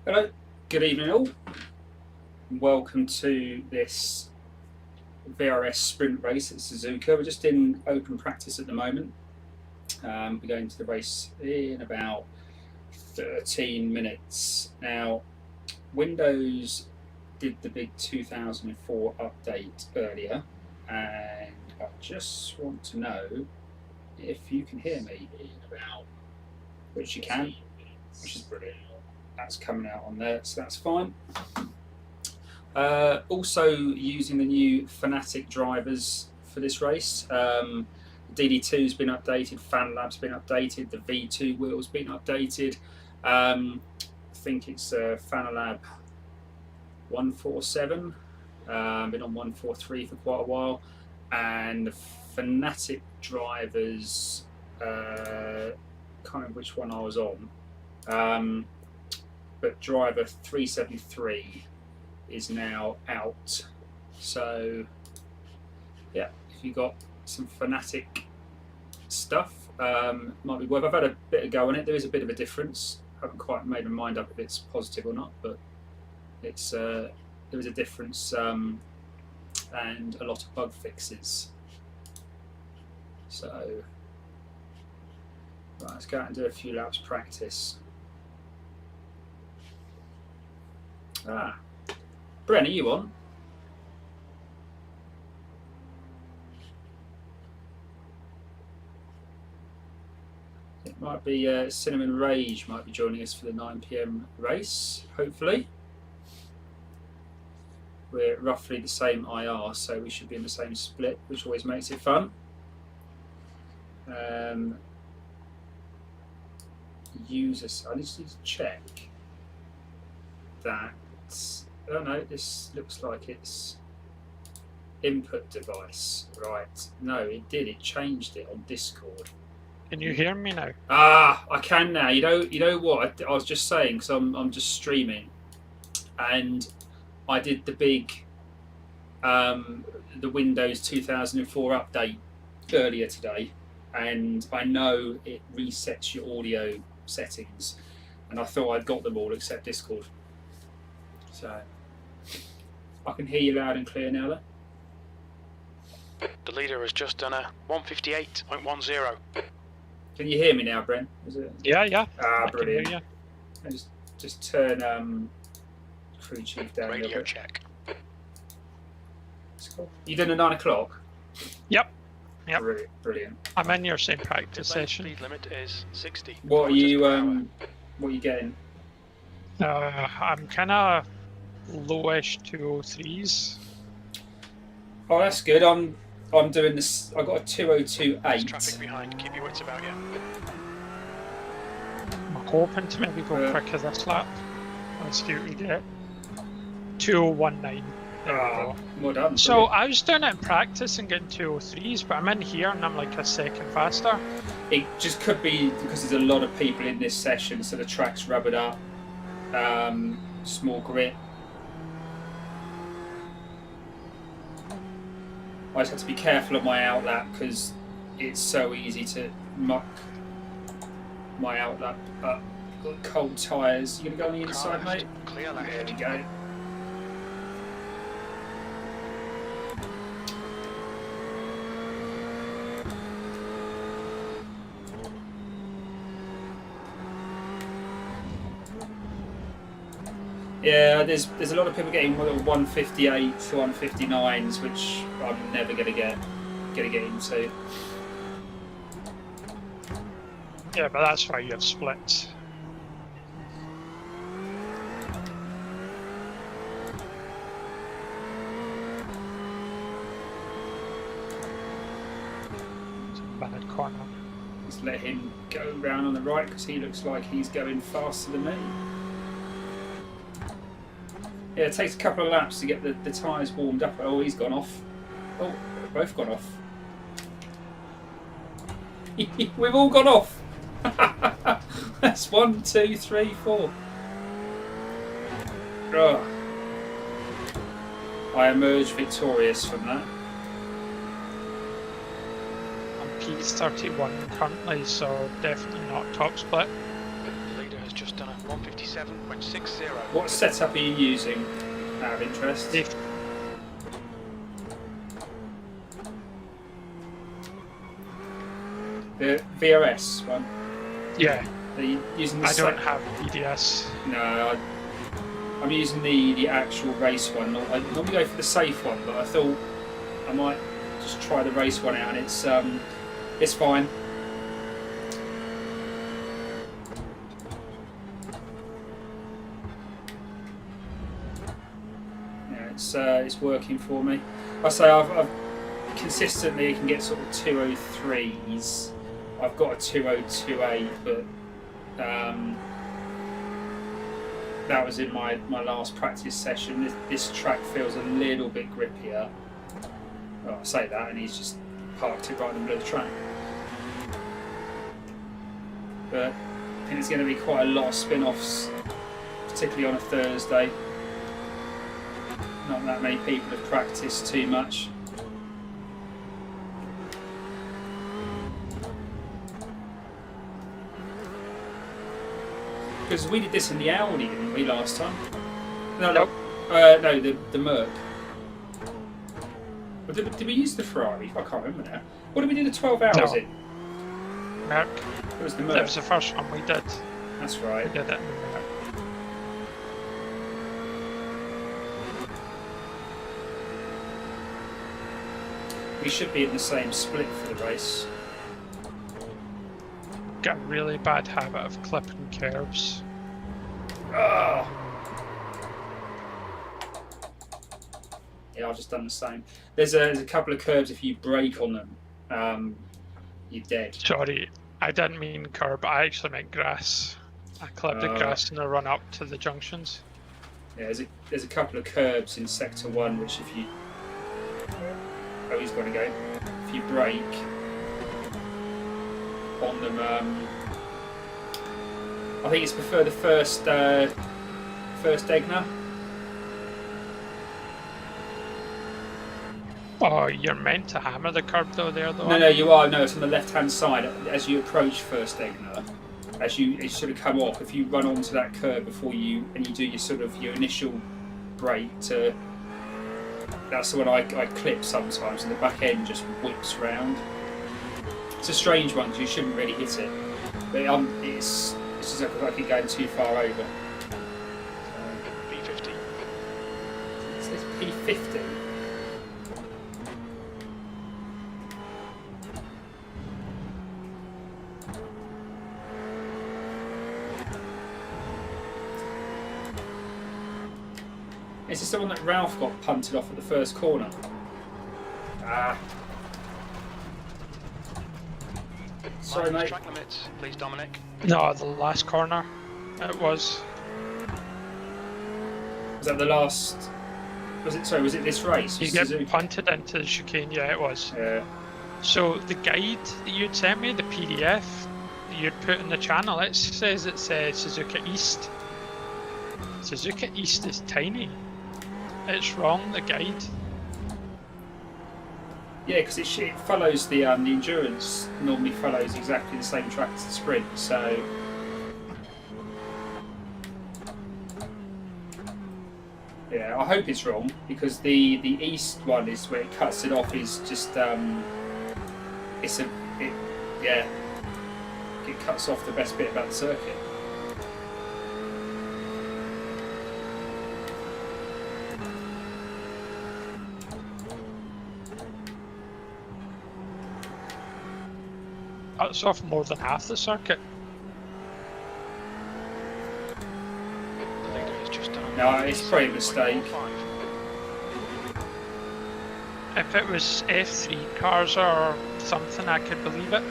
Hello, good evening all. Welcome to this VRS sprint race at Suzuka. We're just in open practice at the moment. We're going to the race in about 13 minutes. Now, Windows did the big 2004 update earlier, and I just want to know if you can hear me, which you can, which is brilliant. That's coming out on there, so that's fine. Also using the new Fanatic drivers for this race. DD2's been updated, FanLab's been updated, the V2 wheel's been updated. I think it's FanLab 147, been on 143 for quite a while, and the Fanatic drivers, can't remember which one I was on. But driver 373 is now out. So yeah, if you got some Fanatic stuff, might be worth. I've had a bit of go on it. There is a bit of a difference. I haven't quite made my mind up if it's positive or not, but it's there is a difference, and a lot of bug fixes. So right, let's go out and do a few laps practice. Bren, are you on? It might be Cinnamon Rage might be joining us for the 9 PM race, hopefully. We're roughly the same IR, so we should be in the same split, which always makes it fun. Users, I just need to check that. Oh no, this looks like it's input device. Right. No, it did. It changed it on Discord. Can you hear me now? I can now. You know what? I was just saying, because I'm just streaming, and I did the big the Windows 2004 update earlier today, and I know it resets your audio settings, and I thought I'd got them all except Discord. So I can hear you loud and clear now, though. The leader has just done a 158.10. Can you hear me now, Brent? Is it? Yeah. Brilliant. I just turn crew chief down. Radio check. Cool. You done a 9 o'clock? Yep. Brilliant. I'm in your same practice session. Speed limit is 60. What are you what are you getting? I'm kind of lowish 203s. Oh, that's good. I'm doing this. I got a 2028. There's traffic behind. Keep your wits about you. I'm hoping to maybe go quicker this lap. Let's see what we get. 2019. There we go. Well done. So I was doing it in practice and getting 203s, but I'm in here and I'm like a second faster. It just could be because there's a lot of people in this session, so the track's rubbered up. Small grit. I just have to be careful of my outlap because it's so easy to muck my outlap up. Got cold tyres. You gonna go on the inside, mate? Clear that There head. we go. Yeah, there's a lot of people getting little 158 to 159s, which I'm never gonna get into. Yeah, but that's why you have splits. It's a bad corner. Just let him go round on the right because he looks like he's going faster than me. Yeah, it takes a couple of laps to get the tyres warmed up. Oh, he's gone off. Oh, they've both gone off. We've all gone off. That's 1, 2, 3, 4. Oh. I emerged victorious from that. I'm P31 currently, so definitely not top split. The leader has just done a 157.60. What setup are you using, out of interest? If The VRS one? yeah, Are you using the I same? don't have EDS. No, I'm using the actual race one. I normally go for the safe one, but I thought I might just try the race one out, and it's fine. Yeah, it's working for me. I say I've consistently can get sort of 203s. I've got a 2028, but that was in my last practice session. This track feels a little bit grippier. Well, I say that, and he's just parked it right in the middle of the track. But I think there's going to be quite a lot of spin-offs, particularly on a Thursday. Not that many people have practiced too much. Because we did this in the Audi, didn't we, last time? No, Nope. no, the Merc. Or did we use the Ferrari? I can't remember now. What did we do the 12 hours No. in? Merc. It was the That Merc. was the first one we did. That's We right. did it in the Merc. We should be in the same split for the race. Got a really bad habit of clipping curves. Oh. Yeah, I've just done the same. There's a couple of curves. If you brake on them, you're dead. Sorry, I didn't mean curb. I actually meant grass. I clipped the grass in the run up to the junctions. Yeah, there's a couple of curbs in sector 1 which if you he's got to go. If you brake on them, I think it's prefer the first Egner. Oh, you're meant to hammer the curb though there though. No, you are. No, it's on the left-hand side as you approach first Egner. As you sort of come off, if you run onto that curb before you do your sort of your initial brake to. That's the one I clip sometimes, and the back end just whips round. It's a strange one because you shouldn't really hit it, but it's just like I keep going too far over. P50. It says P50. Is this the one that Ralph got punted off at the first corner? Ah. Sorry, mate. Track limits, please, Dominic. No, the last corner. It was. Was that the last? Was it? Sorry, was it this race? You get punted into the chicane. Yeah, it was. Yeah. So the guide that you'd sent me, the PDF that you'd put in the channel, it says it's Suzuka East. Suzuka East is tiny. It's wrong, the guide. Yeah, because it follows the endurance normally follows exactly the same track as the sprint, so. Yeah, I hope it's wrong because the east one is where it cuts it off is just it cuts off the best bit about the circuit. Cuts off more than half the circuit. The leader has just done. No, it's probably a mistake. 57.15. If it was F3 cars or something, I could believe it.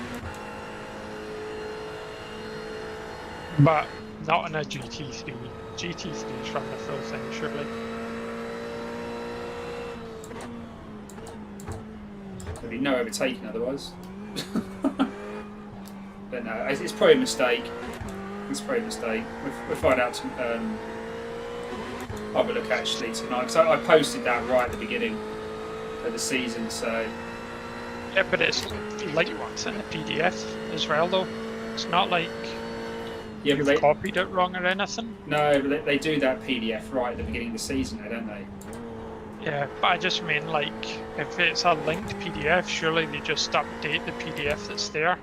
But not in a GT3. GT3's run the full thing, surely. There'd be no overtaking otherwise. But no, it's probably a mistake. It's probably a mistake. We'll find out. I'll have a look actually tonight because I posted that right at the beginning of the season. So Yeah, but it's linked in the PDF as well, though. It's not like Yeah, you've but copied it wrong or anything. no, but they do that PDF right at the beginning of the season, don't they? Yeah, but I just mean like if it's a linked PDF, surely they just update the PDF that's there.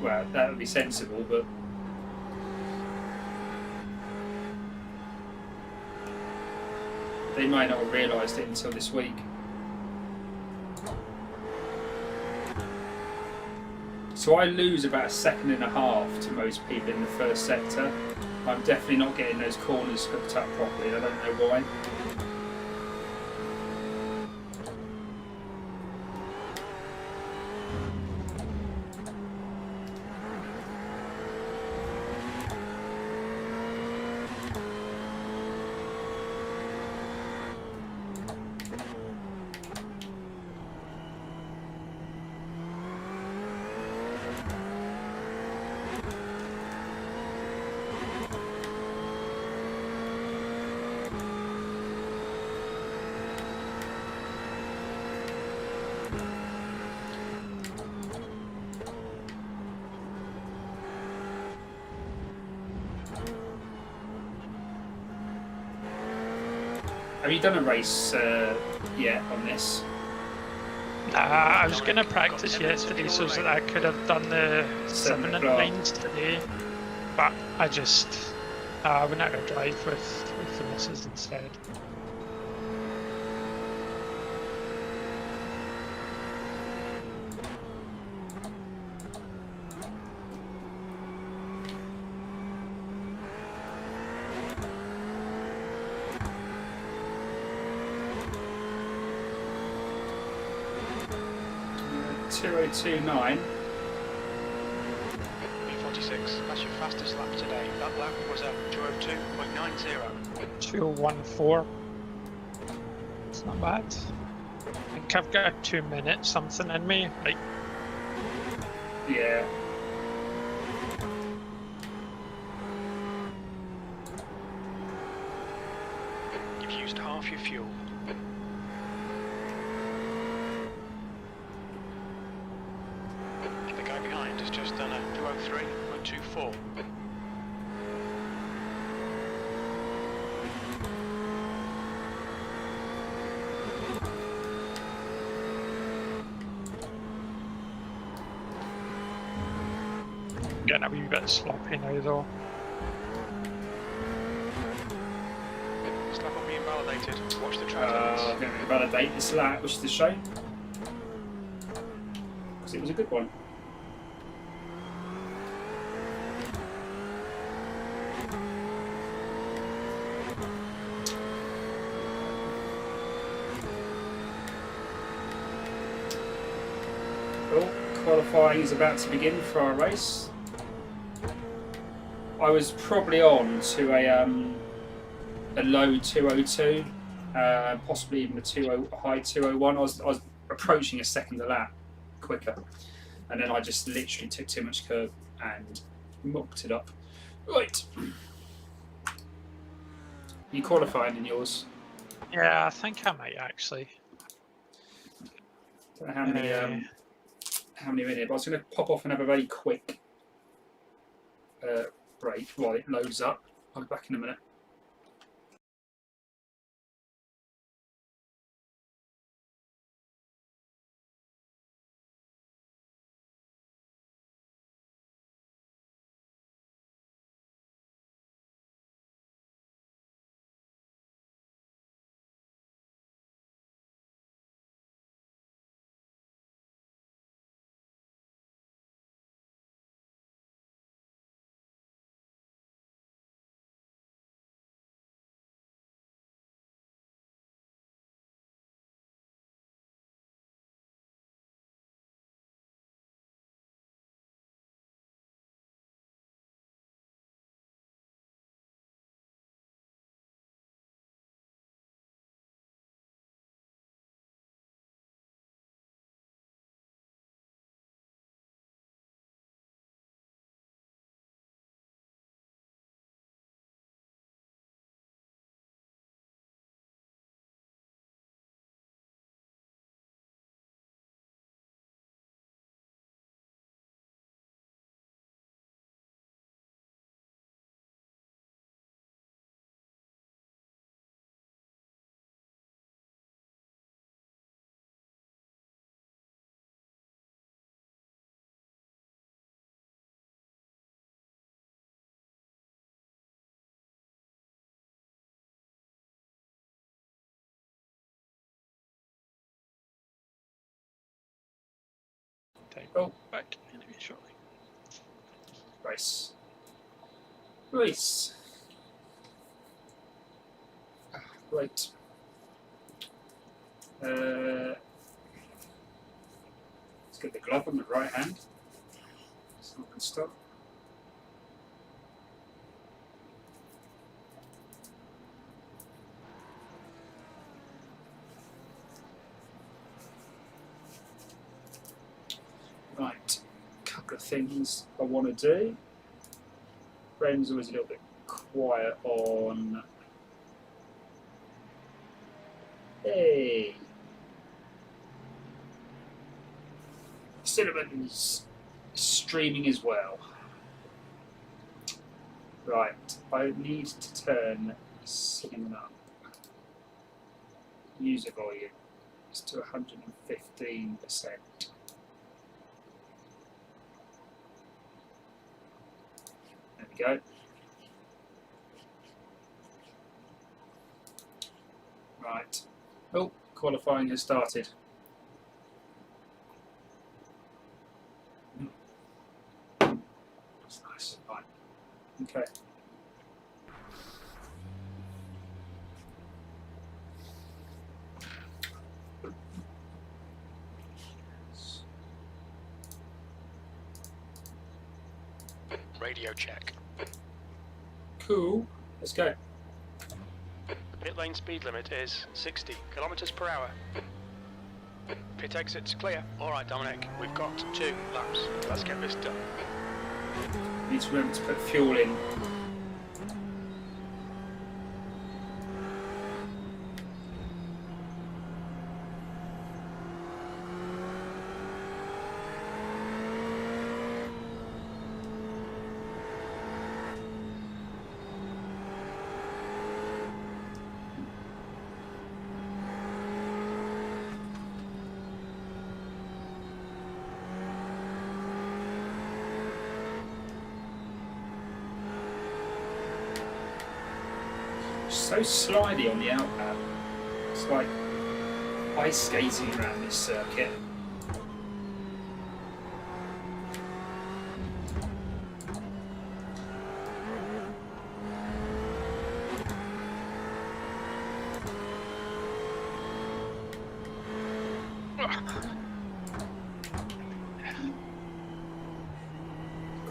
Well, that would be sensible, but they might not have realised it until this week. So I lose about 1.5 seconds to most people in the first sector. I'm definitely not getting those corners hooked up properly. I don't know why. Have you done a race yet on this? Nah, I was going to practice yesterday so that I could have done the 7 and 9s today, but I just I went out to drive with the missus instead. .2029. B46, that's your fastest lap today. That lap was a 2:02.90. 2:14. It's not bad. I think I've got a 2 minute something in me. Like, Yeah. You've used half your fuel. The guy behind has just done a 2:03.24. getting a wee bit sloppy now though. This lap will be invalidated. Watch the track limits. I'm going to invalidate this lap, which is a shame. Because it was a good one. Cool. Qualifying is about to begin for our race. I was probably on to a low 202, possibly even a high 201. I was approaching a second a lap quicker, and then I just literally took too much curb and mucked it up. Right, you qualifying in yours? Yeah, I think I might actually. Don't know how many are in here, but I was going to pop off and have a very quick break while it loads up. I'll be back in a minute. Oh, Back anyway shortly. race. Race. Right. Let's get the glove on the right hand. It's not going to stop. Right, couple of things I want to do. Bren's always a little bit quiet on. Hey, Cinnamon's streaming as well. Right, I need to turn Cinnamon up. User volume is to 115%. There we go. Right. Oh, qualifying has started. That's nice. Right. Okay. Radio check. Cool. Let's go. Pit lane speed limit is 60 kilometers per hour. Pit exit's clear. Alright, Dominic, we've got 2 laps. Let's get this done. Need to remember to put fuel in. So slidey on the outlap. It's like ice skating around this circuit.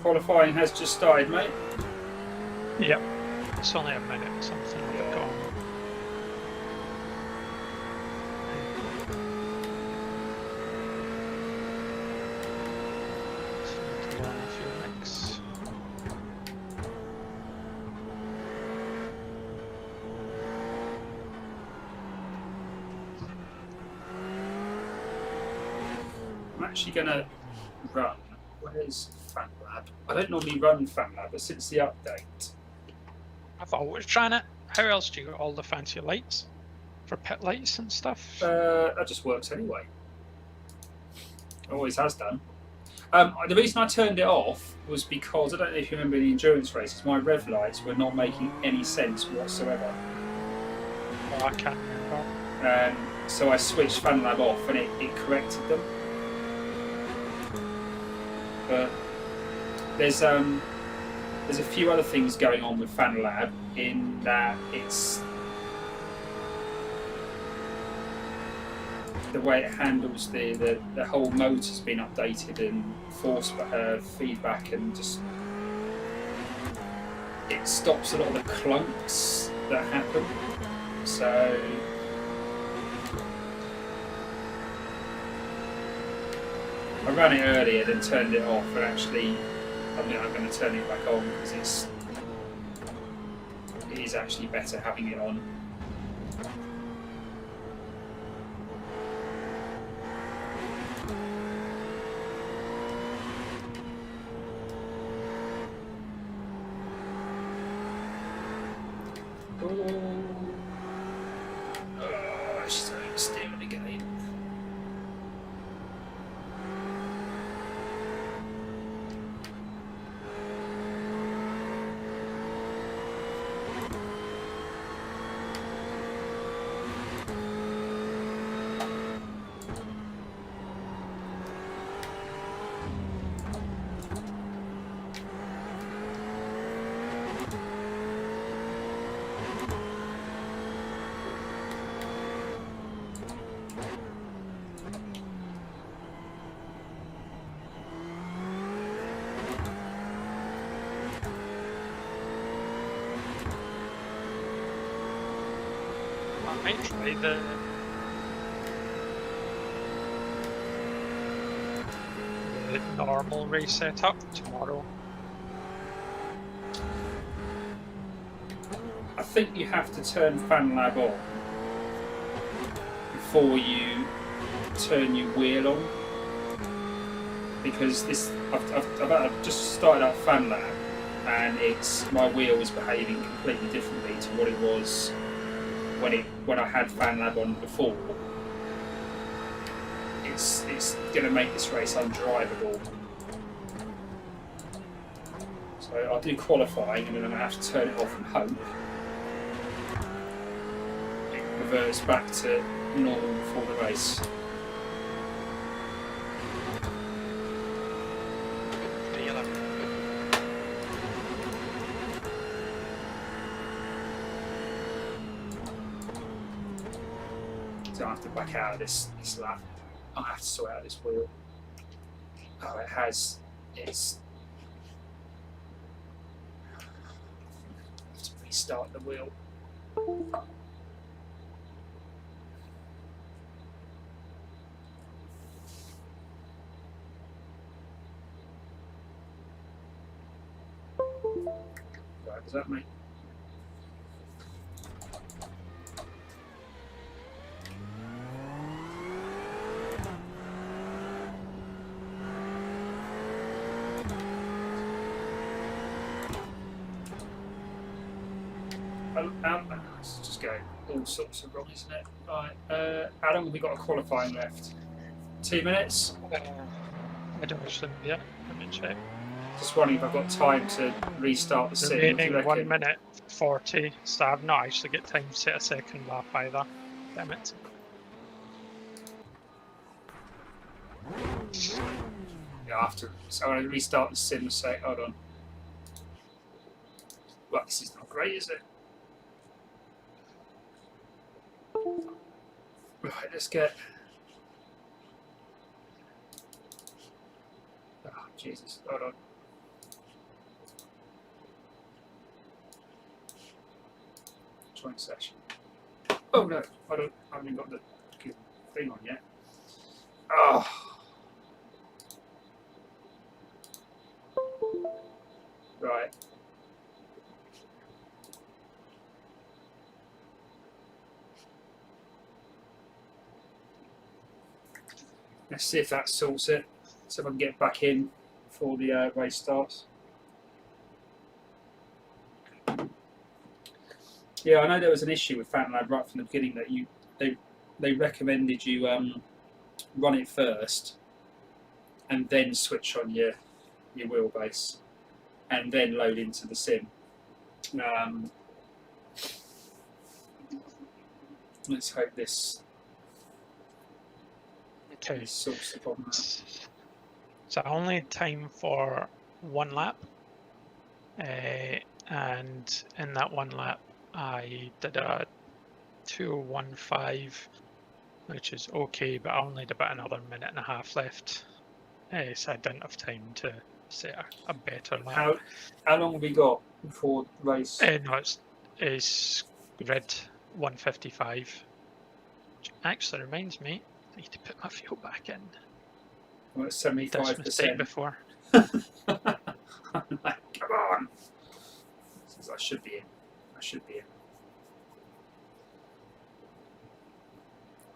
Qualifying has just started, mate. Yep. It's only a minute, something like that. I'm actually going to run. Where's FanLab? I don't normally run FanLab, but since the update. I thought I was trying it. How else do you got all the fancy lights? For pit lights and stuff? That just works anyway. Always has done. The reason I turned it off was because, I don't know if you remember the endurance races, my rev lights were not making any sense whatsoever. Oh, I can't remember. So I switched FanLab off and it corrected them. But there's a few other things going on with FanLab in that it's the way it handles the whole motor's been updated and force feedback, and just it stops a lot of the clunks that happen. So I ran it earlier, then turned it off, and actually I'm going to turn it back on because it is actually better having it on. Oh, so steering again. might try the normal race setup tomorrow. I think you have to turn FanLab on before you turn your wheel on, because this I've just started up FanLab and my wheel is behaving completely differently to what it was when I had FanLab on before. It's going to make this race undrivable. So I'll do qualifying and then I'm going to have to turn it off and hope it reverts back to normal before the race. So I have to back out of this lap. I have to sort out this wheel. Oh, it has. It's. I have to restart the wheel. Right, does that make? It's just going all sorts of wrong, isn't it? Right, how long have we got a qualifying left? 2 minutes? I don't actually, yeah, let me check. Just wondering if I've got time to restart the sim. Remaining 1 minute 40, so I've not actually got time to set a second lap either. Damn it. Yeah, after. So I'm going to restart the sim and say, hold on. Well, this is not great, is it? Right, let's get. Oh, Jesus, hold on. Join session. Oh no, I haven't even got the thing on yet. Oh. Right. Let's see if that sorts it. See if I can get back in before the race starts. Yeah, I know there was an issue with FanLab right from the beginning that they recommended you run it first and then switch on your wheelbase and then load into the sim. Let's hope this sorts the problem out. So I only had time for 1 lap, and in that 1 lap I did a 2:15, which is okay, but I only had about another 1.5 minutes left, so I didn't have time to set a better lap. How long have we got before the race? No, it's grid 1:55, which actually reminds me, I need to put my fuel back in. Well, it's 75%. Mistake before. I'm like, come on! I should be in. I should be in.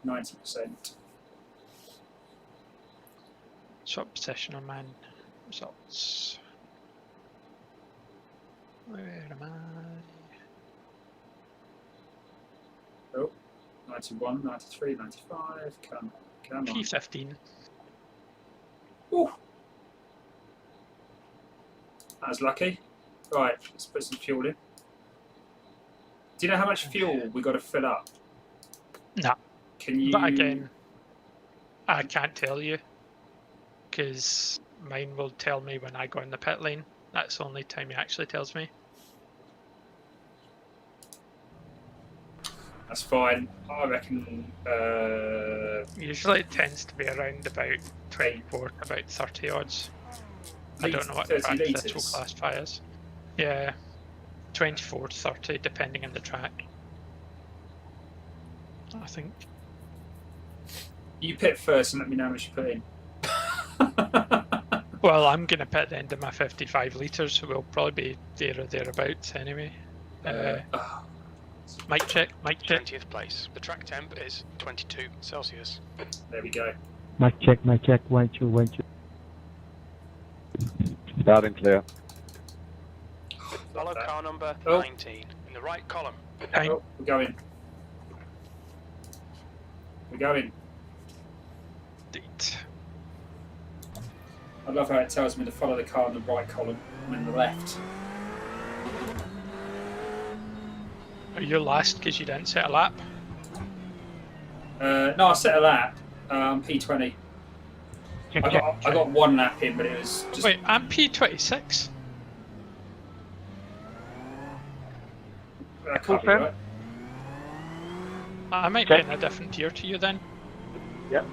90%. Swap position on man. Results. Where am I? Oh, 91, 93, 95. Come on. P15. Ooh. That was lucky. Right, let's put some fuel in. Do you know how much fuel we got to fill up? No. Can you? But again, I can't tell you, because mine will tell me when I go in the pit lane. That's the only time he actually tells me. That's fine. I reckon. Usually it tends to be around about 24 to about 30 odds. I don't know what the actual classify is. Yeah, 24 to 30 depending on the track. I think. You pit first and let me know how much you put in. Well, I'm going to pit at the end of my 55 litres, so we'll probably be there or thereabouts anyway. Mic check, mic check. 20th place. The track temp is 22 Celsius. There we go. Mic check, 1, 2, 1, 2. Loud and clear. Follow car number Oh. 19 in the right column. Time. Oh, we're going. We're going. Date. I love how it tells me to follow the car in the right column. I'm in the left. Are you last because you didn't set a lap? No, I set a lap. P20. Check, I got one lap in, but it was just. Wait, I'm P26. That can't be right. I might be in a different tier to you then. Yep.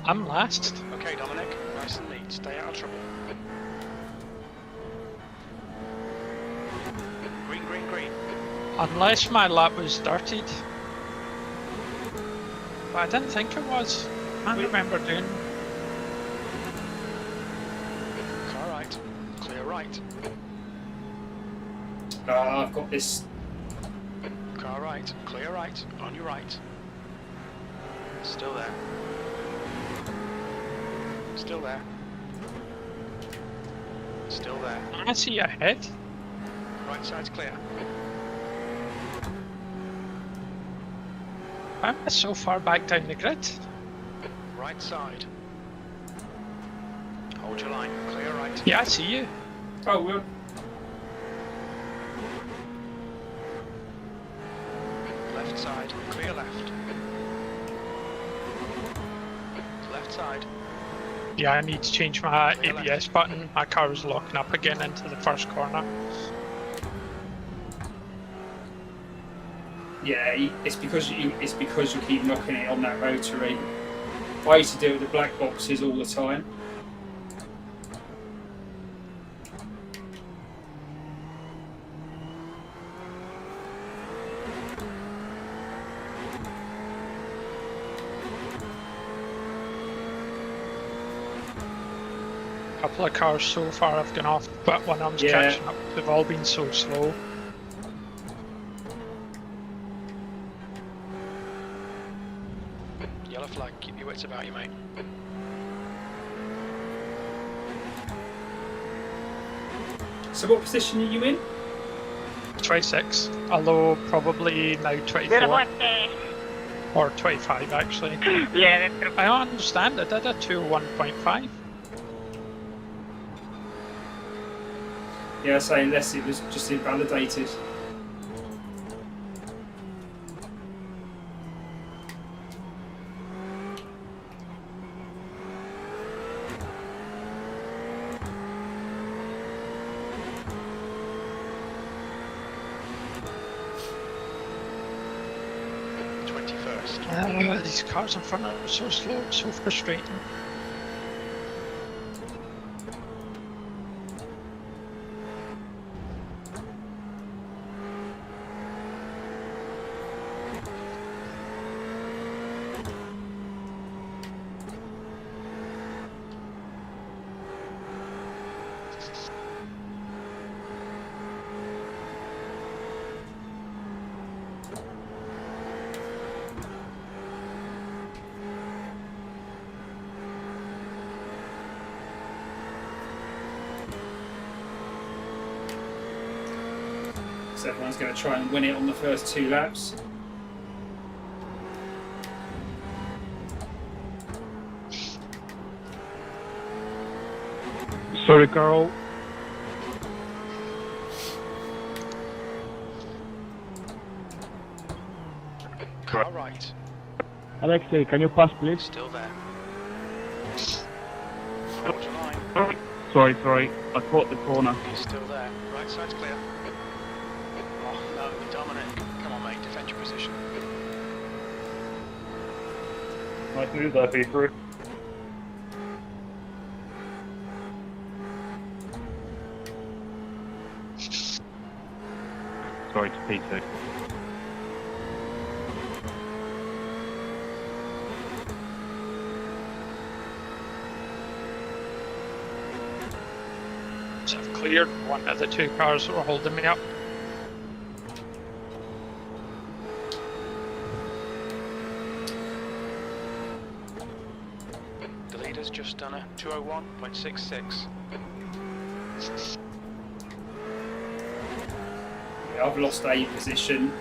I'm last. Okay, Dominic, nice and neat. Stay out of trouble. Green, green, green. Unless my lap was started. But I didn't think it was. I can't remember doing. Car right. Clear right. I've got this. Car right. Clear right. On your right. Still there. Still there. Still there. I see you ahead. Right side's clear. Why am I so far back down the grid? Right side. Hold your line. Clear right. Yeah, I see you. Oh, we're. Left side. Clear left. Left side. Yeah, I need to change my ABS button. My car was locking up again into the first corner. Yeah, it's because you keep knocking it on that rotary. I used to do it with the black boxes all the time. A couple of cars so far have gone off, but when I'm Yeah. catching up, they've all been so slow. Yellow flag. Keep your wits about you, mate. So what position are you in? 26, although probably now 24. Or 25 actually. Yeah, that's true. I don't understand, I did a 201.5. Yeah, so unless it was just invalidated. These cars in front of us are so slow, it's so frustrating. So everyone's going to try and win it on the first 2 laps. Sorry, Carl. Car right. Alexei, can you pass, please? Still there. Hold your line. Sorry. I caught the corner. He's still there. Right side's clear. Oh no, Dominic. Come on, mate. Defend your position. Nice move there, P3. P2. So I've cleared one of the two cars that were holding me up. The leader's just done a 201.66. Yeah, I've lost a position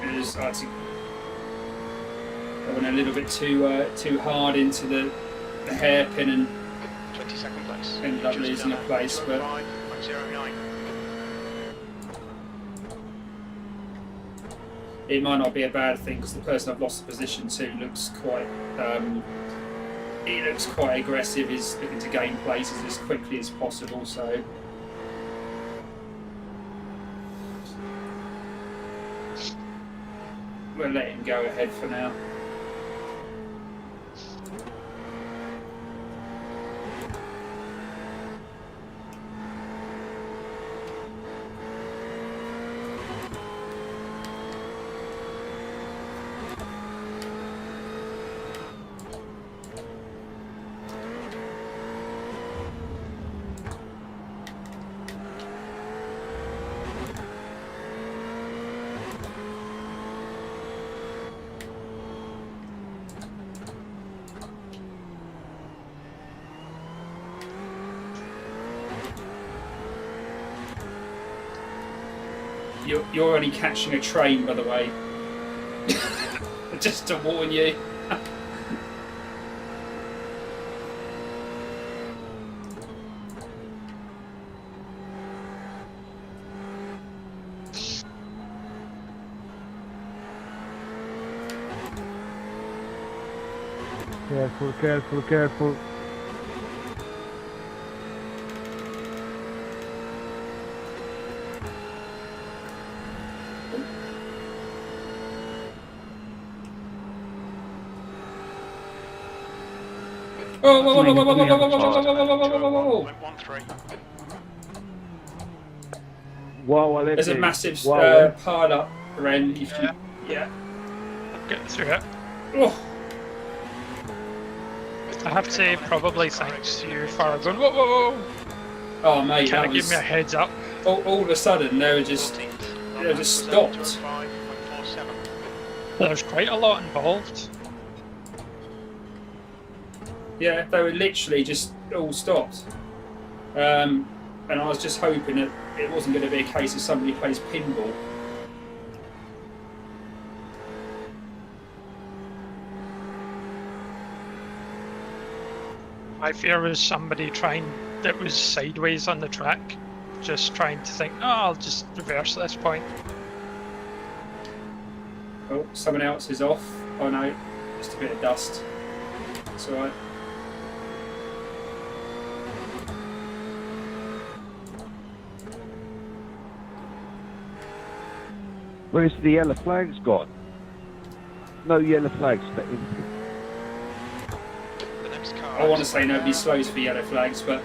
because I went a little bit too hard into the hairpin and 22nd place. ended up losing a place, but 205.09. it might not be a bad thing because the person I've lost the position to looks quite he looks quite aggressive. He's looking to gain places as quickly as possible, so we'll let him go ahead for now. You're only catching a train, by the way. Just to warn you. Careful, careful, careful. Whoa, whoa, whoa, whoa, whoa, whoa, whoa, whoa, whoa, whoa, whoa, whoa, whoa, whoa. 201.13. Wow, Alexei. There's a massive Wow. pile up, Ren. If you, yeah. I'm getting through it. Oh, I have to say, probably thanks to you, Farragon. Whoa, whoa, whoa! oh mate, Kind that of give was me a heads up. all of a sudden they were just 14th. they just stopped. 205.47. There's quite a lot involved. Yeah, they were literally just all stopped. And I was just hoping that it wasn't going to be a case of somebody plays pinball. My fear was somebody trying that was sideways on the track, just trying to think, oh, I'll just reverse this point. Oh, someone else is off. Oh no, just a bit of dust. It's alright. Where's the yellow flags gone? No yellow flags for infantry. The next car. I want to say nobody slows for yellow flags, but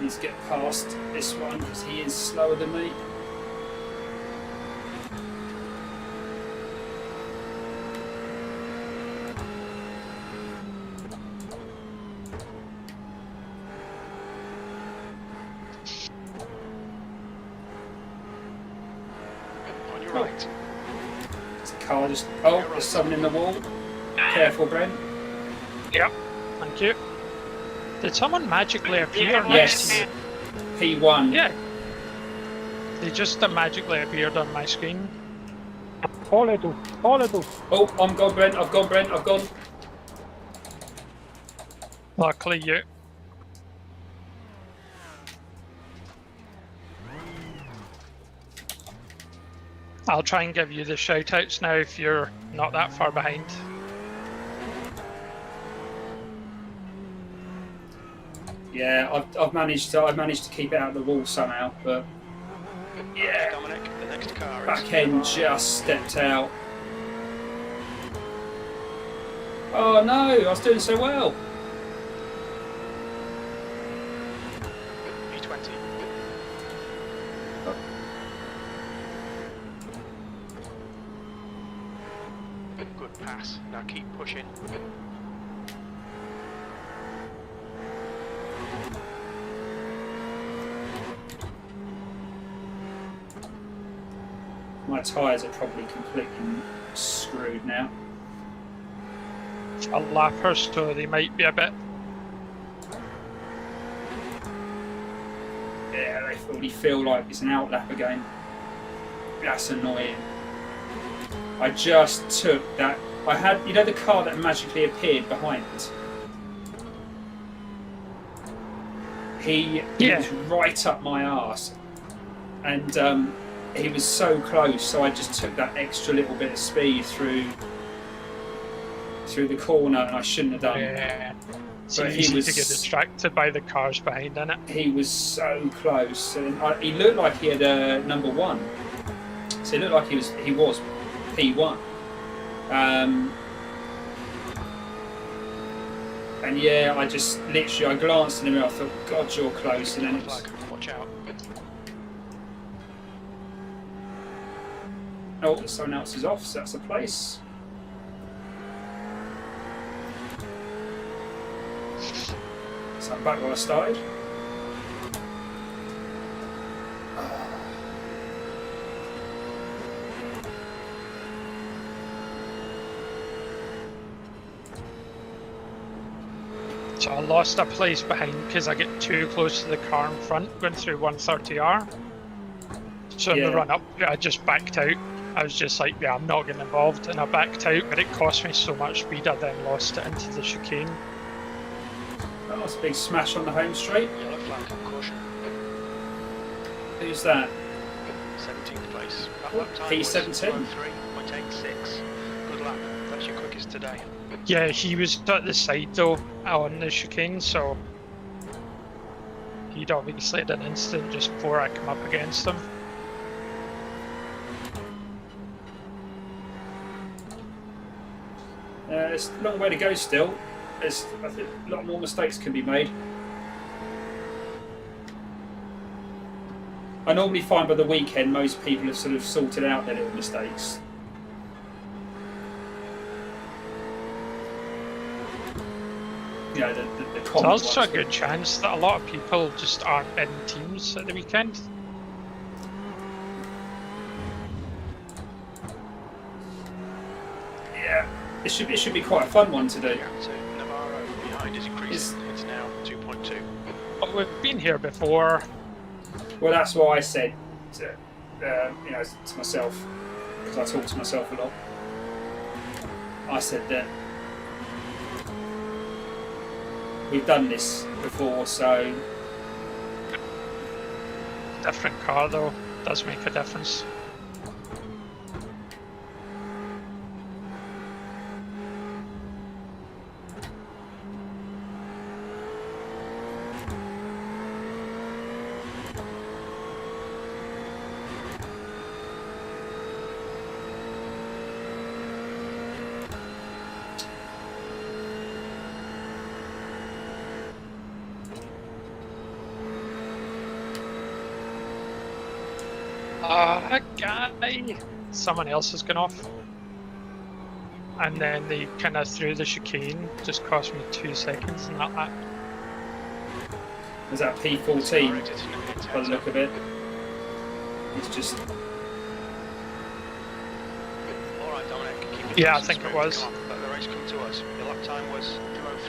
needs to get past this one because he is slower than me. On your right. There's a car just. Oh, there's someone in the wall. Careful, Brent. Yep. Thank you. Did someone magically appear Yes. next to P1. you? Yeah. They just magically appeared on my screen. All it. Oh, I'm gone, Brent. I've gone, Brent. I've gone. Luckily, you. I'll try and give you the shout-outs now if you're not that far behind. Yeah, I've managed to keep it out of the wall somehow, but yeah, Dominic, the next car is back end Ferrari. just stepped out. Oh no, I was doing so well. P20. Good pass. Now keep pushing. My tyres are probably completely screwed now. A lapper, so they might be a bit. Yeah, they already feel like it's an outlap again. That's annoying. I just took that. I had, you know, the car that magically appeared behind. He was right up my arse, and he was so close. So I just took that extra little bit of speed through the corner, and I shouldn't have done. Yeah. It's But easy to get distracted by the cars behind, isn't it? He was so close, and he looked like he had a number one. So it looked like he was P1. And yeah, I just literally glanced in the mirror. I thought, God, you're close, and then it was. Watch out. Oh, someone else is off, so that's a place. So I'm back where I started. So I lost a place behind because I get too close to the car in front going through 130R. So in the run up, I just backed out. I was just like, yeah, I'm not getting involved, and I backed out, but it cost me so much speed I then lost it into the chicane. Oh, it's a big smash on the home straight. Yellow flag, caution. Who's that? 17th place. That Oh, lap time P17. was 3.86. Good lap. That's your quickest today. Yeah, he was at the side though, on the chicane, so he'd obviously had an instant just before I come up against him. It's a long way to go still. I think a lot more mistakes can be made. I normally find by the weekend most people have sort of sorted out their little mistakes. You know, the There's common also a ones. good chance that a lot of people just aren't in teams at the weekend. Yeah, it should be quite a fun one to do. Gap to Navarro behind is increasing. It's now 2.2. But we've been here before. Well, that's what I said, to myself, because I talk to myself a lot. I said that we've done this before, so Different car though, does make a difference. Guy! Someone else has gone off. And then they kind of threw the chicane, just cost me 2 seconds in that lap. is that P14 by the look of it? It's just Alright, Dominic, keep it Yeah, I nice and think it smooth. was. Come on, let the race come to us. Your lap time was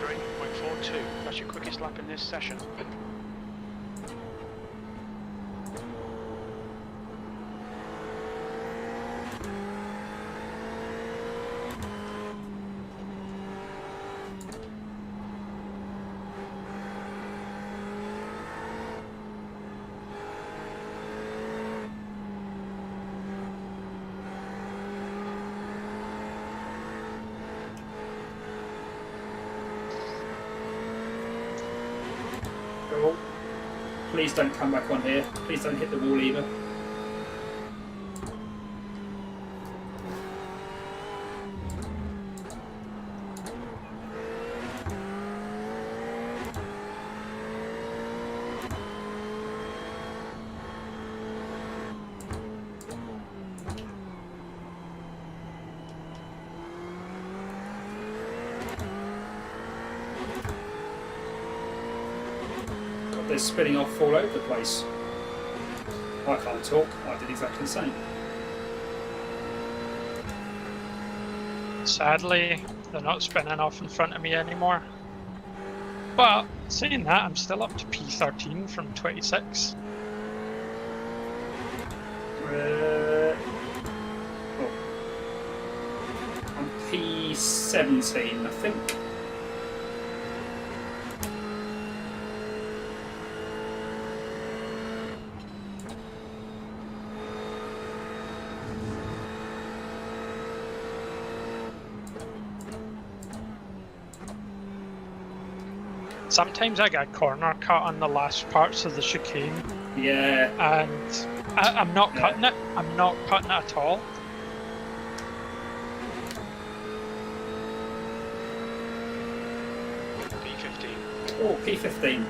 2:03.42. That's your quickest lap in this session. oh, please don't come back on here. Please don't hit the wall either. they're spinning off all over the place. I can't talk. I did exactly the same. Sadly, they're not spinning off in front of me anymore. But saying that, I'm still up to P13 from 26. I'm P17, I think. Sometimes I get corner cut on the last parts of the chicane, Yeah. and I'm not cutting it. I'm not cutting it at all. P15. Oh, P15.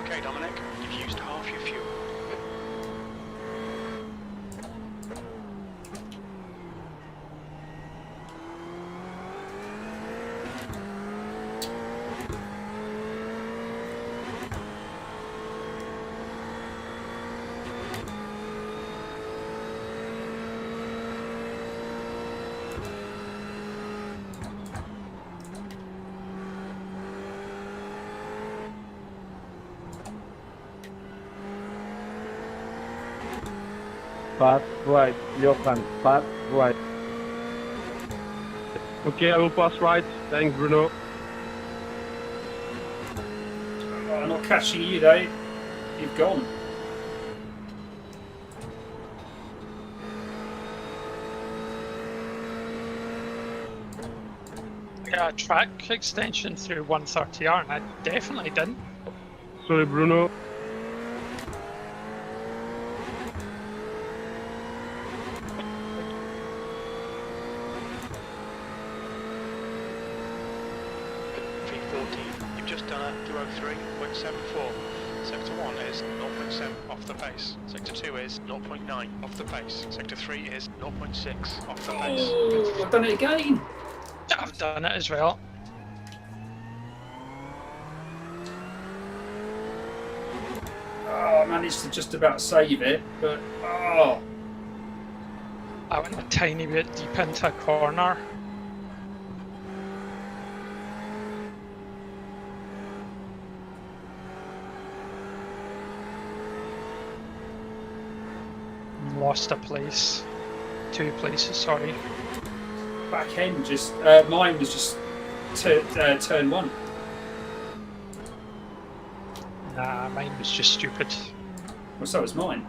Okay, Dominic, you've used half your fuel. Fast right, Johan, fast right. Okay, I will pass right. Thanks, Bruno. Oh, I'm not catching you, though. You've gone. Yeah, track extension through 130R, and I definitely didn't. Sorry, Bruno. P14. You've just done a 203.74. Sector 1 is 0.7 off the pace. Sector 2 is 0.9 off the pace. Sector 3 is 0.6 off the pace. Oh, I've done it again. I've done it as well. Oh, I managed to just about save it, but oh. I went a tiny bit deep into a corner. Lost a place. 2 places, sorry. Back end just mine was just turn 1. Nah, mine was just stupid. Well, so was mine.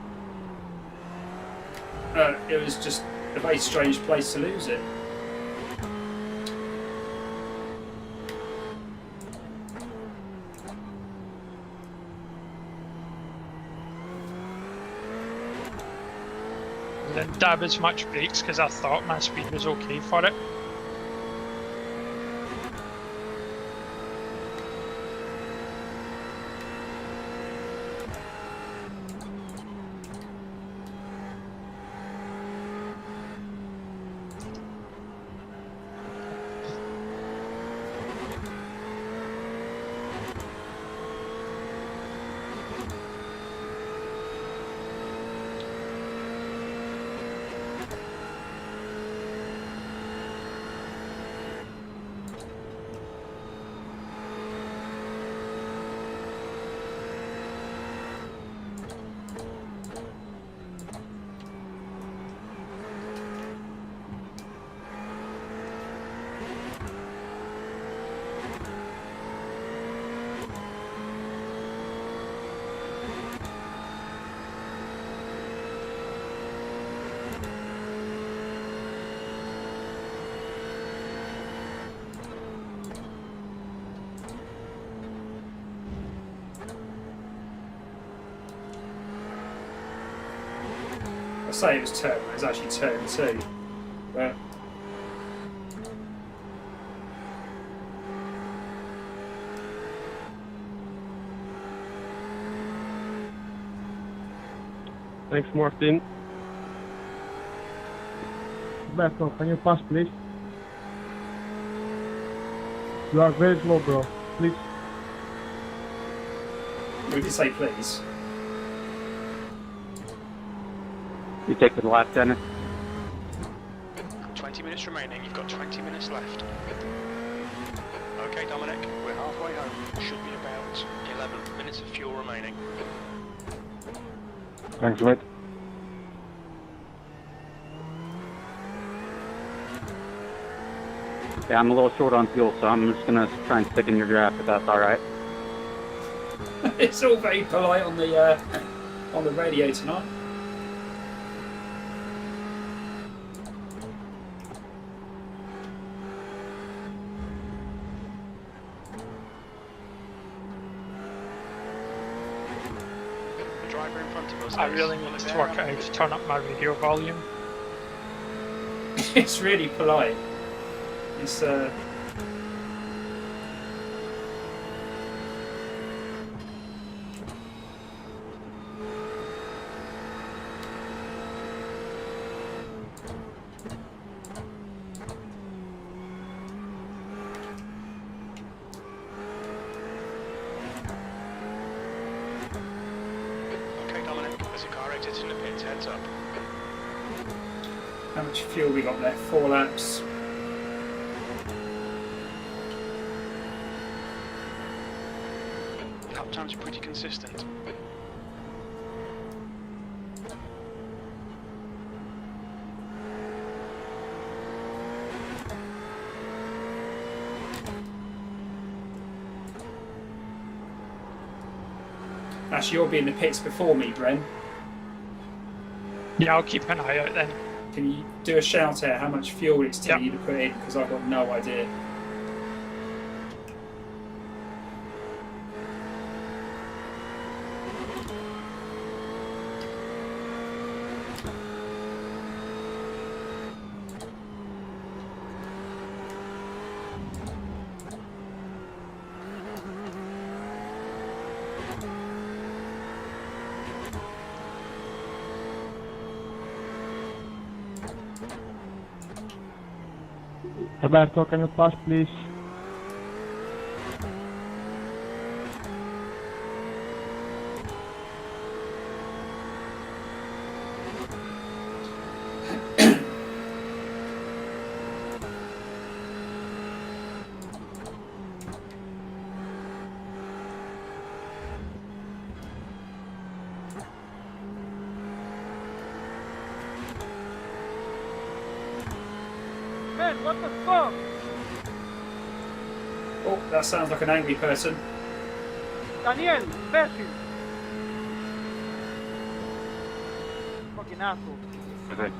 It was just a very strange place to lose it. Didn't dab as much brakes because I thought my speed was okay for it. say it was turn 1, it was actually turn 2. But Thanks, Martin. Roberto, can you pass, please? You are very slow, bro. Please. we did say please. You take the left, Dennis. 20 minutes remaining, you've got 20 minutes left. Okay, Dominic, we're halfway home. Should be about 11 minutes of fuel remaining. Thanks, mate. Yeah, I'm a little short on fuel, so I'm just gonna try and stick in your draft if that's alright. It's all very polite on the radio tonight. The driver in front of us. I is really need to work out how to turn up my radio volume. It's really polite. It's Okay, Dominic, as your car exits in the pits, heads up. how much fuel we got left? 4 laps. Lap times are pretty consistent. Actually, you'll be in the pits before me, Bren. Yeah, I'll keep an eye out then. Can you do a shout out how much fuel it's telling Yep. you to put in? Because I've got no idea. Roberto, can you pass, please? Man, what the fuck? Oh, that sounds like an angry person. Daniel, imbécil! Fucking asshole. Okay.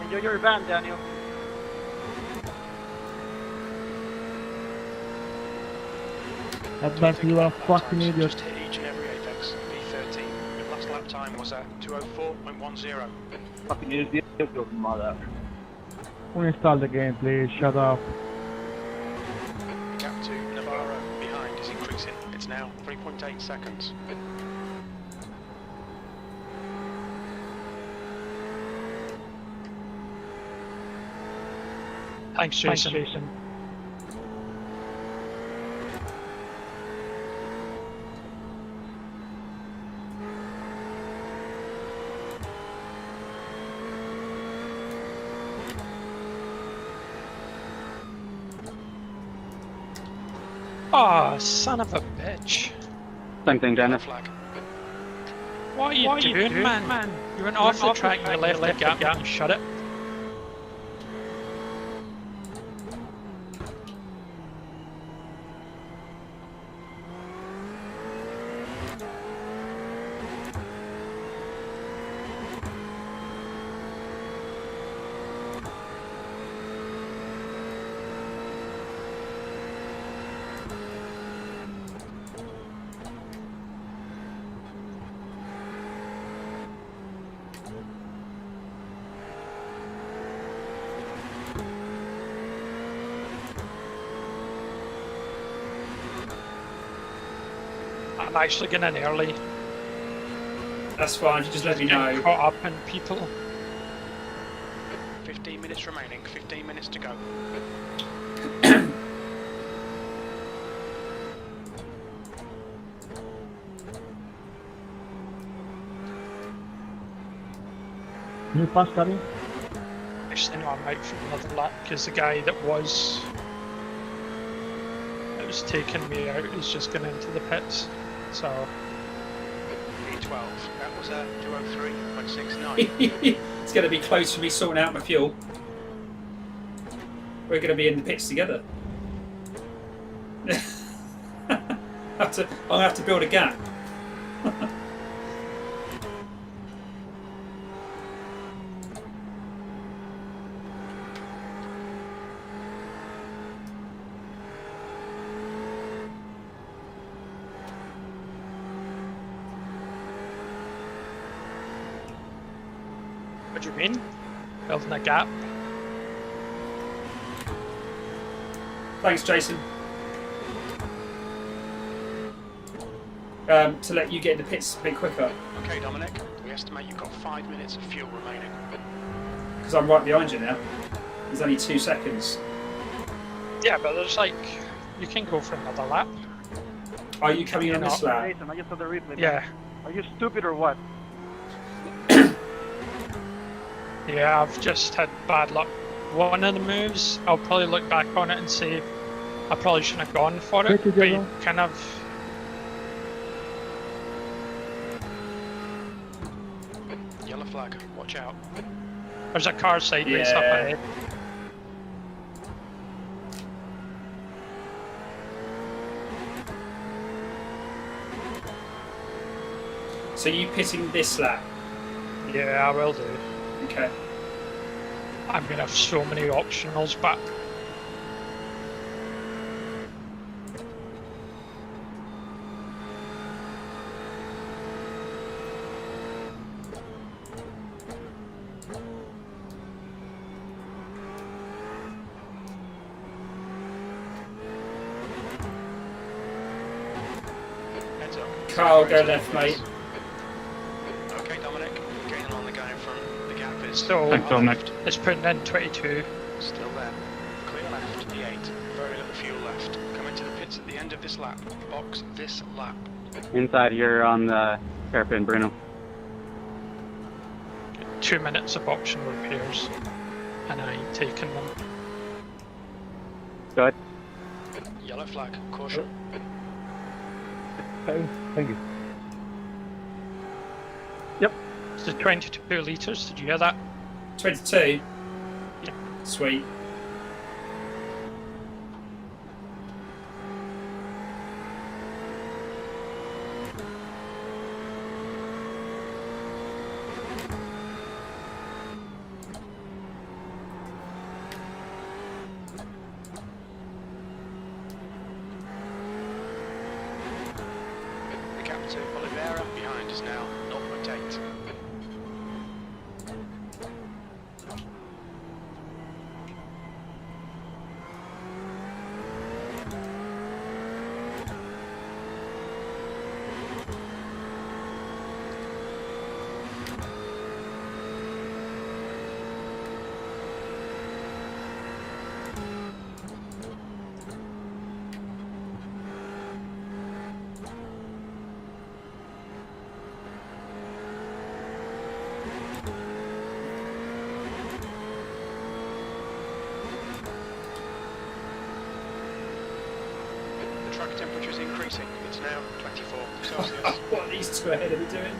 Enjoy your van, Daniel. Roberto, you are a fucking Times idiot. Just hit each and every apex. V13. Your last lap time was 2:04.10. Fucking idiot, your mother. Uninstall the game, please. Shut up. Gap to Navarro behind is increasing. It's now 3.8 seconds. Thanks, Jason. Oh, son of a bitch. Same thing, Dennis. Flag. What are you doing, man? You went off the track and you left the gap and you shut it. I'm actually getting in early. That's fine. Just let me Getting know. caught up in people. 15 minutes remaining, 15 minutes to go. Can you pass, Gary? Actually, no, I'm out for another lap because the guy that was taking me out is just going into the pits. So P12, that was a 203.69. It's going to be close for me sorting out my fuel. We're going to be in the pits together. I'm going to have to build a gap. what do you mean? Building a gap? Thanks, Jason. To let you get in the pits a bit quicker. Okay, Dominic, we estimate you've got 5 minutes of fuel remaining. Because I'm right behind you now. There's only 2 seconds. Yeah, but there's like, you can go for another lap. Are you coming in on this lap? Jason, I just saw the replay. Yeah. Are you stupid or what? Yeah, I've just had bad luck. One of the moves, I'll probably look back on it and say, I probably shouldn't have gone for it, Thank you, but General. kind of... Yellow flag, watch out. There's a car sideways up Yeah. ahead. So you pitting this lap? Yeah, I will do. Okay. I'm gonna have so many optionals, but Heads up. Carl, go left, mate. Okay, Dominic, gaining on the guy in front. The gap is so Thanks, Dominic. it's putting in 22. still there. Clear left, E8. Very little fuel left. Coming to the pits at the end of this lap. Box this lap. Inside here on the hairpin, Bruno. 2 minutes of optional repairs, and I ain't taking them. Good. Yellow flag, caution. Thank you. It's the 22 litres, did you hear that? 22? Yeah. Sweet. The gap to Oliveira behind is now 0.8. The track temperature is increasing. It's now 24 Celsius. What are these two ahead of me doing?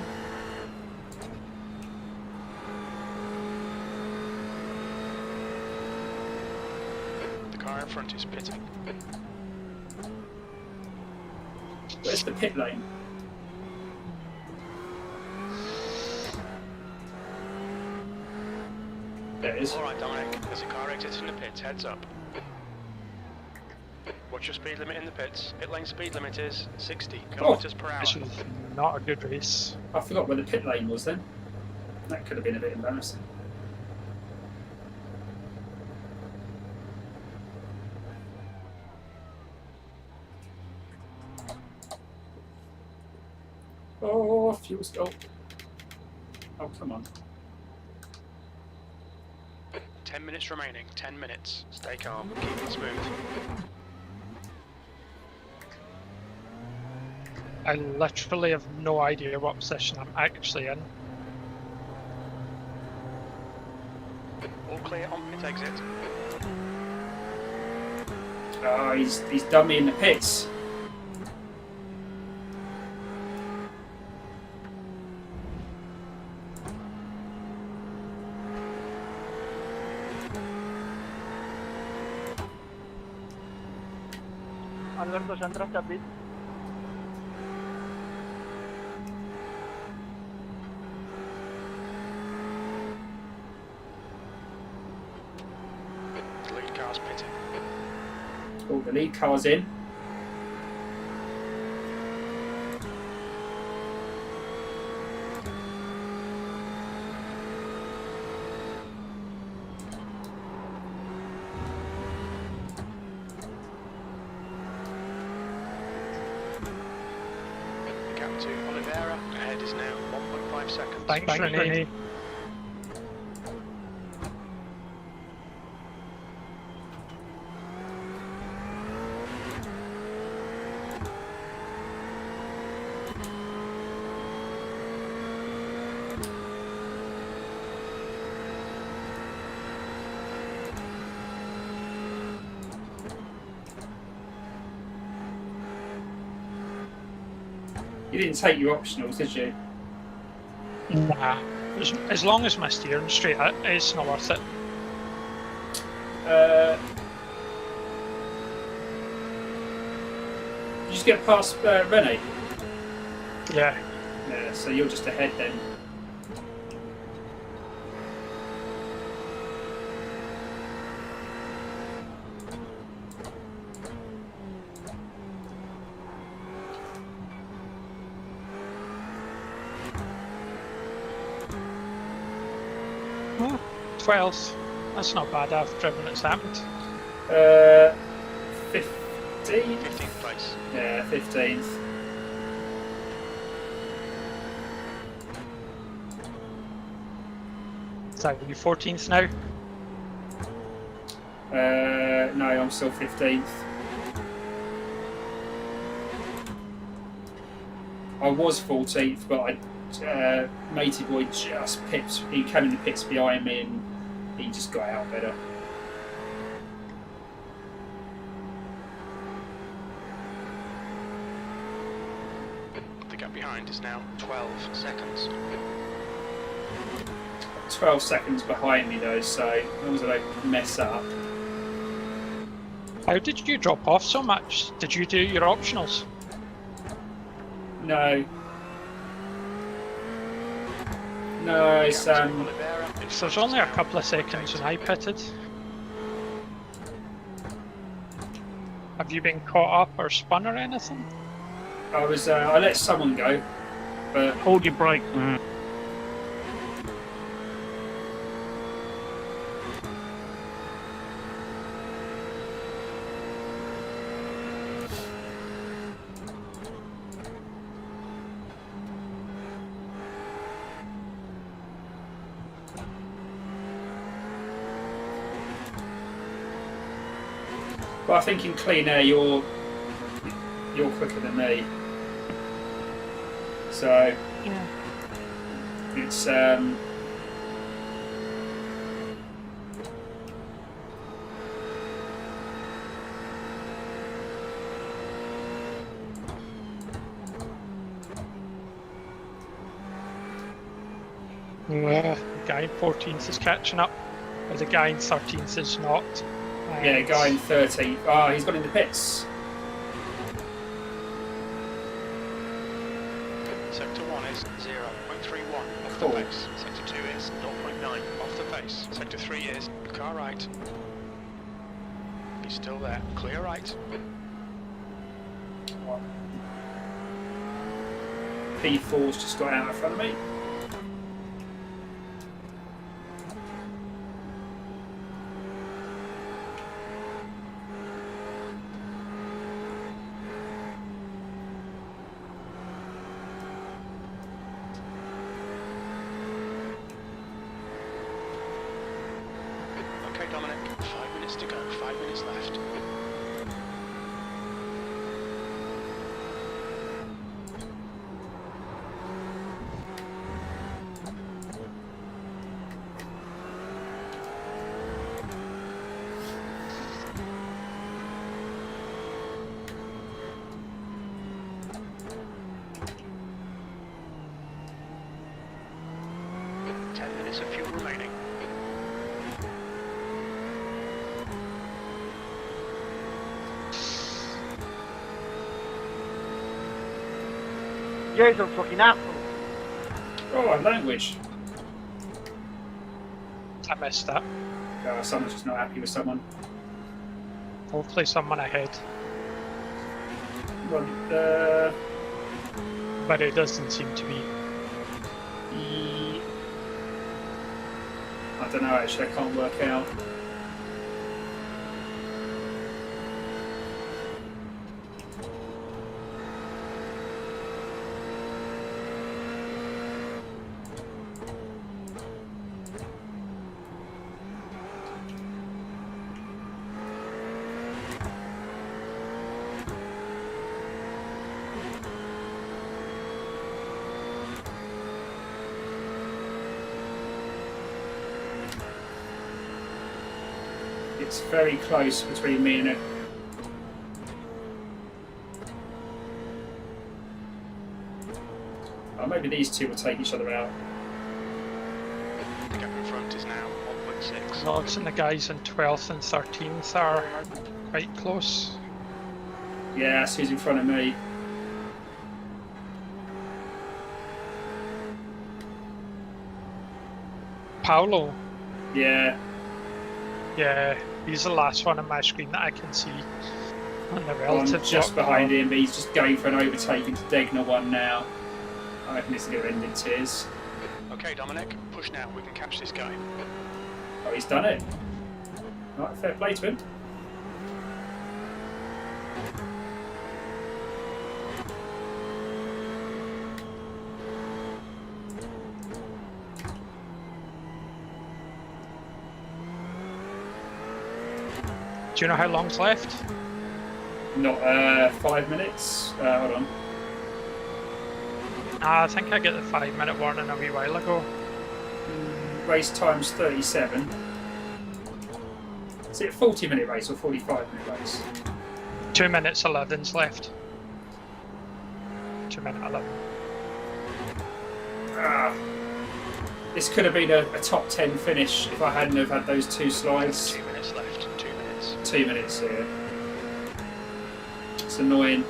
The car in front is pitting. Where's the pit lane? There it is. Alright, Dominic, there's a car exiting the pits. Heads up. What's your speed limit in the pits? Pit lane speed limit is 60 kilometers per hour. This was not a good race. I forgot where the pit lane was then. That could have been a bit embarrassing. Oh, fuel stop. Oh, come on. 10 minutes remaining. 10 minutes. Stay calm. Keep it smooth. I literally have no idea what position I'm actually in. All clear on pit exit. Oh, he's done me in the pits. Alberto, ¿ya entraste a pit? The lead car's pitting. Oh, the lead car's in. The gap to Oliveira ahead is now 1.5 seconds. Thanks, Renee. You didn't take your optionals, did you? Nah. As long as my steering's straight, it's not worth it. You just get past Renee. Yeah. Yeah, so you're just ahead then. Oh, 12th. That's not bad after everything that's happened. 15th? 15th place. Yeah, 15th. So you 14th now? No, I'm still 15th. I was 14th, but Matey Boy just pipped. He came in the pits behind me and he just got out better. The gap behind is now 12 seconds. 12 seconds behind me though, so as long as I don't mess up. How did you drop off so much? Did you do your optionals? No. No, it's Oliveira is So there's only a couple of seconds when I pitted. Have you been caught up or spun or anything? I let someone go, but Hold your brakes, man. I think in clean air you're quicker than me. So Yeah. it's Yeah. The guy in 14th is catching up, but the guy in 13th is not. yeah, guy in 30. Oh, he's got in the pits. Sector 1 is 0.31 off Cool. the pace. Sector 2 is 0.9 off the pace. Sector 3 is car right. He's still there. Clear right. P4's just got out in front of me. minutes to go, 5 minutes left. Of fuel remaining. Jason, fucking asshole. Oh, language. I missed that. Someone's just not happy with someone. Hopefully someone ahead. Well, But it doesn't seem to be. I don't know, actually, I can't work out. It's very close between me and it. Oh, maybe these two will take each other out. The gap in front is now 1.6. Logs and the guys in 12th and 13th are quite close. Yeah, that's who's in front of me. Paolo. Yeah. Yeah, he's the last one on my screen that I can see. On the I'm relative just block. behind him, but he's just going for an overtake into Degner one now. I reckon this is going to end in tears. Okay, Dominic, push now. We can catch this guy. Oh, he's done it. Right, fair play to him. Do you know how long's left? Not 5 minutes. Hold on. I think I get the 5-minute warning a wee while ago. Race time's 37. Is it a 40-minute race or 45-minute race? 2 minutes 11's left. 2 minute 11. Ah, this could have been a top 10 finish if I hadn't have had those two slides. 2 minutes left. 2 minutes. 2 minutes here. It's annoying.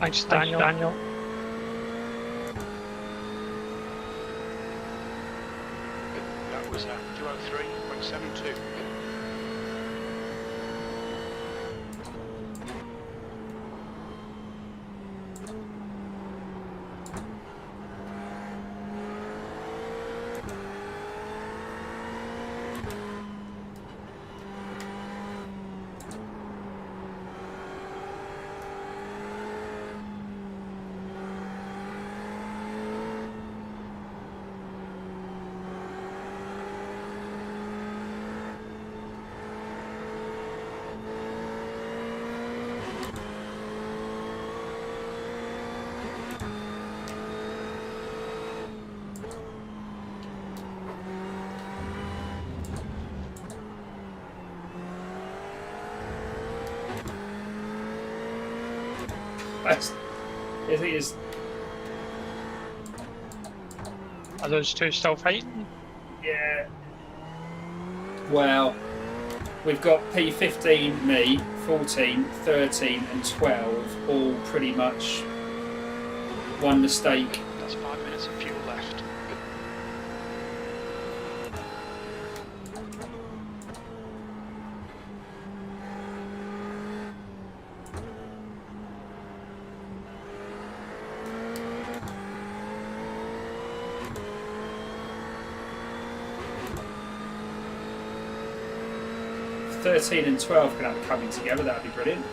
Thanks, Daniel. That was 203.72. It is. Are those two still fighting? Yeah. Well, we've got P15, me, 14, 13, and 12, all pretty much one mistake. That's 5 minutes of fuel left. 13 and 12 can have it coming together, that would be brilliant.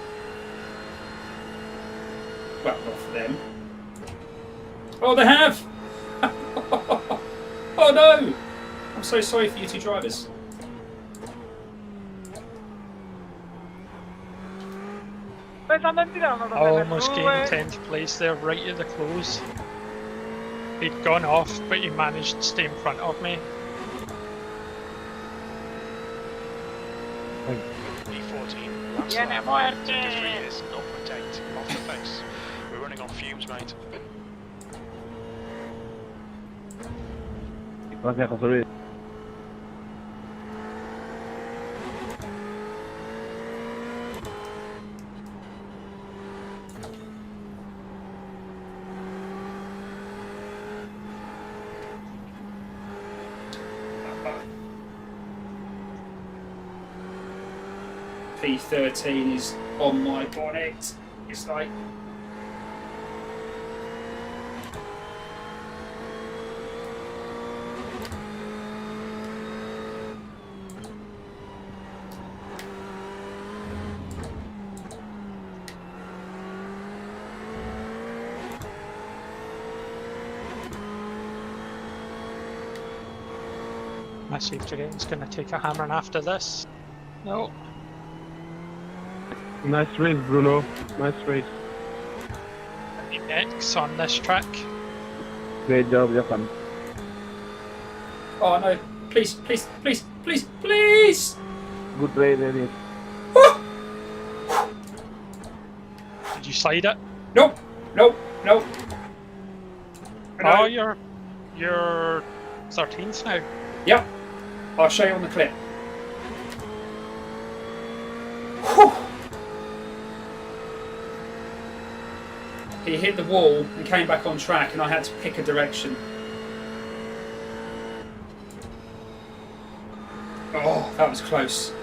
Well, not for them. Oh, they have! Oh no! I'm so sorry for you two drivers. Pensando en tirar uno Almost gained 10th place there, right at the close. He'd gone off, but he managed to stay in front of me. E14, last Tiene lap. muerte. Sector 3 is 0.8 off the pace. We're running on fumes, mate. Gracias, José Luis. P13 is on my bonnet. It's like... My safety rating's going to take a hammering after this. No. Nice race, Bruno. Nice race. Next on this track. Great job, Johan. Oh no, please, please, please, please, please! Good race, Eddie. Did you slide it? Nope, nope, nope. Oh, you're 13th now. Yep, I'll show you on the clip. Whew. He hit the wall and came back on track, and I had to pick a direction. Oh, that was close.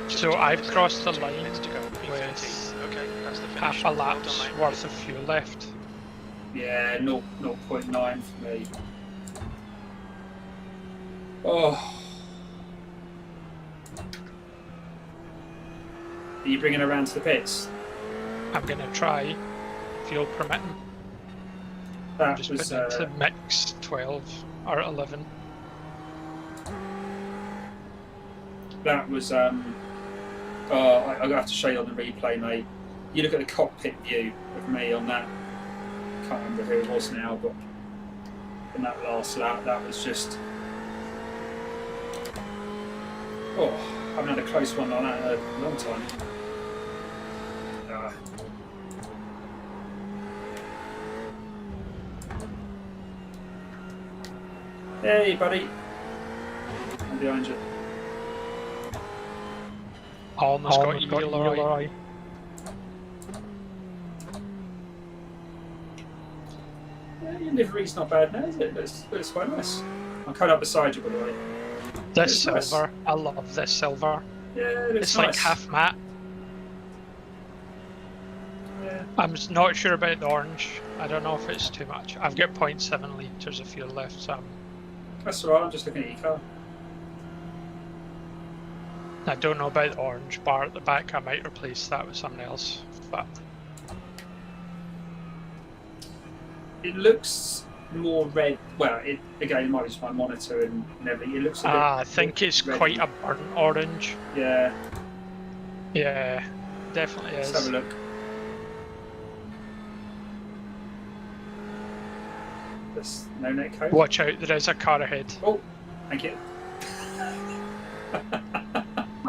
So I've crossed the line Minutes to go. with P13. Okay, that's the finish. half a Well lap's done, mate. worth of fuel left. Yeah, 0.9 for me. Oh. Are you bringing her around to the pits? I'm going to try, fuel permitting. I'm That just was putting into mix 12 or 11. that was oh, I'm gonna have to show you on the replay, mate. You look at the cockpit view of me on that. Can't remember who it was now, but in that last lap, that was just. Oh, I haven't had a close one on that in a long time. Ah. Hey, buddy. I'm behind you. Almost got you, Leroy. Yeah, your livery's not bad now, is it? It's quite nice. I'm coming up beside you, by the way. This It's nice. silver, I love this silver. Yeah, it looks It's nice. like half matte. Yeah. I'm not sure about the orange. I don't know if it's too much. I've got 0.7 litres of fuel left, so That's alright, I'm just looking at your car. I don't know about the orange bar at the back. I might replace that with something else. But It looks more red. Well, again, it might be just my monitor and everything. It looks a bit. I think it's red. quite a burnt orange. Yeah, Yeah, definitely let's is. have a look. This no net code. Watch out, there is a car ahead. Oh, thank you.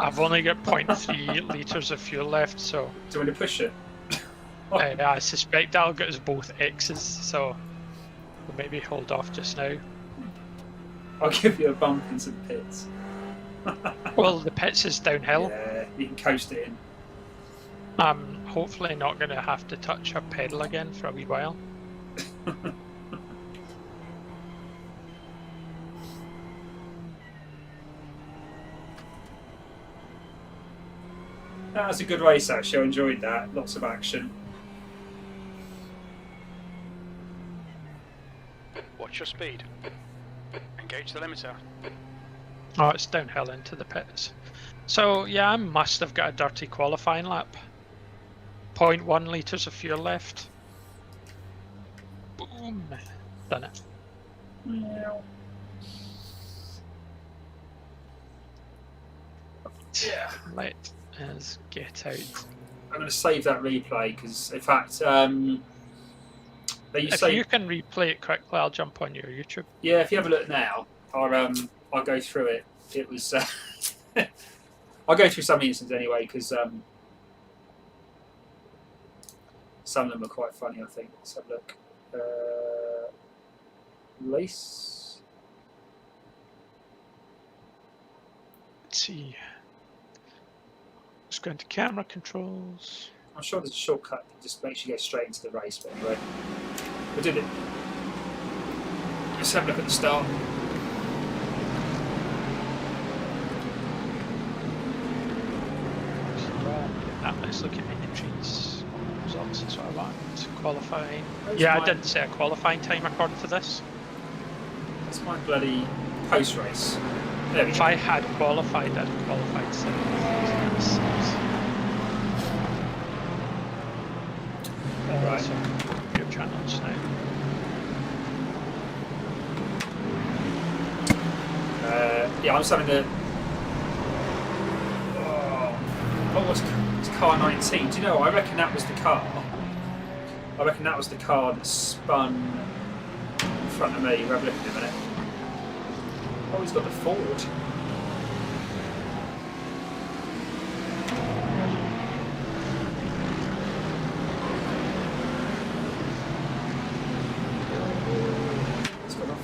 I've only got 0.3 litres of fuel left, so Do you want to push it? I suspect that'll get us both X's, so we'll maybe hold off just now. I'll give you a bump into the pits. Well, the pits is downhill. Yeah, you can coast it in. I'm hopefully not going to have to touch a pedal again for a wee while. That was a good race, actually. I enjoyed that. Lots of action. Watch your speed. Engage the limiter. Oh, it's downhill into the pits. So, yeah, I must have got a dirty qualifying lap. 0.1 litres of fuel left. Boom. Done it. Yeah. Let us get out. I'm going to save that replay because, in fact, are you If say? you can replay it quickly, I'll jump on your YouTube. Yeah, if you have a look now, I'll go through it. It was. I'll go through some instances anyway because some of them are quite funny. I think. Let's have a look. Race. Let's see. Let's go into camera controls. I'm sure there's a shortcut that just makes you go straight into the race. But anyway, we did it. Let's have a look at the start. Let's look at the entries. Results is what I want. Qualifying. Where's Yeah, my- I didn't say a qualifying time according to this. That's my bloody post race. There we If go. I had qualified, I'd have qualified 7th. Right. So, your channels now. Yeah, I'm something that. Oh, what's car 19? Do you know? I reckon that was the car. I reckon that was the car that spun in front of me. We'll have a look in a minute. Oh, he's got the Ford. It's got off.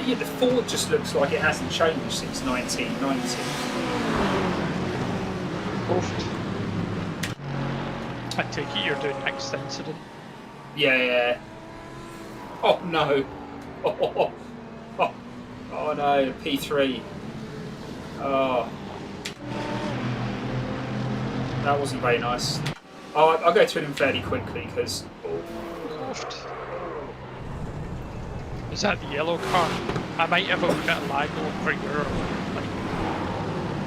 Yeah, the Ford just looks like it hasn't changed since 1990. I take it you're doing next incident. Yeah. Oh no. Oh no, P3. Oh. That wasn't very nice. I'll go through them fairly quickly because. Is that the yellow car? I might have a wee bit of lag over your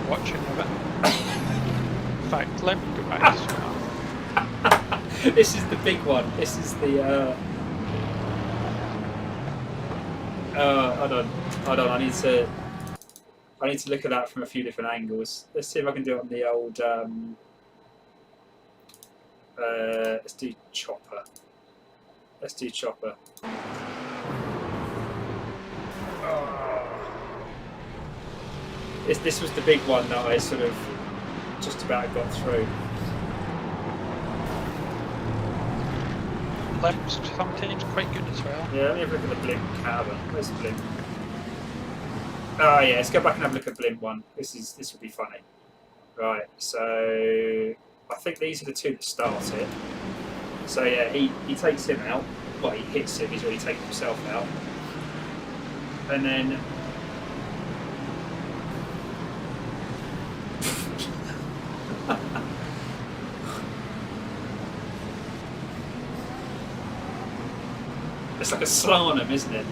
watching of it. In fact, let me go back to that. This is the big one. This is the. Hold on. I need to look at that from a few different angles. Let's see if I can do it on the old. Let's do chopper. This was the big one that I sort of just about got through. Lips sometimes quite good as well. Yeah, let me have a look at the blimp caravan. Where's the blimp? Oh yeah, let's go back and have a look at blimp one. This will be funny. Right, so I think these are the two that start it. So yeah, he takes him out. Well, he hits him. He's already taken himself out. And then. It's like a slalom, isn't it?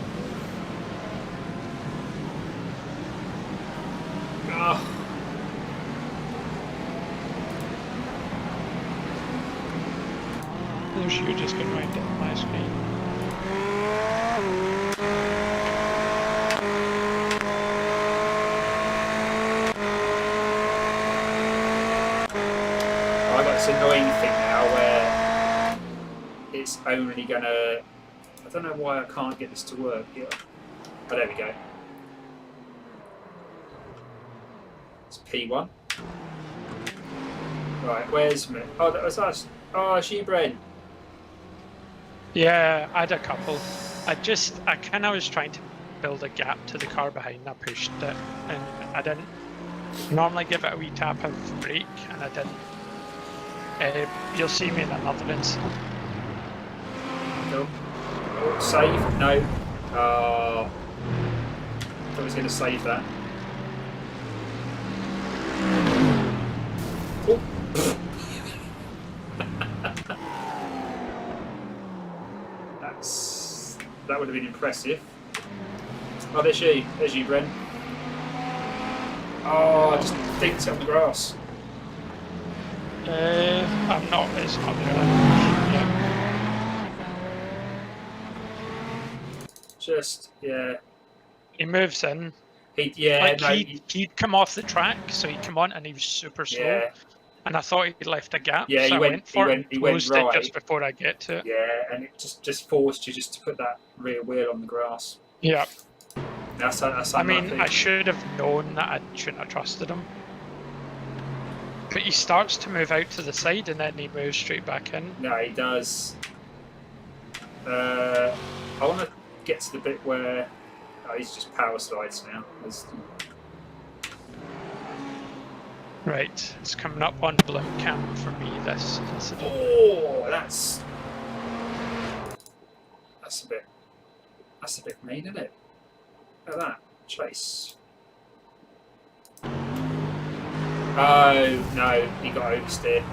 Oh. There's you just going round on my screen. I got this annoying thing now where it's only gonna. I don't know why I can't get this to work. Yeah. Oh, there we go. It's P1. Right, where's me? Oh, that was us. Oh, Shebren. Yeah, I had a couple. I kind of was trying to build a gap to the car behind. I pushed it, and I didn't. Normally give it a wee tap of brake, and I didn't. You'll see me in another incident. Cool. Oh, save? No. Oh. I was going to save that. Oh. That would have been impressive. Oh, there's you. There's you, Bren. Oh, I just dinked it on the grass. I'm not. It's not there. Yeah. Just, yeah. He moves in. He'd come off the track, so he'd come on and he was super slow. Yeah. And I thought he'd left a gap, Yeah, so I went for it. He went right. It just before I get to it. Yeah, and it just forced you just to put that rear wheel on the grass. Yeah. That's I mean, I should have known that I shouldn't have trusted him. But he starts to move out to the side and then he moves straight back in. No, he does. I want to get to the bit where he's just power slides now. Right, it's coming up on blimp cam for me. This incident. Oh, that's a bit mean, isn't it? Look at that chase. Oh no, he got oversteer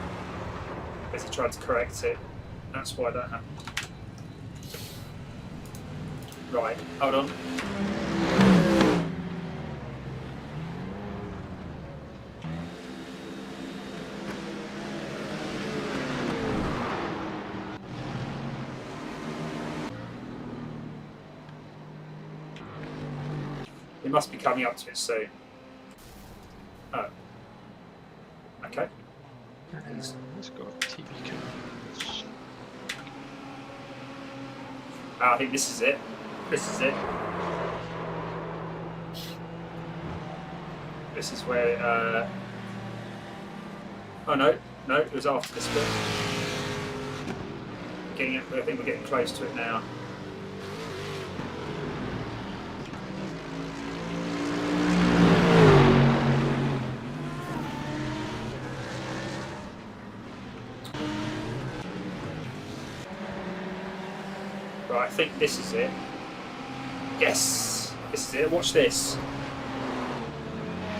because he tried to correct it. That's why that happened. Right, hold on. He must be coming up to it soon. Oh. Okay. Let's go TV cameras. I think this is it. This is it. This is where. Oh no, no, it was after this bit. Getting it. I think we're getting close to it now. Right, I think this is it. Yes, this is it. Watch this.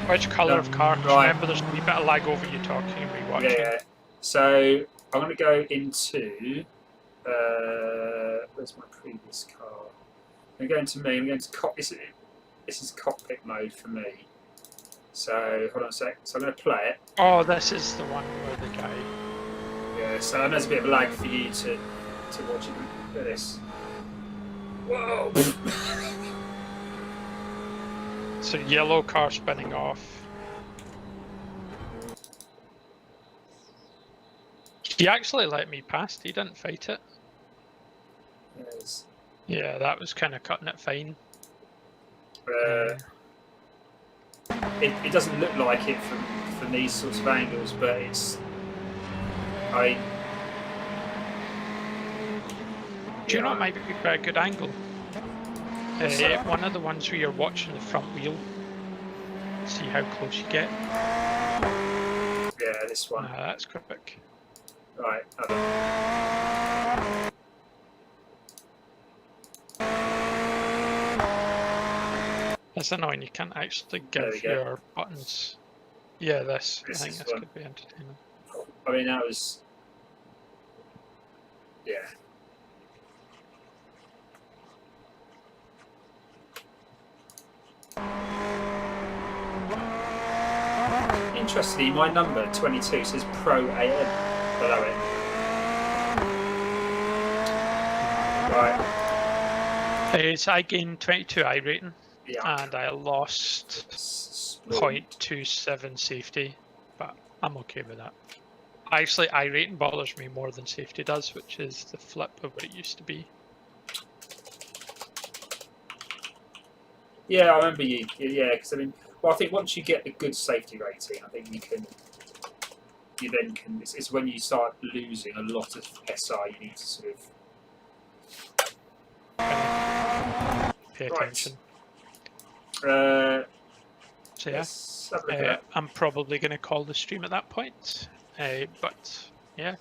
Which colour of car? Right. Remember, there's a wee bit of lag over you talking and me watching. Yeah. So I'm going to go into. Where's my previous car? I'm going to me. I'm going to cockpit. This is cockpit mode for me. So hold on a sec. So I'm going to play it. Oh, this is the one where the guy. Yeah. So I know there's a bit of lag for you to watch it. Look at this. Whoa. So yellow car spinning off. He actually let me past. He didn't fight it. Yes. Yeah, that was kind of cutting it fine. It doesn't look like it from these sorts of angles, but it's. Do you know it might be quite a good angle? One of the ones where you're watching the front wheel. See how close you get. Yeah, this one. That's quick. Right. That's annoying, you can't actually give your buttons. Yeah, this. I think this could be entertaining. I mean, that was. Yeah. Interestingly, my number 22 says Pro AM below it. Right. So I gained 22 I rating, Yeah. and I lost 0.27 safety, but I'm okay with that. Actually, I rating bothers me more than safety does, which is the flip of what it used to be. Yeah, I remember you. Yeah, because I mean, well, I think once you get the good safety rating, I think you then can. It's when you start losing a lot of SI, you need to sort of pay attention. So yeah, I'm probably going to call the stream at that point, but yeah.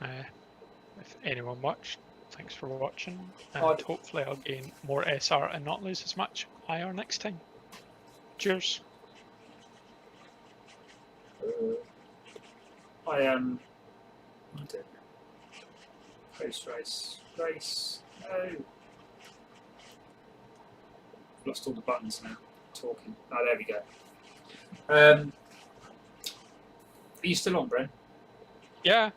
If anyone watched, thanks for watching, and I'd- hopefully I'll gain more SR and not lose as much IR next time. Cheers. I am. I don't know. Race. No. Lost all the buttons now. Talking. Oh, there we go. Are you still on, Bren? Yeah,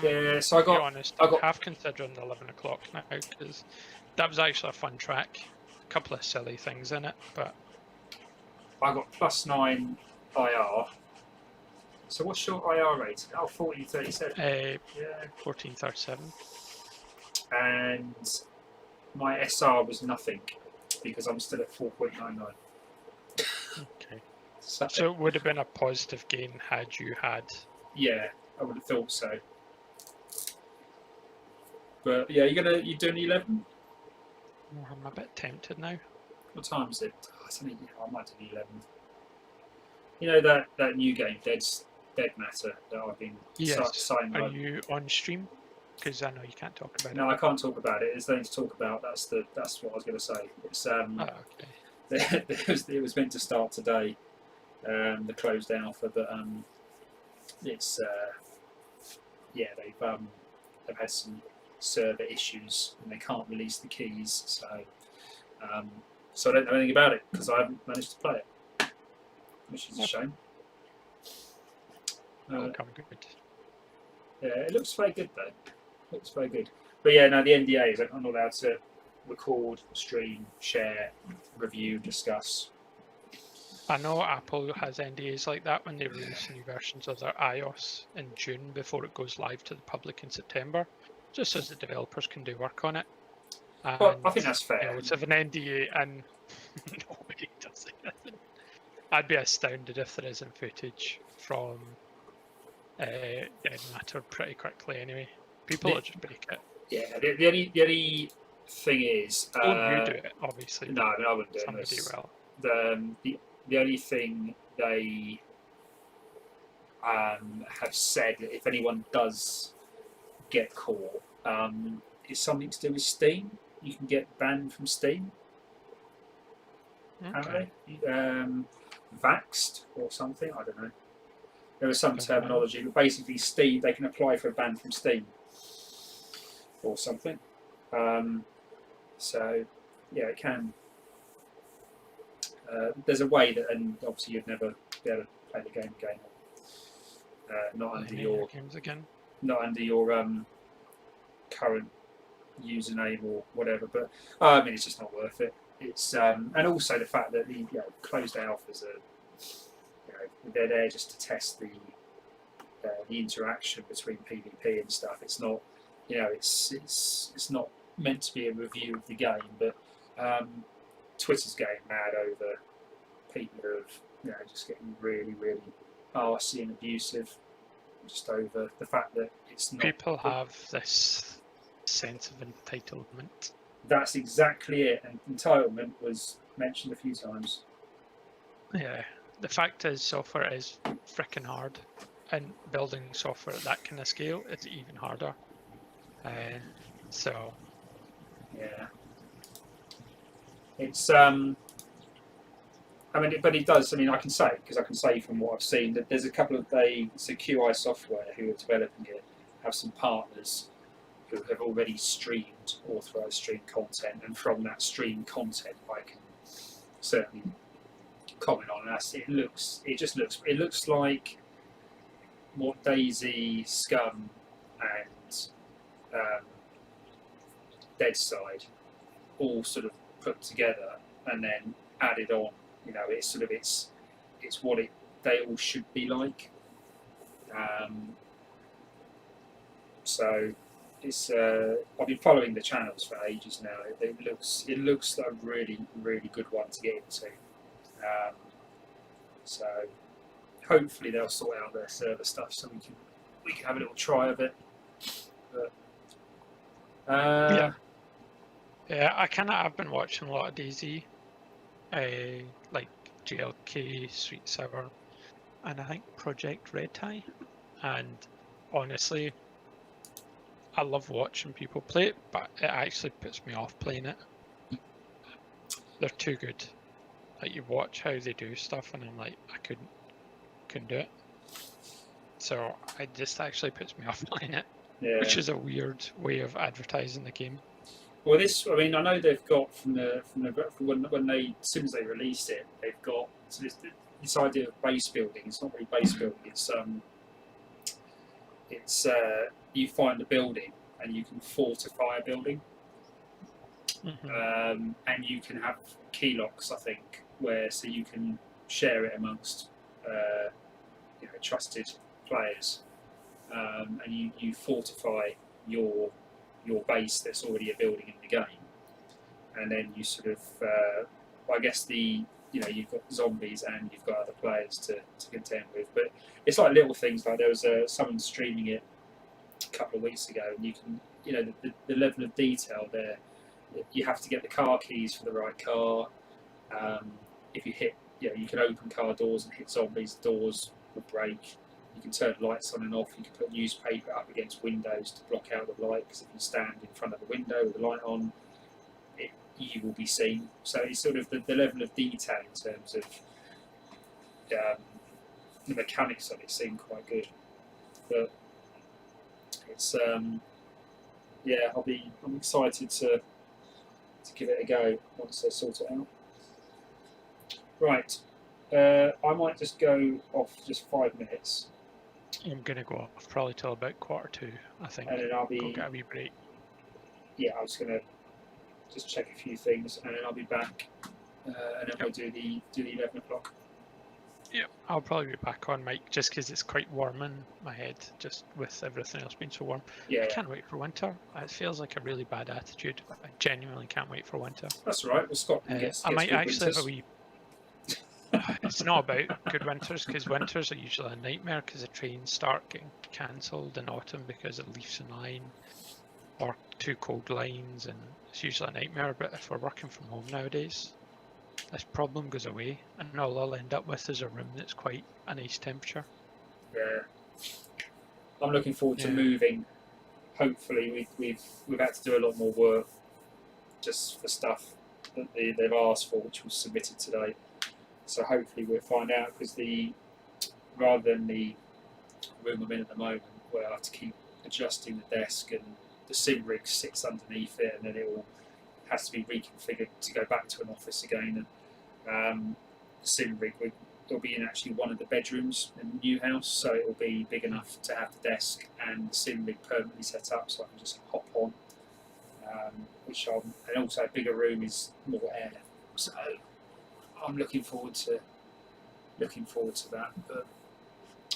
Yeah. So I to be got. honest, I I'm got. half considering the 11 o'clock now because that was actually a fun track. A couple of silly things in it, but I got +9 IR. So what's your IR rating? Oh, 4037. Yeah. 1437. And my SR was nothing because I'm still at 4.99. Okay. So, So it would have been a positive gain had you had. yeah, I would have thought so. But yeah, you doing 11? Oh, I'm a bit tempted now. What time is it? Oh, it's only, I might do 11. You know that new game, Dead Matter, that I've been Yes. signing Are up. you on stream? Because I know you can't talk about No, it. I can't talk about it. There's nothing to talk about. That's what I was going to say. It's Oh, okay. it was meant to start today, the closed alpha, but it's yeah, they've had some server issues and they can't release the keys, so so I don't know anything about it because I haven't managed to play it, which is a shame. That'll come good. Yeah, it looks very good though. Looks very good. But yeah, no, the NDA is I'm not allowed to record, stream, share, review, discuss. I know Apple has NDAs like that when they release new versions of their iOS in June before it goes live to the public in September, just so the developers can do work on it. And, Well, I think that's fair. You know, it's of an NDA and nobody does anything. I'd be astounded if there isn't footage from Dead Matter pretty quickly anyway. People will just break it. Yeah, the only thing is... Don't you do it, obviously. No, I mean, I wouldn't do it. Somebody will. The only thing they have said, if anyone does get caught, is something to do with Steam. You can get banned from Steam. Okay. Vaxxed or something, I don't know. There was some terminology, but basically Steam, they can apply for a ban from Steam or something. So yeah, it can. There's a way that, and obviously you'd never be able to play the game again. Not under your games again. Not under your current username or whatever. But I mean, it's just not worth it. It's and also the fact that the closed alphas are, they're there just to test the interaction between PvP and stuff. It's not, it's not meant to be a review of the game, but Twitter's getting mad over people who have, just getting really, really arsey and abusive, just over the fact that it's not. People have this sense of entitlement. That's exactly it, and entitlement was mentioned a few times. Yeah, the fact is, software is freaking hard, and building software at that kind of scale is even harder. So, yeah, it's I mean, but it does. I mean, I can say from what I've seen that there's a couple of QI software who are developing it have some partners who have already streamed authorized stream content, and from that stream content, I can certainly comment on that. It looks like what Daisy, Scum, and Deadside all sort of put together and then added on. It's what they all should be like. So it's I've been following the channels for ages now. It looks like a really, really good one to get into. So hopefully they'll sort out their server stuff so we can have a little try of it. But yeah, I've been watching a lot of DayZ, like GLK, Sweet Sour, and I think Project Red Tie, and honestly, I love watching people play it, but it actually puts me off playing it. They're too good. Like, you watch how they do stuff, and I'm like, I couldn't do it. So it just actually puts me off playing it, Yeah. which is a weird way of advertising the game. Well, this, I mean, I know they've got from when they, as soon as they released it, they've got so this idea of base building. It's not really base building. It's you find a building and you can fortify a building, and you can have key locks. I think so you can share it amongst trusted players, and you fortify your base that's already a building in the game, and then you sort of I guess you've got zombies and you've got other players to contend with, but it's like little things. Like there was someone streaming it a couple of weeks ago, and you can the level of detail there. You have to get the car keys for the right car. If you hit, you can open car doors and hit zombies. Doors will break. You can turn lights on and off. You can put newspaper up against windows to block out the light, because if you stand in front of the window with the light on, you will be seen. So it's sort of the level of detail in terms of the mechanics of it seem quite good. But it's I'm excited to give it a go once they sort it out. Right, I might just go off just 5 minutes. I'm gonna go off probably till about 1:45, I think. And then I'll Go get a wee break. Yeah, I was gonna just check a few things, and then I'll be back, and then we'll do the 11 o'clock. Yeah, I'll probably be back on mic just because it's quite warm in my head, just with everything else being so warm. Yeah, I can't wait for winter. It feels like a really bad attitude. I genuinely can't wait for winter. That's all right. Well, Scotland gets I might good actually winters. have a wee. It's not about good winters, because winters are usually a nightmare because the trains start getting cancelled in autumn because of leaves in line or too cold lines, and it's usually a nightmare. But if we're working from home nowadays, this problem goes away, and all I'll end up with is a room that's quite a nice temperature. Yeah, I'm looking forward to moving. Hopefully, we've had to do a lot more work just for stuff that they've asked for, which was submitted today. So hopefully we'll find out, because rather than the room I'm in at the moment, where I have to keep adjusting the desk and the sim rig sits underneath it, and then it all has to be reconfigured to go back to an office again. And the sim rig will be in actually one of the bedrooms in the new house, so it will be big enough to have the desk and the sim rig permanently set up, so I can just hop on. And also a bigger room is more air, so I'm looking forward to that. But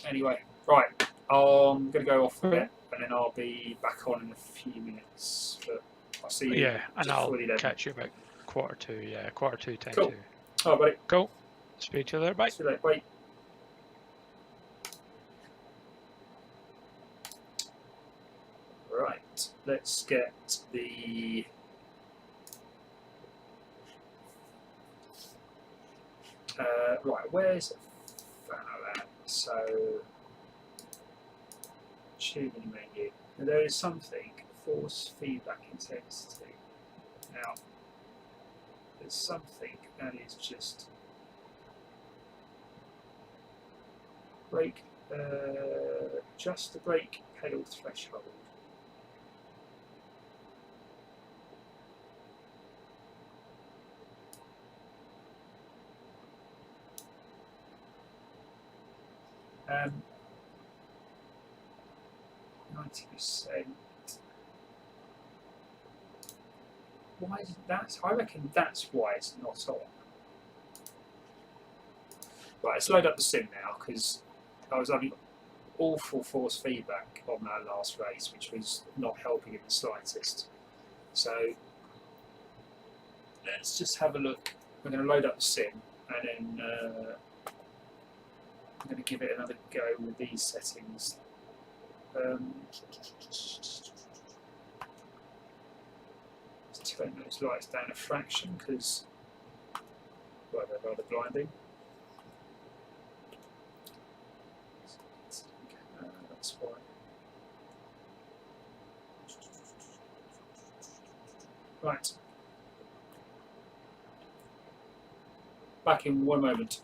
anyway, right, I'm going to go off a bit, and then I'll be back on in a few minutes. But I'll see you. Yeah, and I'll before the 11. catch you about 1:45. Yeah, 1:45, 10 Cool. to. All right, buddy. Cool. Speak to you later. Bye. See you later. Bye. Right, let's get the right, where's that? So tuning menu. Now, there is something, force feedback intensity. Now there's something that is just brake, just the brake pedal threshold. Um, 90%. Why is that? I reckon that's why it's not on. Right, let's load up the sim now, because I was having awful force feedback on that last race, which was not helping in the slightest. So let's just have a look. We're going to load up the sim, and then I'm going to give it another go with these settings. Let's turn those lights down a fraction, because well, they're rather blinding. That's why. Right. Back in one moment.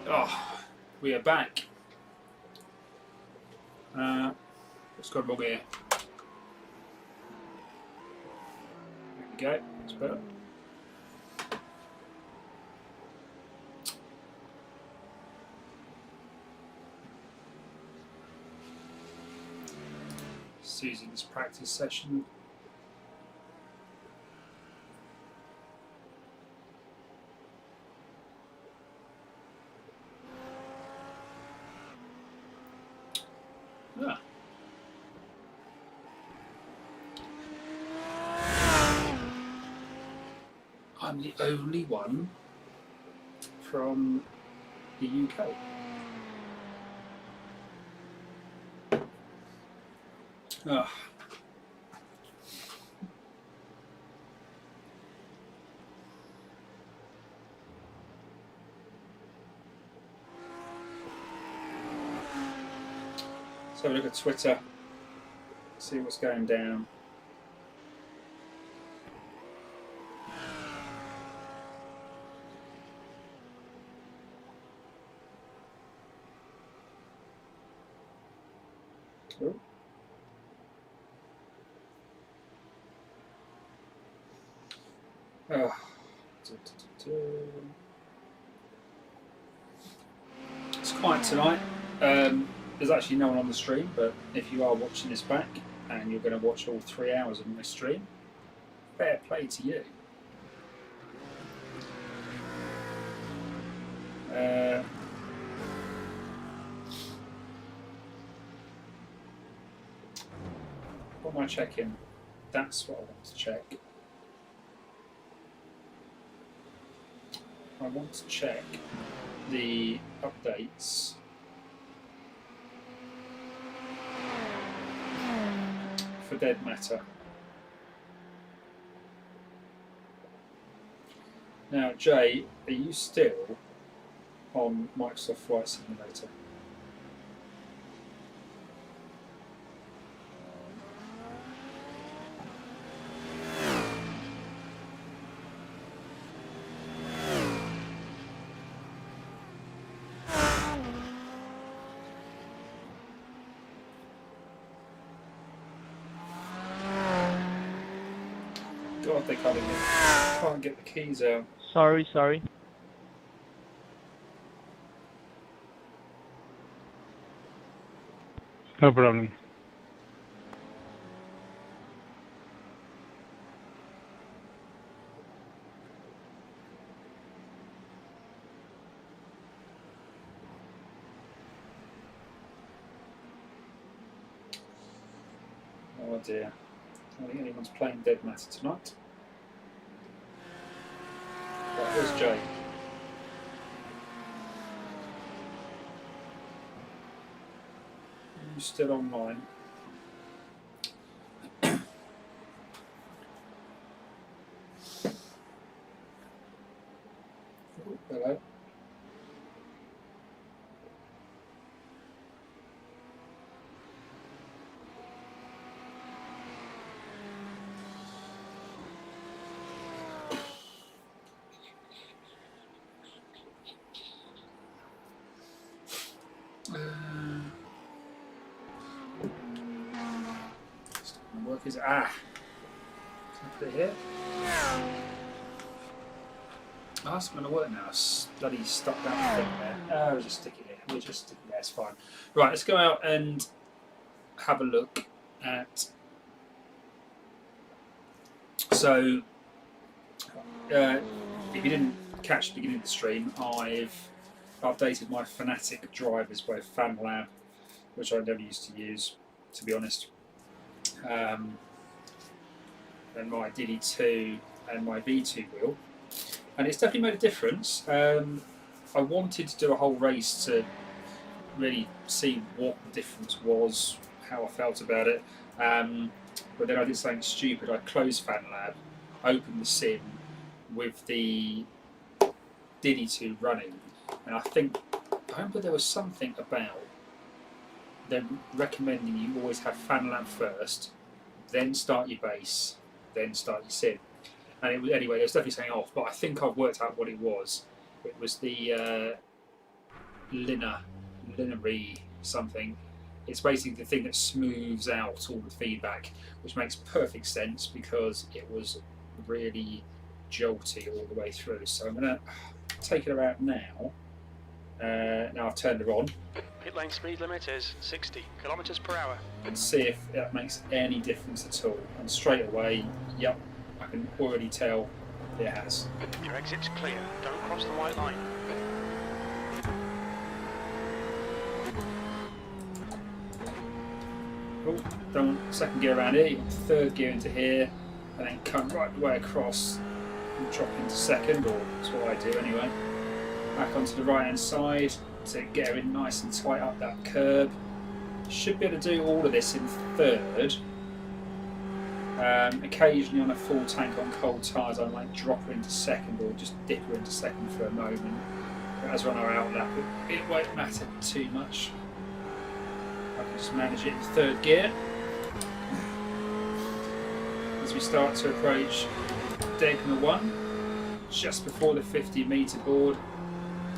Oh, we are back. What's gone wrong here? There we go. It's better. Susan's practice session. Ah. I'm the only one from the UK. Ah. Let's have a look at Twitter, see what's going down. Oh. It's quiet tonight. There's actually no one on the stream, but if you are watching this back and you're going to watch all 3 hours of my stream, fair play to you. What am I checking? That's what I want to check. I want to check the updates for Dead Matter. Now, Jay, are you still on Microsoft Flight Simulator? God, they can't get the keys out. Sorry. No problem. Oh dear. I don't think anyone's playing Dead Matter tonight. Right, where's Jay? Are you still online? Oh, hello. Work is can I put it here? Oh, that's going to work now. It's bloody stuck down the thing there. We'll just stick it here. We'll just stick it there. It's fine. Right, let's go out and have a look at. So, if you didn't catch the beginning of the stream, I've updated my Fanatic drivers, both FanLab, which I never used to use, to be honest. And my DD2 and my V2 wheel, and it's definitely made a difference. I wanted to do a whole race to really see what the difference was, how I felt about it, but then I did something stupid. I closed FanLab, opened the sim with the DD2 running, and I remember there was something about them recommending you always have FanLab first, then start your base, then start your sim. And anyway, there's definitely something off, but I think I've worked out what it was. It was the lineary something. It's basically the thing that smooths out all the feedback, which makes perfect sense because it was really jolty all the way through. So I'm going to take it out now. Now I've turned it on. Pit lane speed limit is 60 kilometers per hour. And see if that makes any difference at all. And straight away, yep, I can already tell it has. Your exit's clear. Don't cross the white line. Oh, don't second gear around here, third gear into here, and then come right the way across and drop into second, or that's what I do anyway. Back onto the right hand side to get her in nice and tight up that curb. Should be able to do all of this in third. Occasionally on a full tank on cold tyres I might drop her into second or just dip her into second for a moment. But as we're on our outlap it won't matter too much. I can just manage it in third gear. As we start to approach Degma 1, just before the 50-metre board.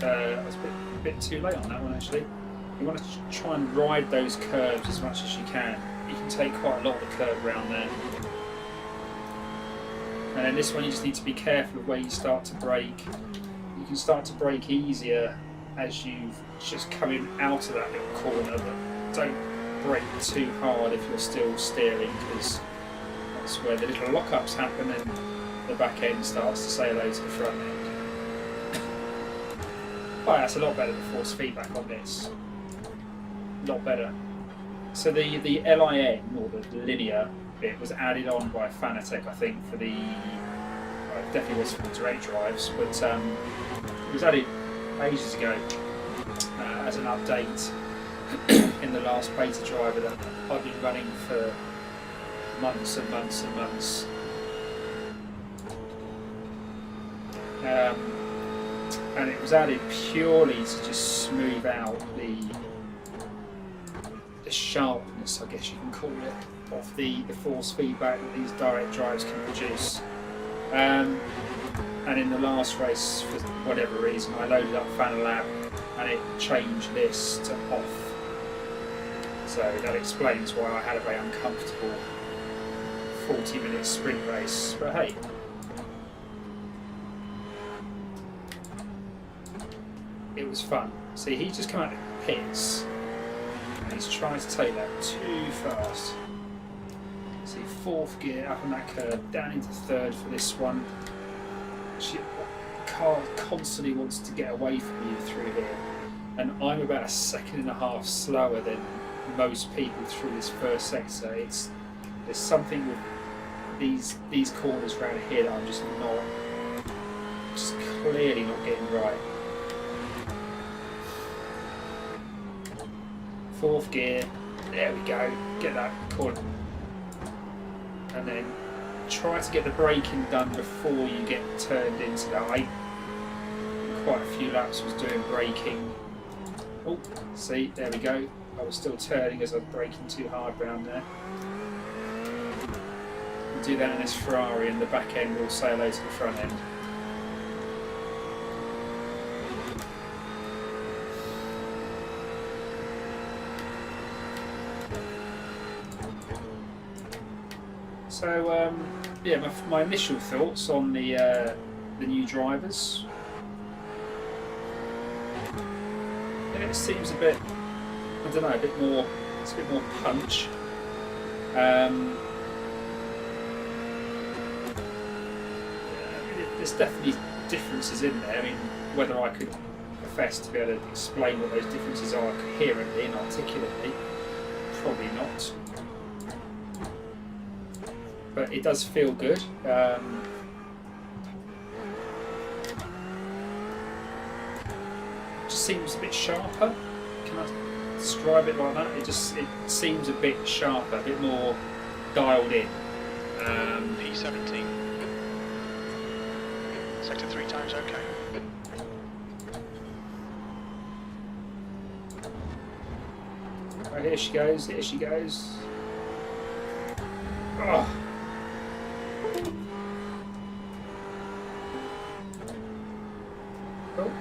I was a bit too late on that one actually. You want to try and ride those curves as much as you can. You can take quite a lot of the curve around there. And then this one you just need to be careful of where you start to brake. You can start to brake easier as you've just coming out of that little corner, but don't brake too hard if you're still steering, because that's where the little lock-ups happen and the back end starts to say hello to the front end. Oh, that's a lot better than force feedback on this. A lot better. So the LIN, or the linear bit, was added on by Fanatec, I think, for the... Well, it definitely was for the direct drives, but it was added ages ago as an update in the last beta driver that I've been running for months and months and months. And it was added purely to just smooth out the sharpness, I guess you can call it, of the force feedback that these direct drives can produce. And in the last race, for whatever reason, I loaded up Fanalab and it changed this to off. So that explains why I had a very uncomfortable 40-minute sprint race. But hey, it was fun. See, he just come out of the pits and he's trying to take that too fast. See, fourth gear up on that curve, down into third for this one. The car constantly wants to get away from you through here, and I'm about a second and a half slower than most people through this first sector. There's something with these corners around here that I'm just clearly not getting right. Fourth gear, there we go, get that corner. And then try to get the braking done before you get turned into that. I, quite a few laps, was doing braking. Oh, see, there we go. I was still turning as I was braking too hard round there. We'll do that in this Ferrari, and the back end will say hello to the front end. So yeah, my initial thoughts on the new drivers. Yeah, it seems a bit, I don't know, it's a bit more punch. There's definitely differences in there. I mean, whether I could profess to be able to explain what those differences are coherently and articulately, probably not. But it does feel good. Just seems a bit sharper. Can I describe it like that? It seems a bit sharper, a bit more dialed in. P17. Sector 3 times okay. Right, here she goes, here she goes. Oh. Oh.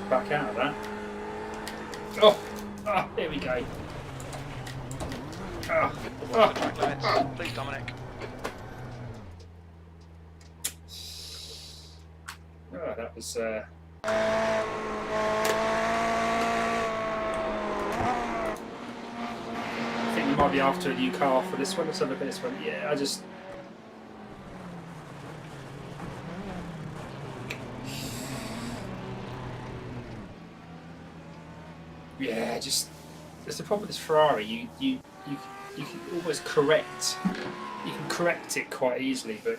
back out of that. Oh, here we go. Watch the track limits. Please, Dominic. Oh, that was. I think we might be after a new car for this one. Let's have a look at this one. Yeah, that's the problem with this Ferrari. You can almost correct. You can correct it quite easily, but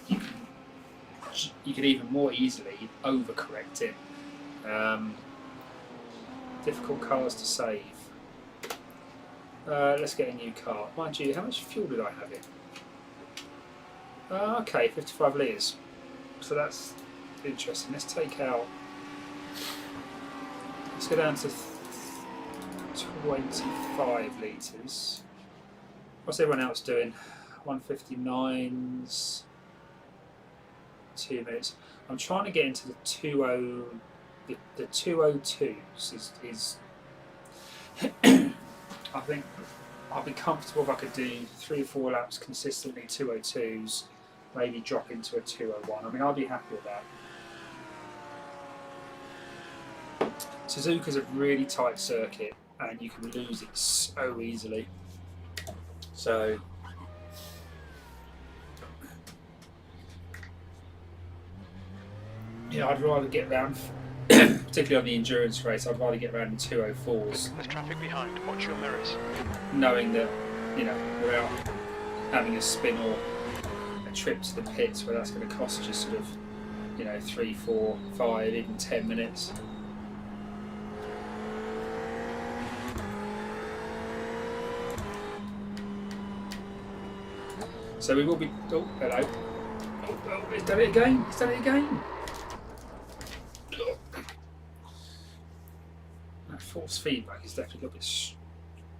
you can even more easily overcorrect it. Difficult cars to save. Let's get a new car. Mind you, how much fuel did I have in? Okay, 55 litres. So that's interesting. Let's take out. Let's go down to 25 litres. What's everyone else doing? 159s. 2 minutes. I'm trying to get into the 202s is I think I'd be comfortable if I could do 3 or 4 laps consistently 202s, maybe drop into a 201. I mean, I'll be happy with that. Suzuka's a really tight circuit and you can lose it so easily. So yeah, I'd rather get round, particularly on the endurance race, I'd rather get round in 204s. There's traffic behind. Watch your mirrors. Knowing that, you know, without having a spin or a trip to the pits where that's going to cost you sort of, you know, 3, 4, 5, even 10 minutes. So we will be. Oh, hello. Oh, he's done it again. He's done it again. That force feedback is definitely a bit.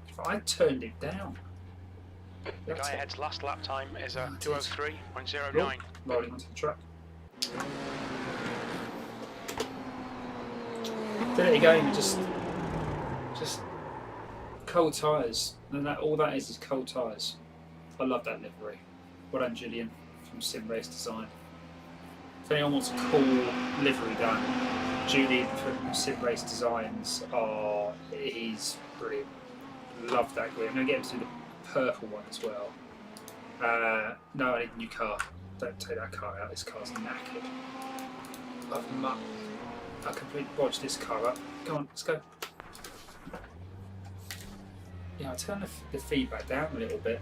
If I turned it down. The guy ahead's last lap time is a 203.09. Rolling onto the track. Did it again. Just cold tyres, and that all that is cold tyres. I love that livery. Well done, Julian from Sim Race Design. If anyone wants a cool livery done, Julian from Sim Race Designs, he's brilliant. Love that green. I'm going to get him to do the purple one as well. No, I need a new car. Don't take that car out. This car's knackered. I completely bodged this car up. Go on, let's go. Yeah, I'll turn the feedback down a little bit.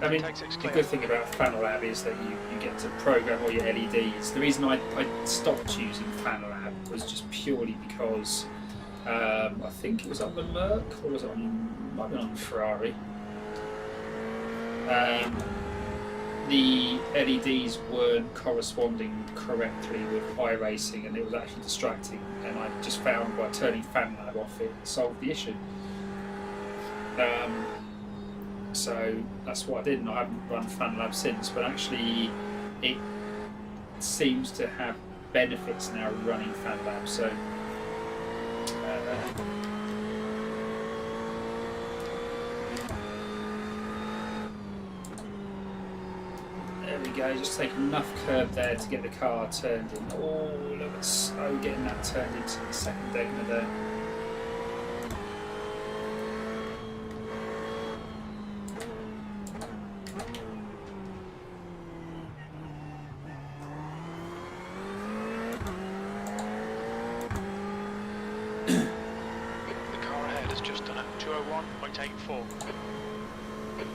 I mean, the good thing about FanLab is that you get to program all your LEDs. The reason I stopped using FanLab was just purely because I think it was on the Merc, or was it on, might have been on the Ferrari. The LEDs weren't corresponding correctly with Iracing, and it was actually distracting. And I just found by turning FanLab off, it solved the issue. So that's what I did, and I haven't run FanLab since. But actually, it seems to have benefits now running FanLab. So there we go. Just take enough curb there to get the car turned in. Oh, look at slow getting that turned into the second degma there.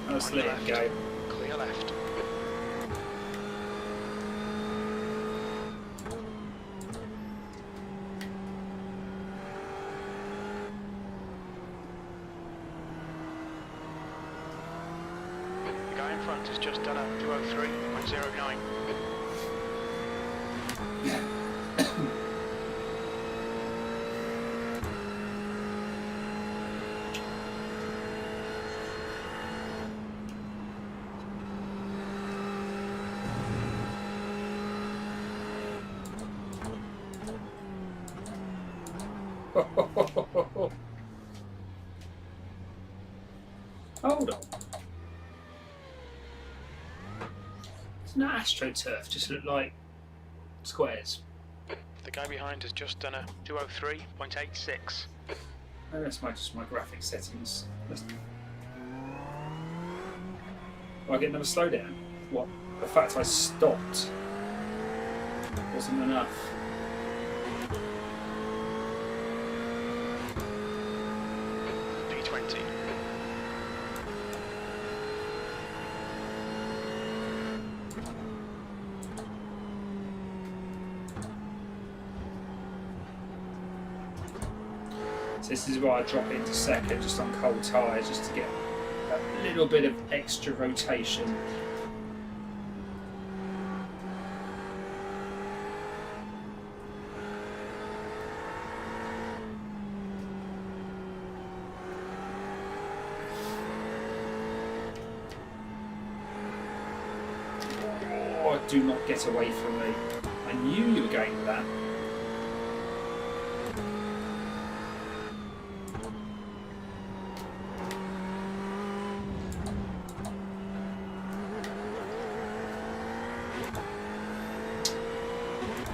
Let's let it go. Clear left. The guy in front has just done a 203.09. Hold on. Isn't that AstroTurf just look like squares? The guy behind has just done a 203.86. Oh, that's just my graphic settings. I get another slowdown. What? The fact I stopped wasn't enough. P20. So this is why I drop it into second just on cold tyres, just to get a little bit of extra rotation. Oh, do not get away from me. I knew you were going with that.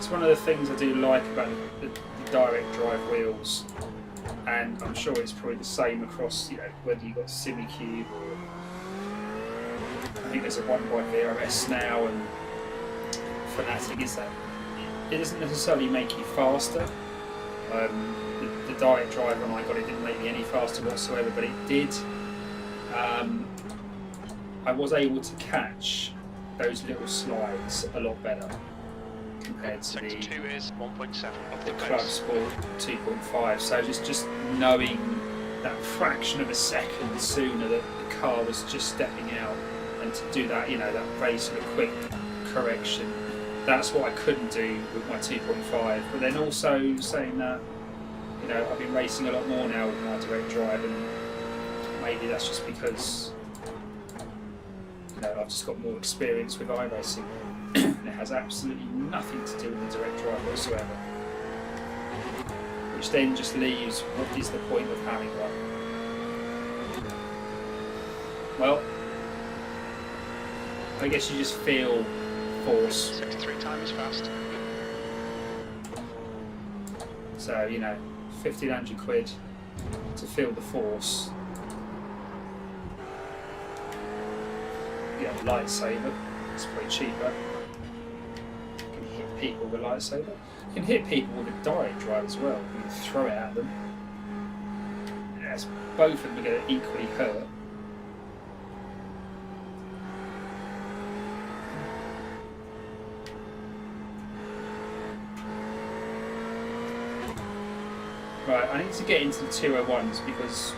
One of the things I do like about the direct drive wheels, and I'm sure it's probably the same across, whether you've got SimiCube or I think there's a one by VRS now and Fanatic, is that it doesn't necessarily make you faster. The direct drive when I got it didn't make me any faster whatsoever, but it did. I was able to catch those little slides a lot better compared to Sector 2 is 1.7 of the the Club pace. Sport 2.5. So just knowing that fraction of a second sooner that the car was just stepping out, and to do that, that very sort of quick correction, that's what I couldn't do with my 2.5. But then also saying that, I've been racing a lot more now with my direct drive, and maybe that's just because I've just got more experience with iRacing. It has absolutely nothing to do with the direct drive whatsoever. Which then just leaves, what is the point of having one? Well, I guess you just feel force. Sector 3 time is fast. So, 1,500 quid to feel the force. The lightsaber, it's probably cheaper. You can hit people with a lightsaber. You can hit people with a direct drive as well. You can throw it at them. Yes, both of them are going to equally hurt. Right, I need to get into the 201s because,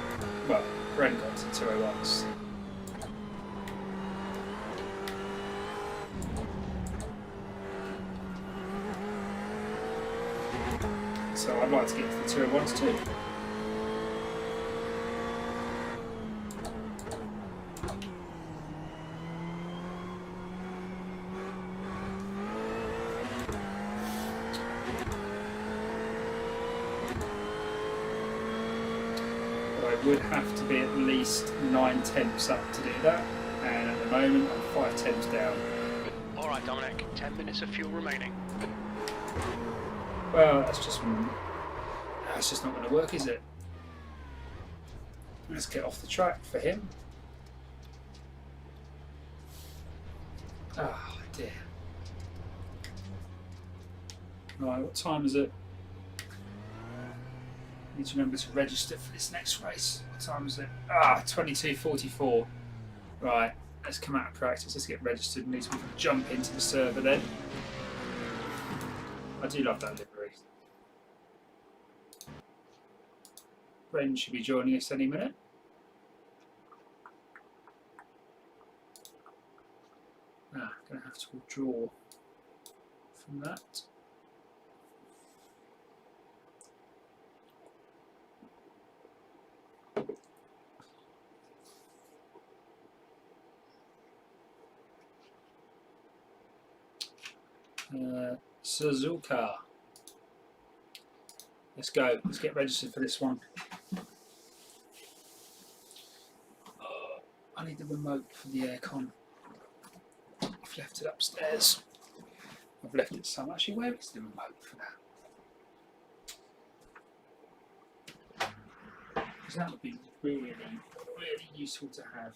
well, Ren got to the 201s. So I'd like to get to the 201s too. But I would have to be at least 9/10 up to do that, and at the moment I'm 5/10 down. Alright Dominic, 10 minutes of fuel remaining. Well, that's just not going to work, is it? Let's get off the track for him. Oh dear. Right, what time is it? Need to remember to register for this next race. What time is it? 22:44. Right, let's come out of practice. Let's get registered. Need to jump into the server then. I do love that livery. Ren should be joining us any minute. Gonna have to withdraw from that. Suzuka. Let's go. Let's get registered for this one. I need the remote for the aircon. I've left it upstairs. I've left it some. Actually, where is the remote for that? Because that would be really, really useful to have.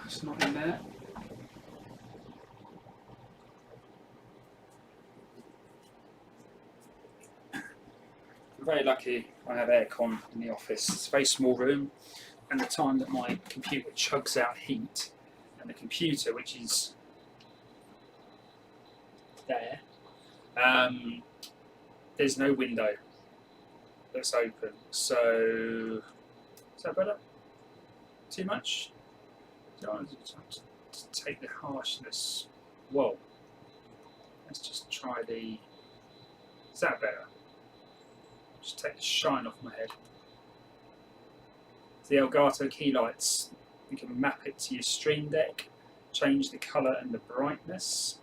It's not in there. I'm very lucky I have aircon in the office. It's a very small room, and the time that my computer chugs out heat, and the computer, which is there, there's no window that's open. So, is that better? Too much? So I'll just take the harshness. Whoa. Let's just try the. Is that better? Just take the shine off my head. The Elgato key lights, you can map it to your Stream Deck, change the colour and the brightness.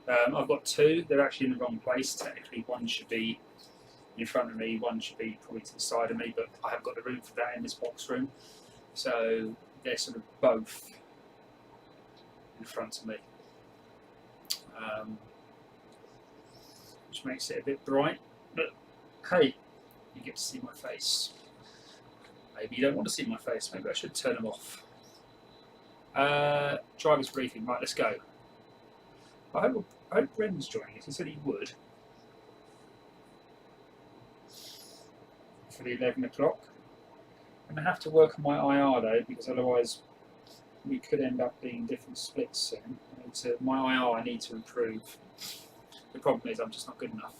I've got two, they're actually in the wrong place. Technically one should be in front of me, one should be probably to the side of me, but I haven't got the room for that in this box room. So they're sort of both in front of me. Which makes it a bit bright, but hey, you get to see my face. Maybe you don't want to see my face, maybe I should turn them off. Driver's briefing, right, let's go. I hope Brendan's joining us, he said he would. For the 11 o'clock. I'm going to have to work on my IR though, because otherwise we could end up being different splits soon. My IR I need to improve. The problem is I'm just not good enough.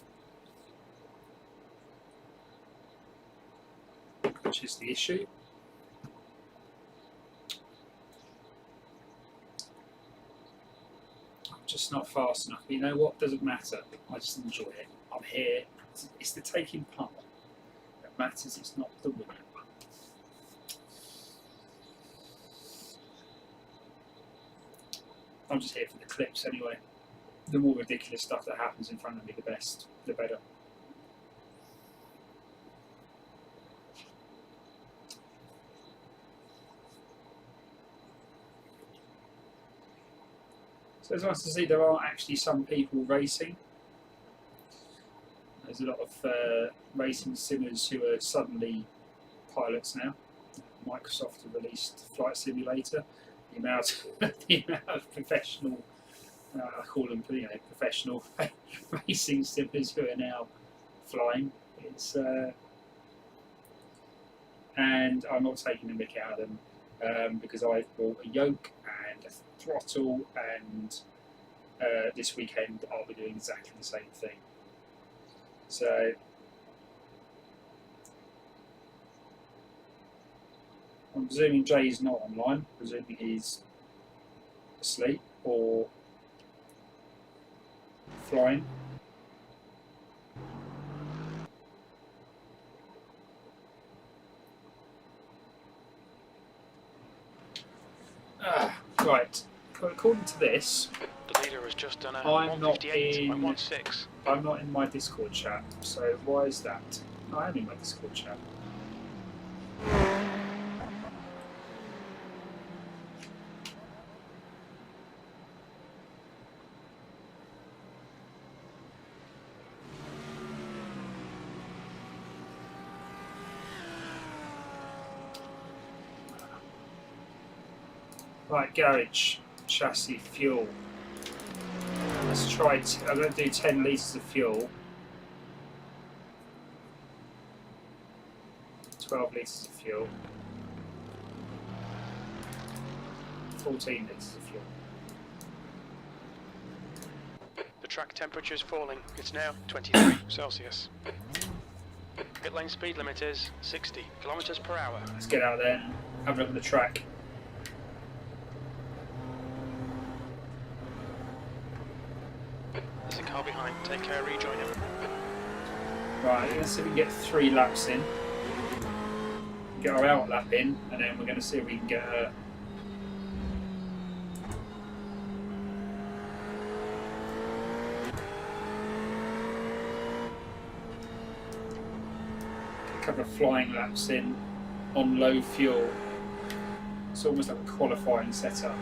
Which is the issue. I'm just not fast enough. But you know what? Doesn't matter. I just enjoy it. I'm here. It's the taking part that matters. It's not the winning. I'm just here for the clips anyway. The more ridiculous stuff that happens in front of me, the better. So it's nice to see there are actually some people racing. There's a lot of racing simmers who are suddenly pilots now. Microsoft have released Flight Simulator. The amount of professional, I call them professional racing simmers who are now flying. It's and I'm not taking the mick out of them because I've bought a yoke and a throttle, and this weekend I'll be doing exactly the same thing. So I'm presuming Jay's not online, presuming he's asleep or flying. Right, according to this, the leader has just done a I'm not 158.16. I'm not in my Discord chat, so why is that? No, I am in my Discord chat. Right, garage, chassis, fuel. Let's try. I'm going to do 10 litres of fuel. 12 litres of fuel. 14 litres of fuel. The track temperature is falling. It's now 23 Celsius. Pit lane speed limit is 60 kilometers per hour. Let's get out there and have a look at the track. There's a car behind. Take care, rejoin him. Right, let's see if we can get 3 laps in. Get our out lap in, and then we're going to see if we can get couple of flying laps in on low fuel. It's almost like a qualifying setup.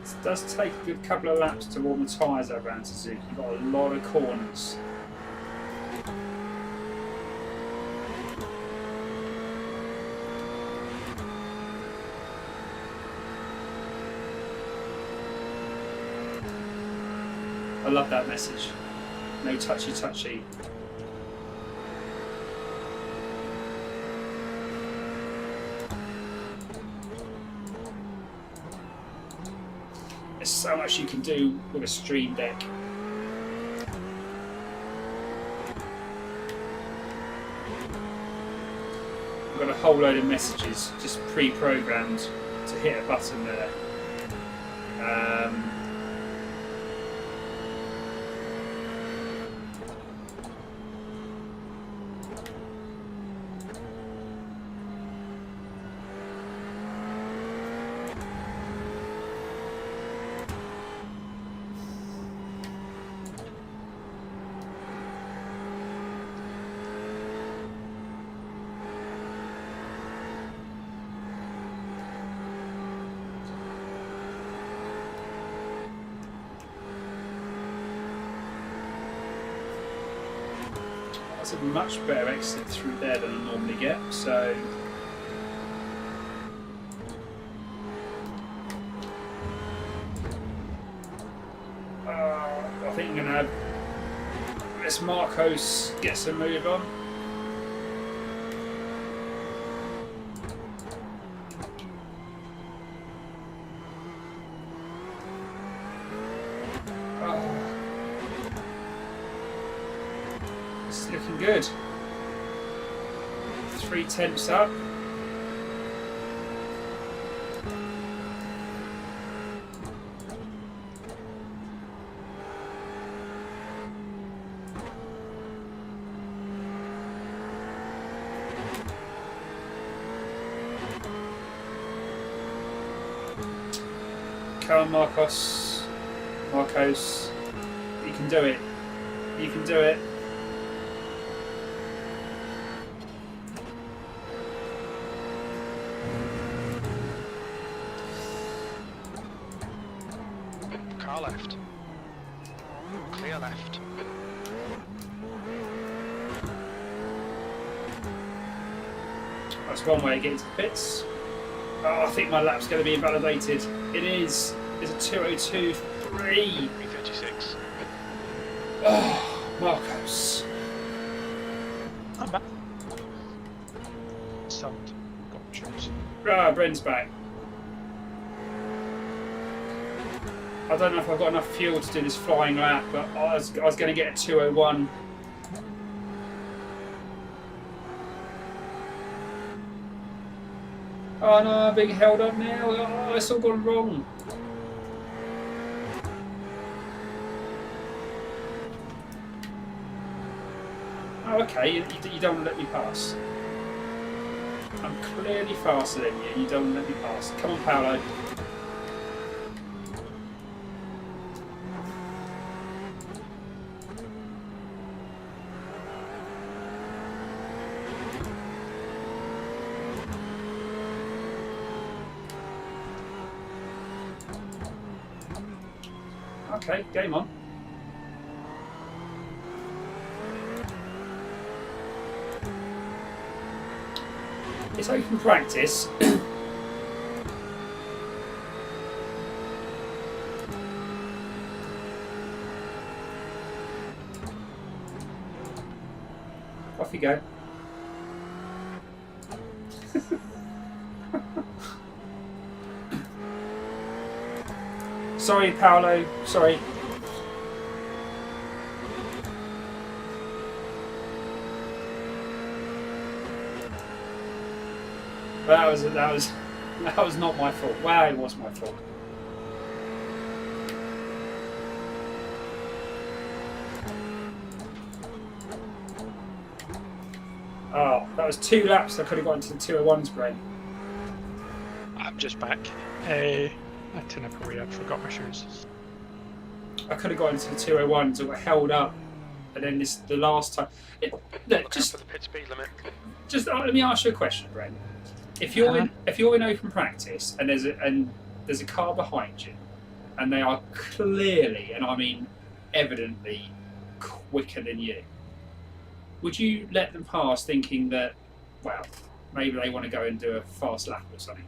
It does take a good couple of laps to warm the tyres up around Suzuki. You've got a lot of corners. I love that message. No touchy. There's so much you can do with a stream deck. I've got a whole load of messages just pre-programmed to hit a button there. That's a much better exit through there than I normally get, so I think I'm going to have Miss Marcos get some move on. It's looking good. 3/10 up. Come on, Marcos, you can do it. You can do it. Car left. Clear left. That's one way to get into the pits. Oh, I think my lap's going to be invalidated. It is. It's a 2:02.3. B36. Oh, Marcos. I'm back. Sound got chosen. Bren's back. I don't know if I've got enough fuel to do this flying lap, but I was going to get a 2:01. Oh no, I'm being held up now. Oh, it's all gone wrong. Oh, okay, you don't want to let me pass. I'm clearly faster than you, and you don't want to let me pass. Come on, Paolo. Okay, game on. It's open practice. Off you go. Sorry, Paolo. Sorry. That was not my fault. Well, it was my fault. Oh, that was 2 laps. I could have got into the 201s, Brent. I'm just back. I turned up away. I forgot my shoes. I could have got into the 201s and got held up, and then the last time. Look, Just for the pit speed limit. let me ask you a question, Brent. If you're in open practice and there's a car behind you, and they are clearly, and I mean evidently, quicker than you, would you let them pass, thinking that, well, maybe they want to go and do a fast lap or something?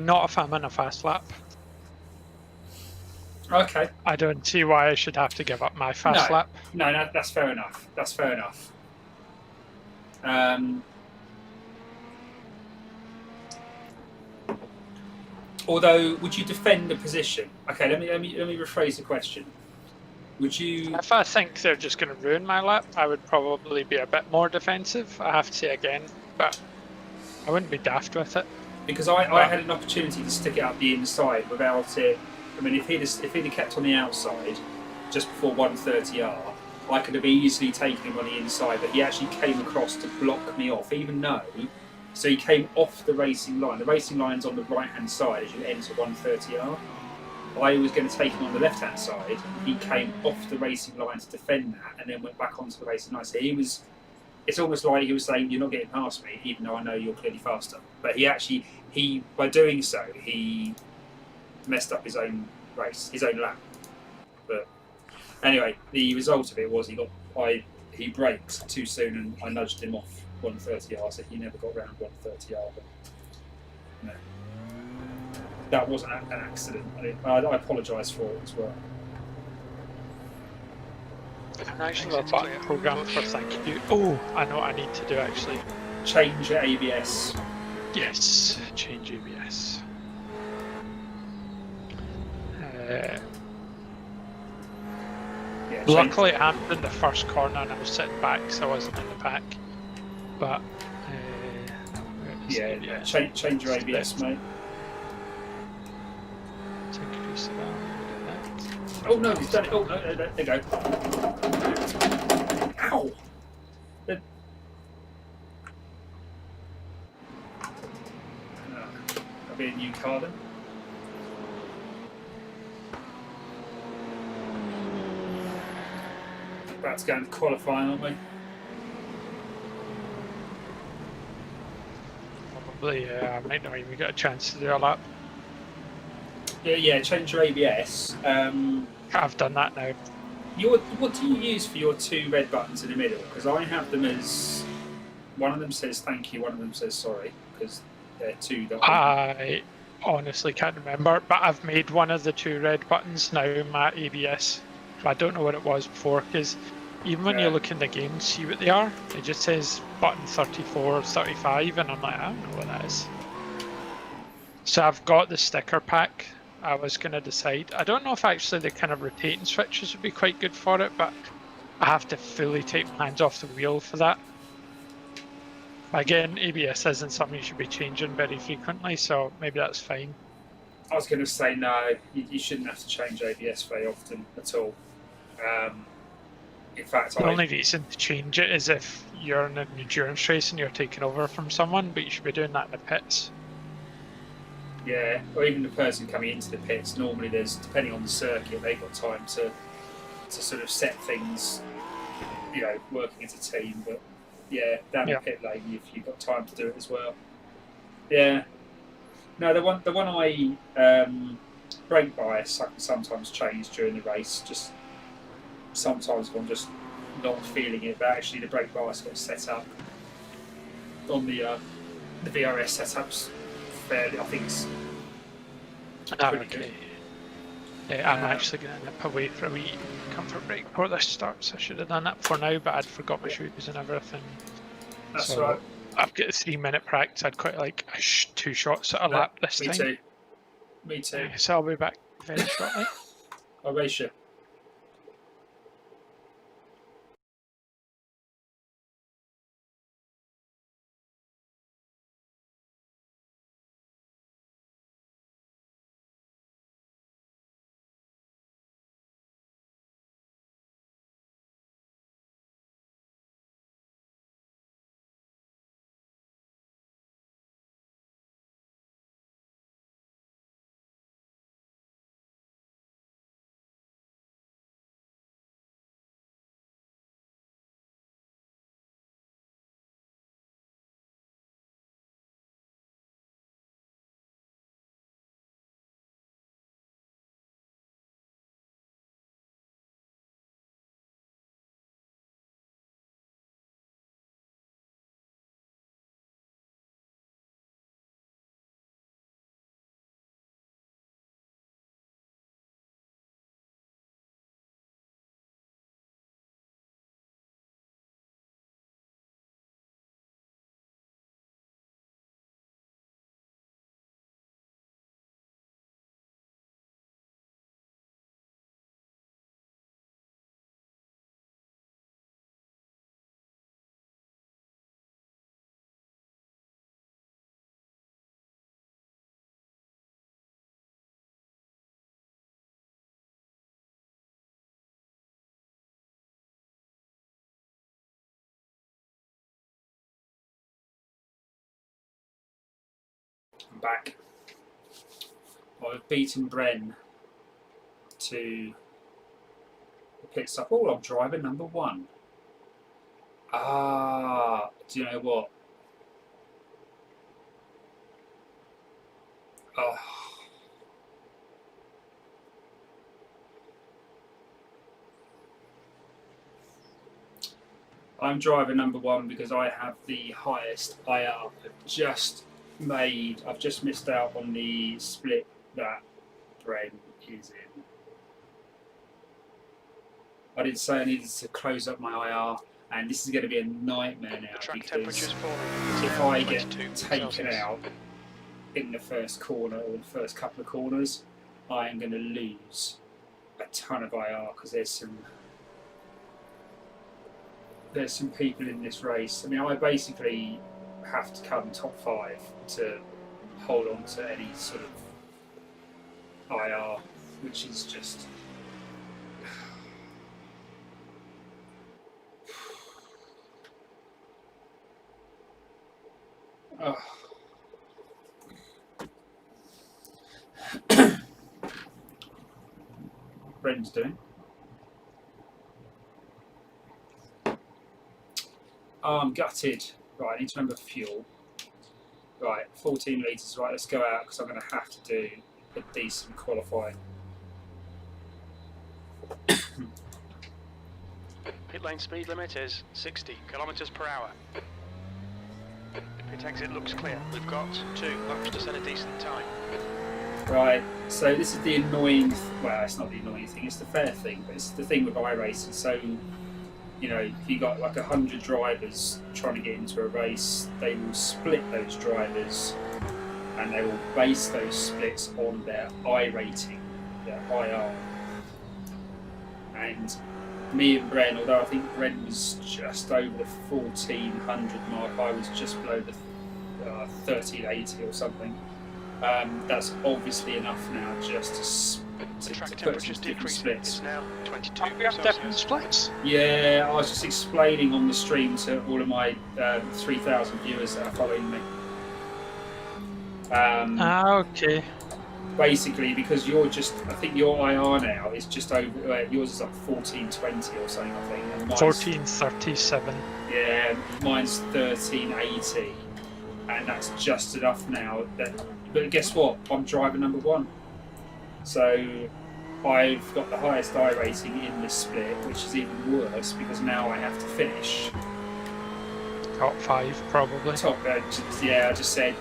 Not if I'm in a fast lap. Okay. I don't see why I should have to give up my fast lap. No, that's fair enough. That's fair enough. Although, would you defend the position? Okay, let me rephrase the question. Would you? If I think they're just going to ruin my lap, I would probably be a bit more defensive. I have to say again, but I wouldn't be daft with it. Because I had an opportunity to stick it up the inside without it. I mean, if he'd have kept on the outside just before 130R, I could have easily taken him on the inside. But he actually came across to block me off, even though. So he came off the racing line. The racing line's on the right-hand side as you enter 130R. I was going to take him on the left-hand side. He came off the racing line to defend that, and then went back onto the racing line. So he was. It's almost like he was saying, "You're not getting past me, even though I know you're clearly faster." But he by doing so, he messed up his own race, his own lap. But anyway, the result of it was he braked too soon, and I nudged him off 130R, so he never got round 130R. But no, that wasn't an accident. I apologise for it as well. Actually, a button program for thank you. Oh, I know what I need to do actually. Change your ABS. Yes, change ABS. Yeah, Luckily, it happened in the first corner and I was sitting back, so I wasn't in the pack. But change your ABS, mate. Increase the value. Oh no, he's done it. Oh no, there you go. Ow! That'll be a new car then. About to go into qualifying, aren't we? Probably, I might not even get a chance to do a lap. Yeah, change your ABS. I've done that now. What do you use for your 2 red buttons in the middle? Because I have them as one of them says thank you, one of them says sorry, because they're 2 that I honestly can't remember, but I've made one of the 2 red buttons now in my ABS. I don't know what it was before, because even when you look in the game, see what they are, it just says button 34, 35, and I'm like, I don't know what that is. So I've got the sticker pack. I was going to decide. I don't know if actually the kind of rotating switches would be quite good for it, but I have to fully take my hands off the wheel for that. Again, ABS isn't something you should be changing very frequently, so maybe that's fine. I was going to say no, you shouldn't have to change ABS very often at all. In fact, the only reason to change it is if you're in an endurance race and you're taking over from someone, but you should be doing that in the pits. Yeah, or even the person coming into the pits. Normally, there's, depending on the circuit, they've got time to sort of set things, working as a team. But yeah, down the pit lane, you've got time to do it as well. Yeah. No, the one I brake bias I can sometimes change during the race. Just sometimes if I'm just not feeling it, but actually the brake bias got set up on the VRS setups fairly. I think it's pretty good. I'm actually going to nip away for a wee comfort break before this starts. I should have done that for now, but I'd forgot my shoes and everything. That's So right. I've got a 3-minute practice. I'd quite like 2 shots at a No, lap this me time. too. Me too. So I'll be back very shortly. I'll race you. I'm back. I've beaten Bren to the pit stop. Oh, I'm driver number 1. Ah, do you know what? Oh. I'm driver number 1 because I have the highest IR. I've just missed out on the split that Bren is in. I did say I needed to close up my IR, and this is going to be a nightmare now The track because temperature's falling. if I get 22 taken Celsius. out in the first corner or the first couple of corners, I am going to lose a ton of IR because there's some people in this race. I mean, I basically have to come top 5 to hold on to any sort of IR, which is just. Oh. Brendan's doing. Oh, I'm gutted. Right, I need to remember fuel. Right, 14 litres. Right, let's go out because I'm going to have to do a decent qualifying. Pit lane speed limit is 60 kilometres per hour. Pit exit looks clear. We've got 2 laps to set a decent time. Right, so this is the annoying. Well, it's not the annoying thing. It's the fair thing, but it's the thing with iRacing. So, you know, if you got like 100 drivers trying to get into a race, they will split those drivers, and they will base those splits on their iRating, their IR. And me and Bren, although I think Bren was just over the 1400 mark, I was just below the 1380 or something. That's obviously enough now just The track to put temperature's some different decreasing. splits. It's now 22 We have different Celsius. splits. Yeah, I was just explaining on the stream to all of my 3,000 viewers that are following me. Okay. Basically, because you're just, I think your IR now is just over, yours is like 1420 or something, I think. And mine's, 1437. yeah, mine's 1380. And that's just enough now. But guess what? I'm driver number 1. So I've got the highest I rating in this split, which is even worse because now I have to finish Top 5, probably. top. I just said,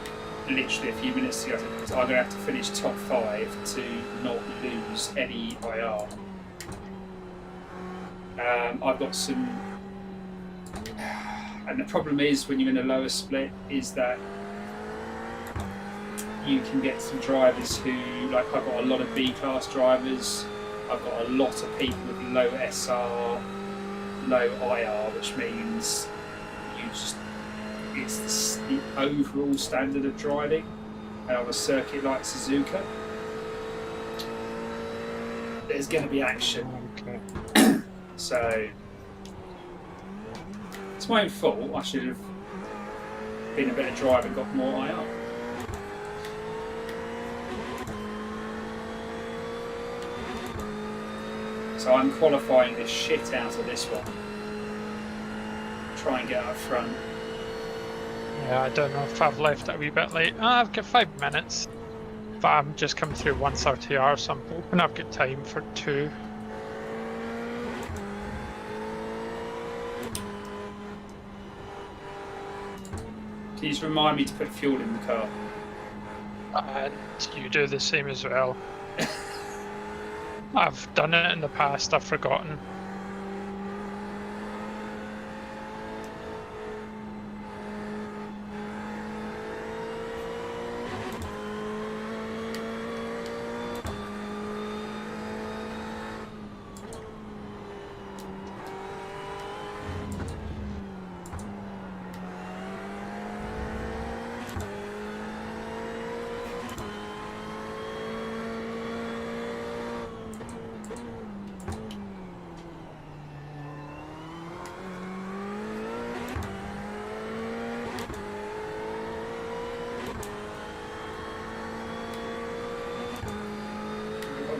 literally a few minutes ago. I'm going to have to finish top 5 to not lose any IR. I've got some, and the problem is when you're in a lower split is that you can get some drivers who, like I've got a lot of B-class drivers, I've got a lot of people with low SR, low IR, which means you just, it's the overall standard of driving, and on a circuit like Suzuka, there's going to be action. Okay. So it's my own fault. I should have been a better driver and got more IR. So I'm qualifying the shit out of this one. Try and get up front. Yeah, I don't know if I've left it a wee bit late. I've got 5 minutes. But I'm just coming through 130R, so I'm hoping I've got time for 2. Please remind me to put fuel in the car. And you do the same as well. I've done it in the past, I've forgotten.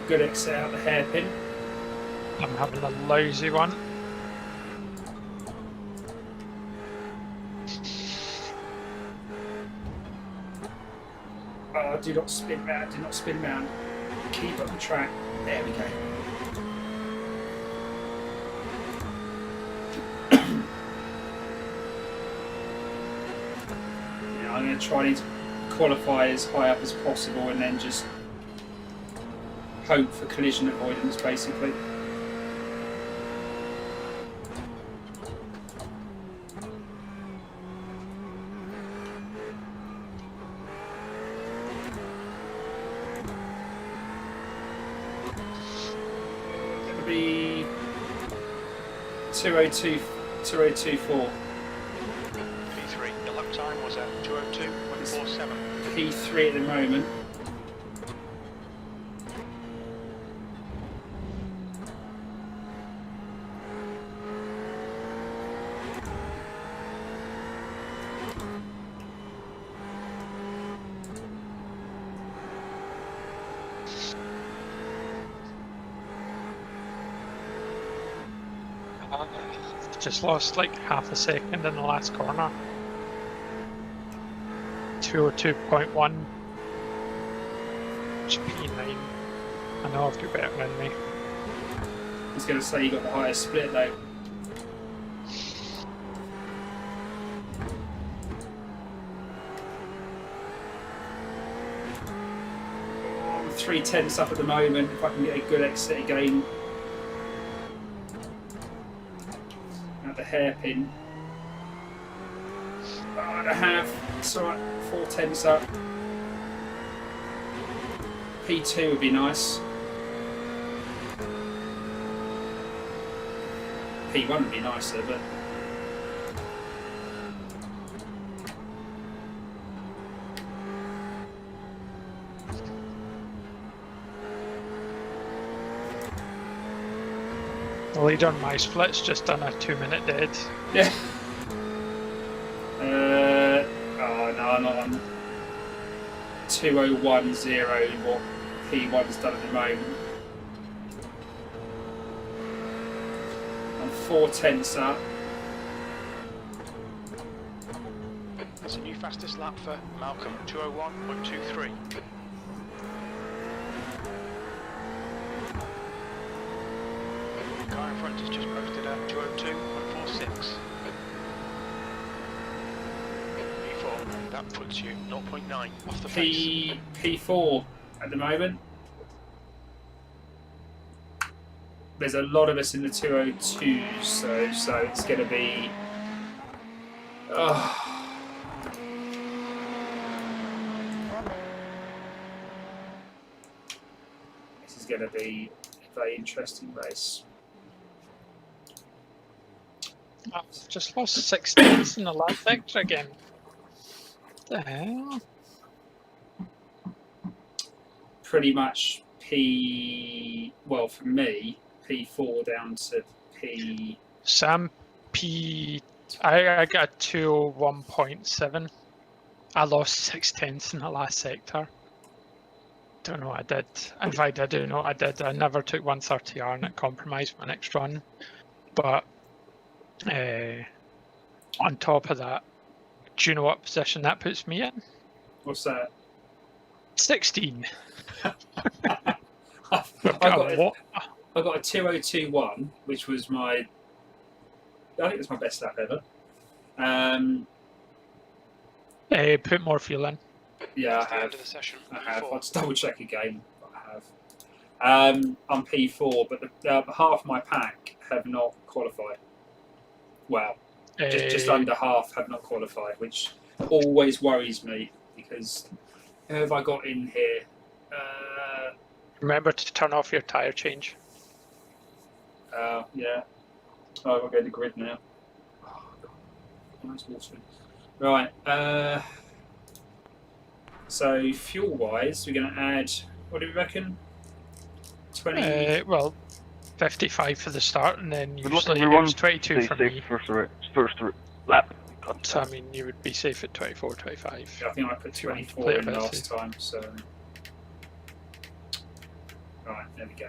Good exit out the hairpin. I'm having a lousy one. Oh, do not spin round, do not spin round. Keep up the track. There we go. Yeah, I'm going to try to qualify as high up as possible and then just hope for collision avoidance, basically. It'll be 2024. P3, your lap time was at 2:02.47. P3 at the moment. Just lost like half a second in the last corner. 202.1. P9. I know I've got better than me. I was going to say you got the highest split though. I'm 3/10 up at the moment. If I can get a good exit again. At the hairpin. Oh, I have. It's alright. 4/10 up. P2 would be nice. P1 would be nicer, but The lead on my split's just done a 2-minute dead. yeah. Oh no, I'm not on 2010. What P1's done at the moment. I'm 4/10 up. That's a new fastest lap for Malcolm, 2:01.23. Car in front has just posted at 2:02.46. P4. That puts you 0.9 off the pace. P4 at the moment. There's a lot of us in the 202s, so it's going to be. This is going to be a very interesting race. I've just lost 6 tenths in the last sector again. What the hell? Pretty much well for me, P4 down to P. Sam I got 201.7. I lost 6 tenths in the last sector. Don't know what I did. In fact, I do know what I did. I never took 130R and it compromised my next run. But on top of that, do you know what position that puts me in? What's that? 16. I got a 2021, which was I think it's my best lap ever. Put more fuel in. Yeah, That's the I end have. of the session. I have. P4. I'll just double check again. I have. I'm P4, but half my pack have not qualified. Well, just under half have not qualified, which always worries me because who have I got in here? Remember to turn off your tyre change. Yeah. Oh, I've got to go to the grid now. Oh, God. Nice water. Right. So fuel-wise, we're going to add. What do we reckon? 20. Well, 55 for the start, and then Good luck, usually it everyone. was 22 Stay for safe me. first lap. So I mean, you would be safe at 24, 25. I think I put If you want to 24 play a in bit last safe. time, so. Right, there we go.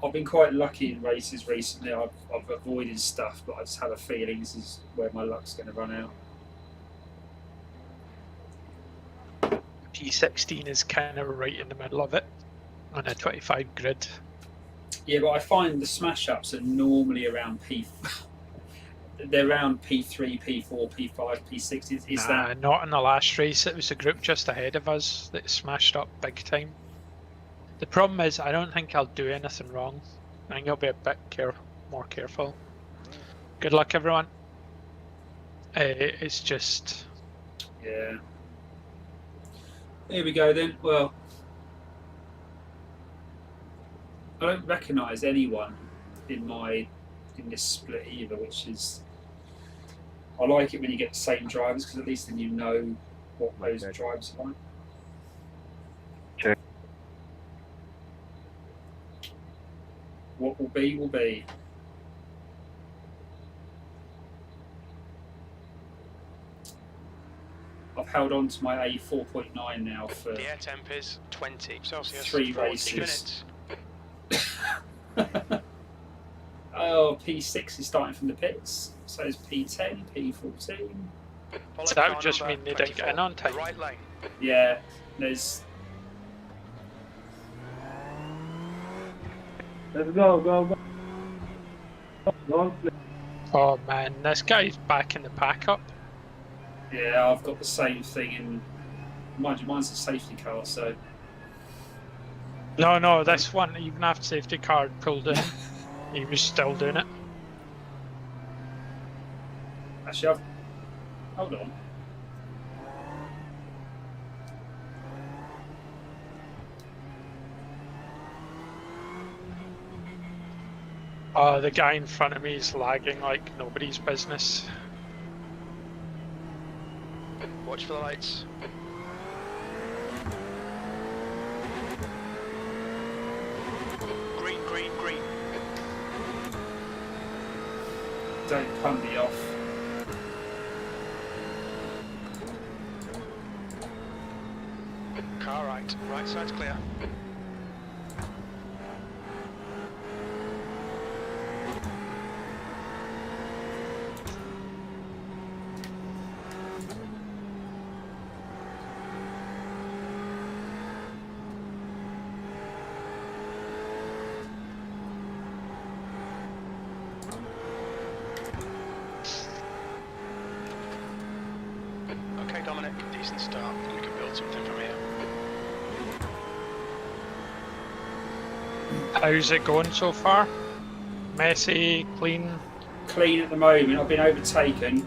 I've been quite lucky in races recently. I've avoided stuff, but I just have a feeling this is where my luck's going to run out. P16 is kind of right in the middle of it on a 25 grid. Yeah, but I find the smash ups are normally around they're around P3, P4, P5, P6. Is that Not in the last race. It was a group just ahead of us that smashed up big time. The problem is, I don't think I'll do anything wrong. I think I'll be a bit more careful. Good luck, everyone. It's just. Yeah. Here we go then. Well, I don't recognise anyone in this split either, which is. I like it when you get the same drivers because at least then you know what those drivers are like. Check. What will be, will be. I've held on to my A4.9 now for The air temp is 20 Celsius. 3 40 races. minutes. Oh, P6 is starting from the pits. So is P10, P14. Follow So that car would just number mean they didn't get in 24, on time. the right lane. Yeah, there's. Let's go. Oh man, this guy's backing the pack up. Yeah, I've got the same thing in. Mind you, mine's a safety car, so. No, this one, even after safety car pulled in, he was still doing it. Actually, hold on. Oh, the guy in front of me is lagging like nobody's business. Watch for the lights. Green, green, green. Don't punt me off. Car right. Right side's clear. decent start. We can build something from here. How's it going so far? Messy, clean? Clean at the moment. I've been overtaken,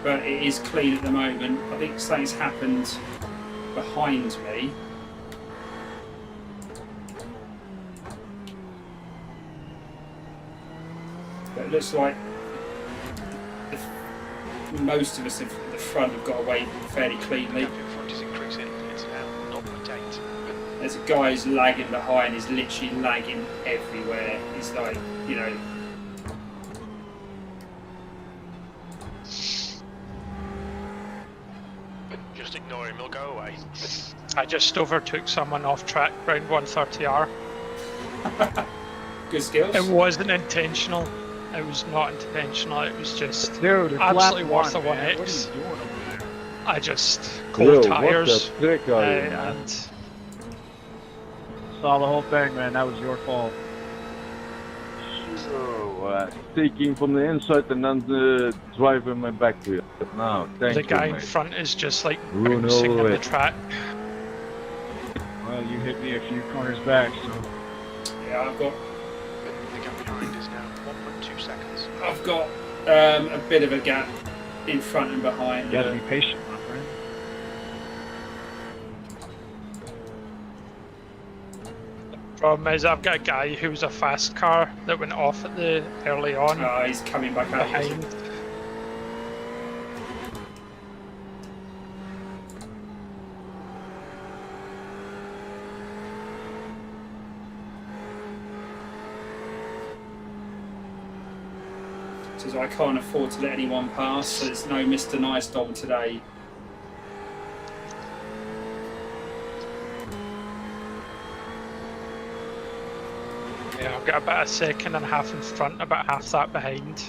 but it is clean at the moment. I think something's happened behind me. But it looks like most of us at the front have got away fairly cleanly. Gap in front is increasing. It's now 0.8. There's a guy who's lagging behind. He's literally lagging everywhere. He's like, you know. Just ignore him, he'll go away. I just overtook someone off track round 130R. Good skills. It wasn't intentional. It was not intentional. It was just Dude, it's absolutely lap worth the one, man. 1x. What are you doing over there? I just Yo, cold what tires. the frick are you, man? And Saw the whole thing, man. That was your fault. So, taking from the inside and then driving my back to you. No, thank the you, guy in mate. front is just like Bruno bouncing on the it. track. Well, you hit me a few corners back, so. Yeah, The gap behind is now 1.2 seconds. I've got a bit of a gap in front and behind. You gotta be patient, my friend. Problem is, I've got a guy who's a fast car that went off at the early on He's coming back out. behind. Says I can't afford to let anyone pass. So there's no Mr. Nice Dom today. Yeah, I've got about a second and a half in front, about half that behind.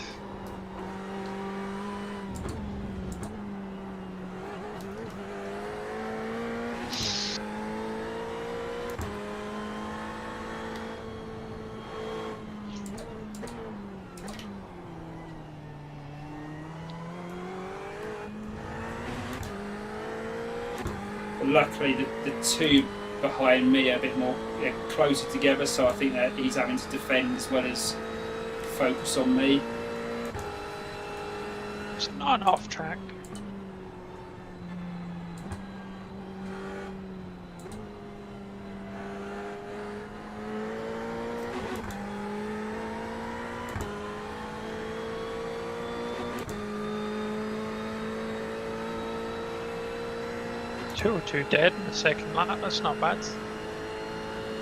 But luckily, the two behind me are a bit more closer together, so I think that he's having to defend as well as focus on me. It's not an off track. Two or two dead in the second lap, that's not bad.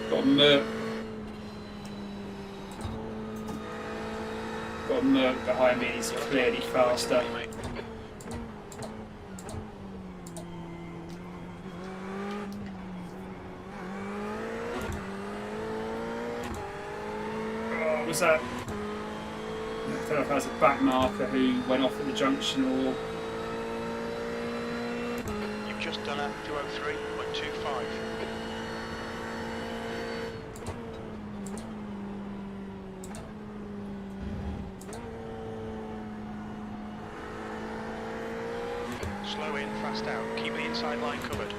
Got a Merc. Got a Merc behind me, and he's clearly faster. Oh, was that? I don't know if that was a back marker who went off at the junction or. You've just done a 203.25. Slow in, fast out. Keep the inside line covered.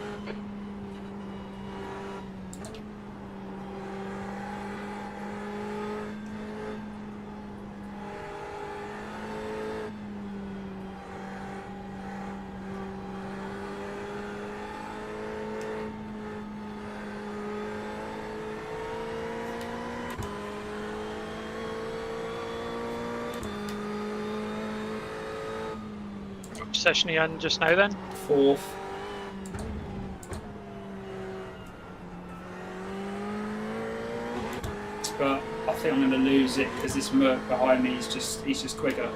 What position are you in just now then? Fourth. But I think I'm going to lose it because this Merc behind me is he's just quicker.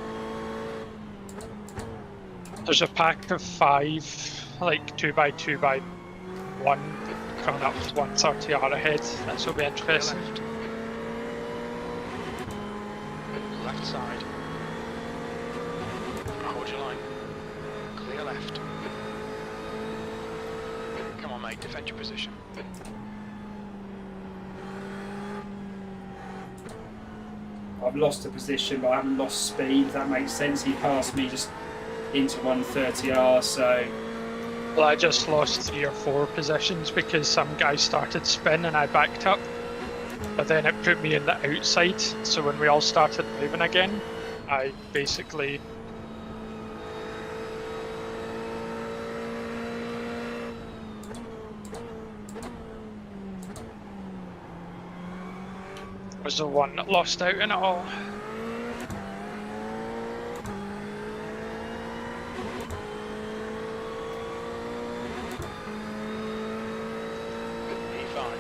There's a pack of 5, like 2x2x1, coming up with 130R ahead. This will be interesting. Left side. Hold your line. Clear left. Come on, mate, defend your position. I've lost a position, but I haven't lost speed. If that makes sense. He passed me just into 130R. So Well, I just lost 3 or 4 positions because some guy started spin and I backed up. But then it put me in the outside, so when we all started moving again, I basically... was the one that lost out in it all. P5.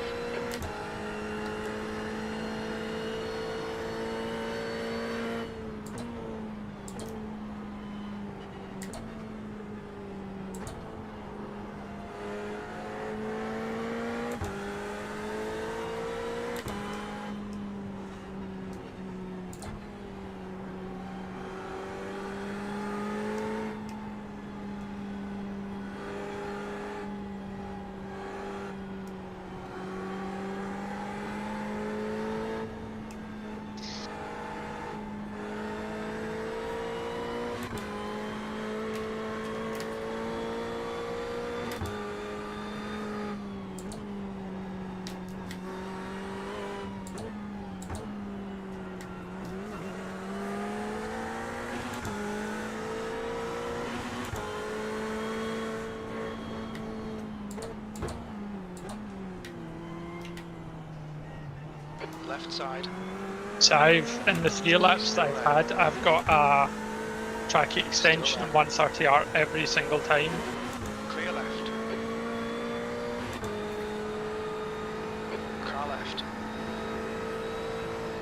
Left side. So in the 3 laps that I've had, I've got a track extension and 130R every single time. Clear left. Car left.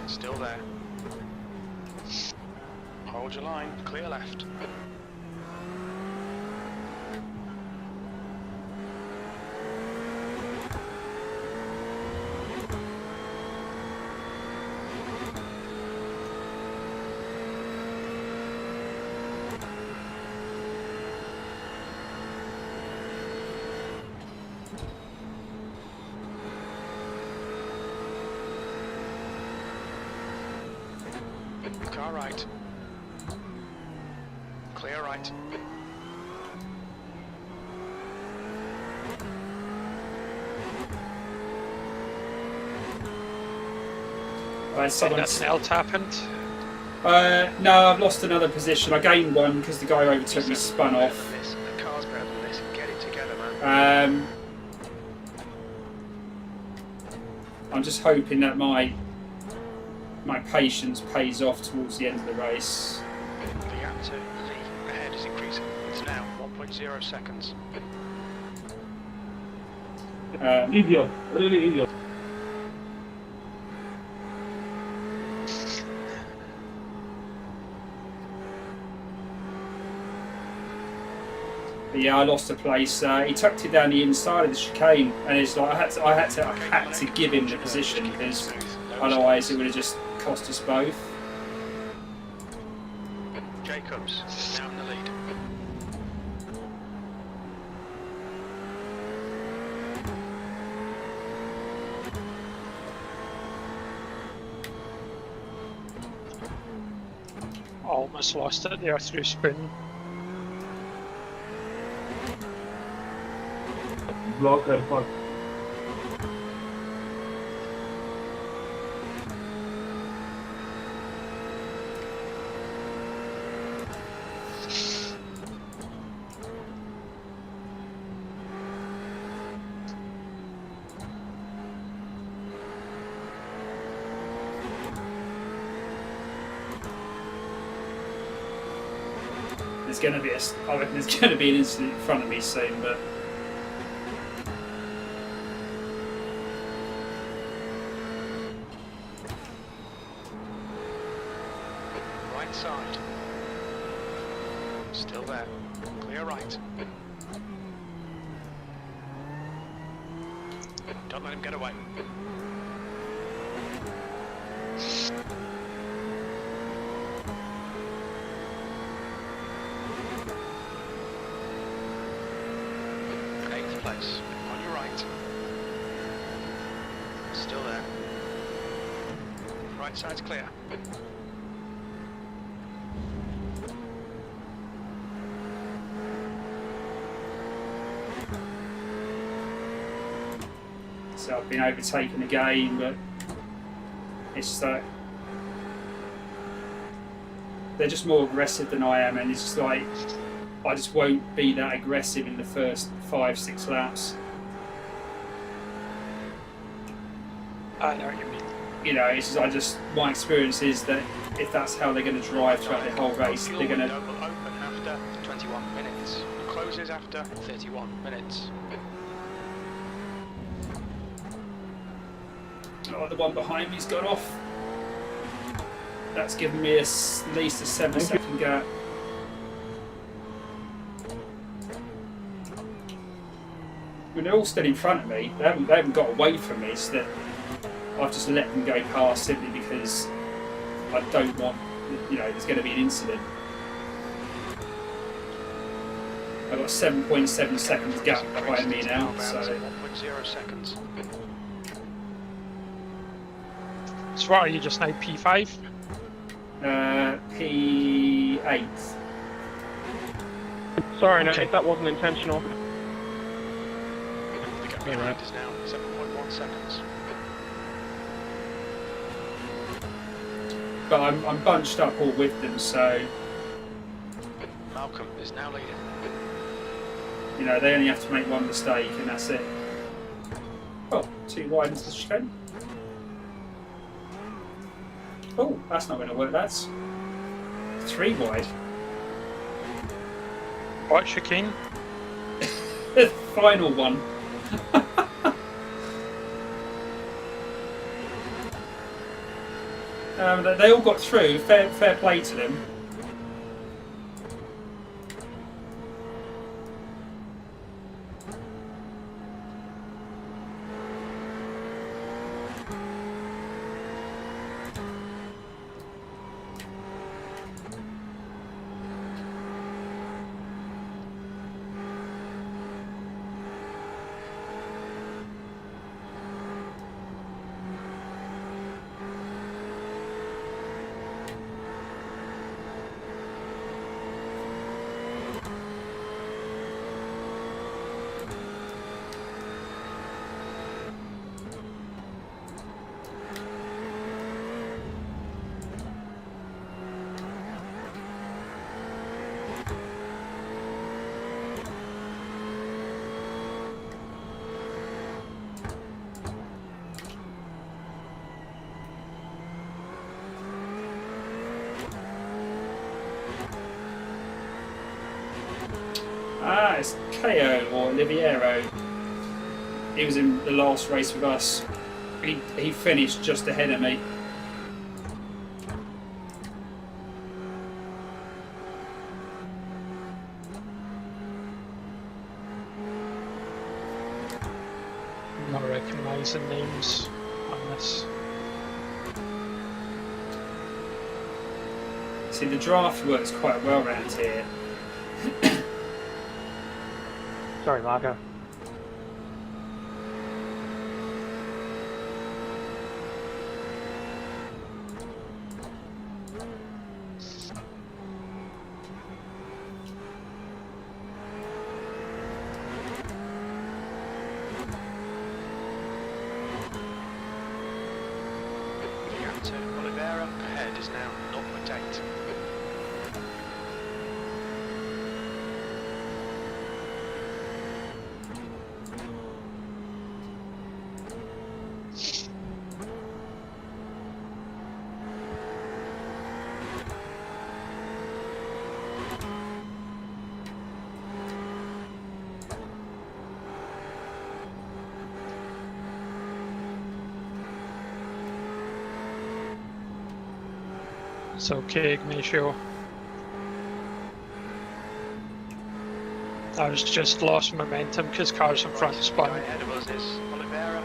Still there. Hold your line. Clear left. Car right. Clear right. I Think nothing else happened. no, I've lost another position. I gained one because the guy overtook me, spun off. The car's better than this. Get it together, man. I'm just hoping that my patience pays off towards the end of the race. The gap to Lee ahead is increasing. It's now 1.0 seconds. Idiot. Really idiot. But yeah, I lost a place. He tucked it down the inside of the chicane, and it's like I had to give him the position because otherwise it would have just cost us both. Jacobs is now in the lead. Almost lost it there through spin. Block and fuck. I reckon there's going to be an incident in front of me soon, but Right side. Still there. Clear right. Don't let him get away. Eighth place. On your right. Still there. Right side's clear. that I've been overtaken again, but it's just like they're just more aggressive than I am, and it's just like I just won't be that aggressive in the first 5-6 laps. I know what you mean. You know, it's just my experience is that if that's how they're going to drive throughout the whole race, they're going to. Window will open after 21 minutes. And closes after 31 minutes. Oh, the one behind me's got off. That's given me at least a 7-second gap. I mean, they're all still in front of me. They haven't got away from me. It's that I've just let them go past simply because I don't want, you know, there's going to be an incident. I've got 7.7 seconds gap behind me now, so 1.0 seconds. So what are you just now, P5? P8. Sorry, Okay. Nate, that wasn't intentional. The gap behind is now 7.1 seconds. But I'm bunched up all with them, so Malcolm is now leading. you know they only have to make one mistake and that's it. Oh, 2 wide into the chicane. Oh, that's not going to work, lads. 3 wide. What chicane? The final one. They all got through. Fair play to them. Ah, it's KO or Oliviero. He was in the last race with us. He finished just ahead of me. I'm not recognising names on this. See, the draft works quite well around here. Sorry, Marco. The gap to Oliveira ahead is now 0.8. It's okay, Ignacio. I was just lost momentum because cars in front Right, spun. guy ahead of us is Oliveira.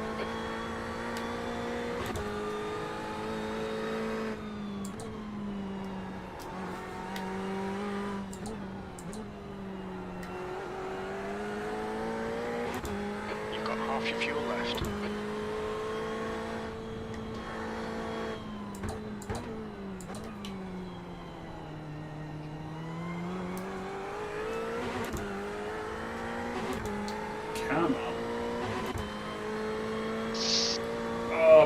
You've got half your fuel left. Come on.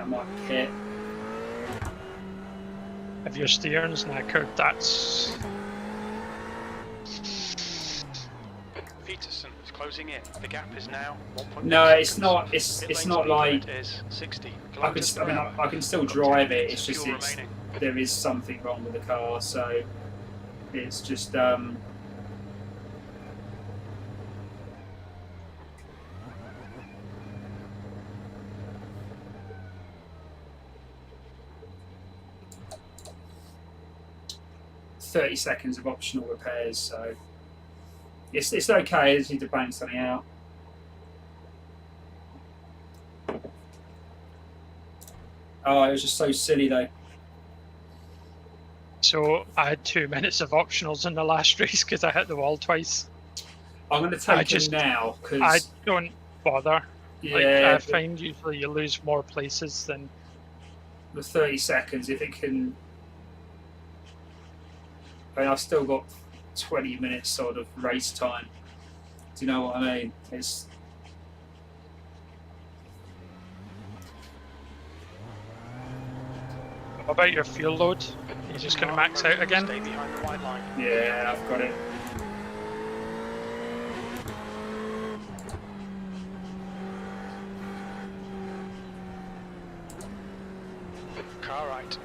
think I might hit. If your steering's knackered, that's... Peterson is closing in. The gap is now 1.1 No, seconds. it's not. Pit It's lane not speed like limit is 60 I can. kilometers per hour. I can still Got 10 drive it. minutes It's of just fuel it's remaining. there is something wrong with the car, so it's just 30 seconds of optional repairs, so it's okay. I just need to bang something out. Oh, it was just so silly though. So I had 2 minutes of optionals in the last race because I hit the wall twice. I'm going to take him now I because don't bother. yeah, Like, I but find usually you lose more places than... the 30 seconds, if it can. I mean, I've still got 20 minutes sort of race time. Do you know what I mean? It's What about your fuel load? You're just going to max out again? Stay behind the white line. yeah, I've got it. Car right.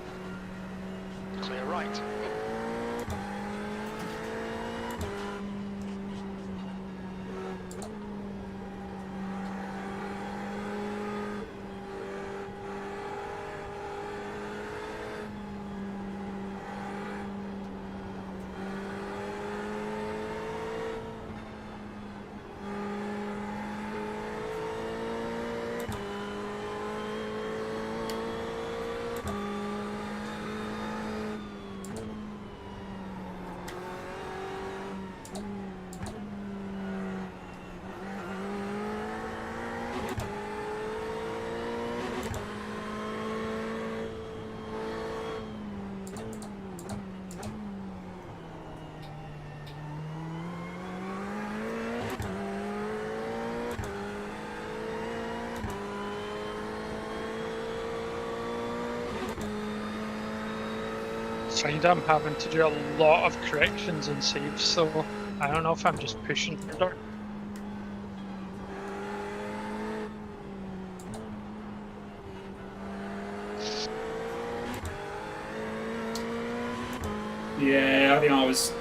Clear right. Find I'm having to do a lot of corrections and saves, so I don't know if I'm just pushing further. Yeah, I think I was.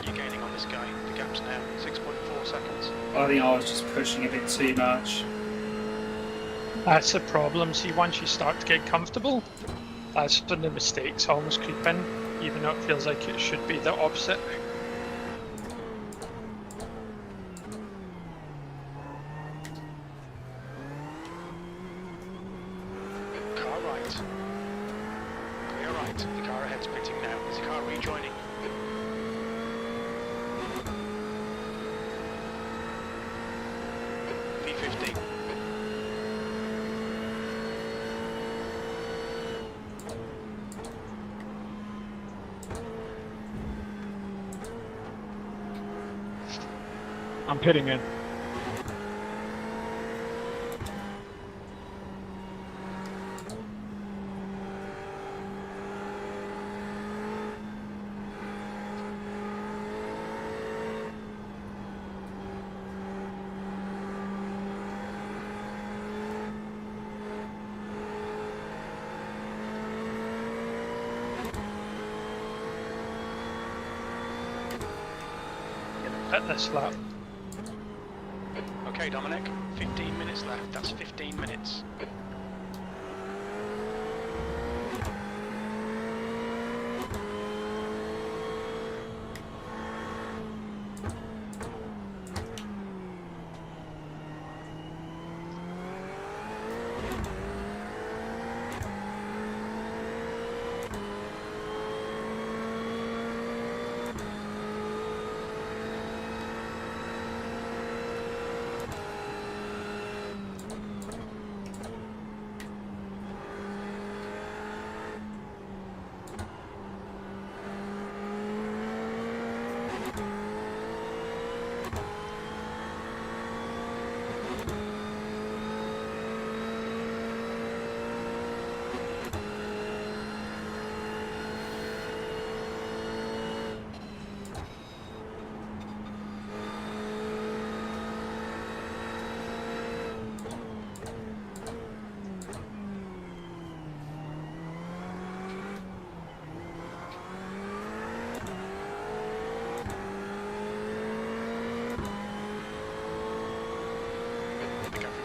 You're gaining on this guy. The gap's now 6.4 seconds. I think I was just pushing a bit too much. That's the problem. See, once you start to get comfortable, that's when the mistakes almost creep in, even though it feels like it should be the opposite. Car right. Clear right. The car ahead's pitting now. Is the car rejoining? P15. I'm pitting in. Hit this lap. Okay, Dominic. 15 minutes left. That's 15 minutes.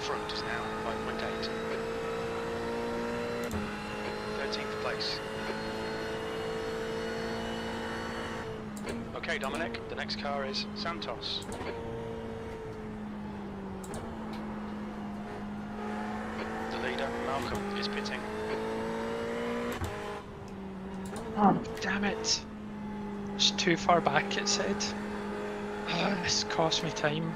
front is now 5.8. 13th place. Okay, Dominic, the next car is Santos. The leader, Malcolm, is pitting. Oh, damn it. It's too far back, it said. This cost me time.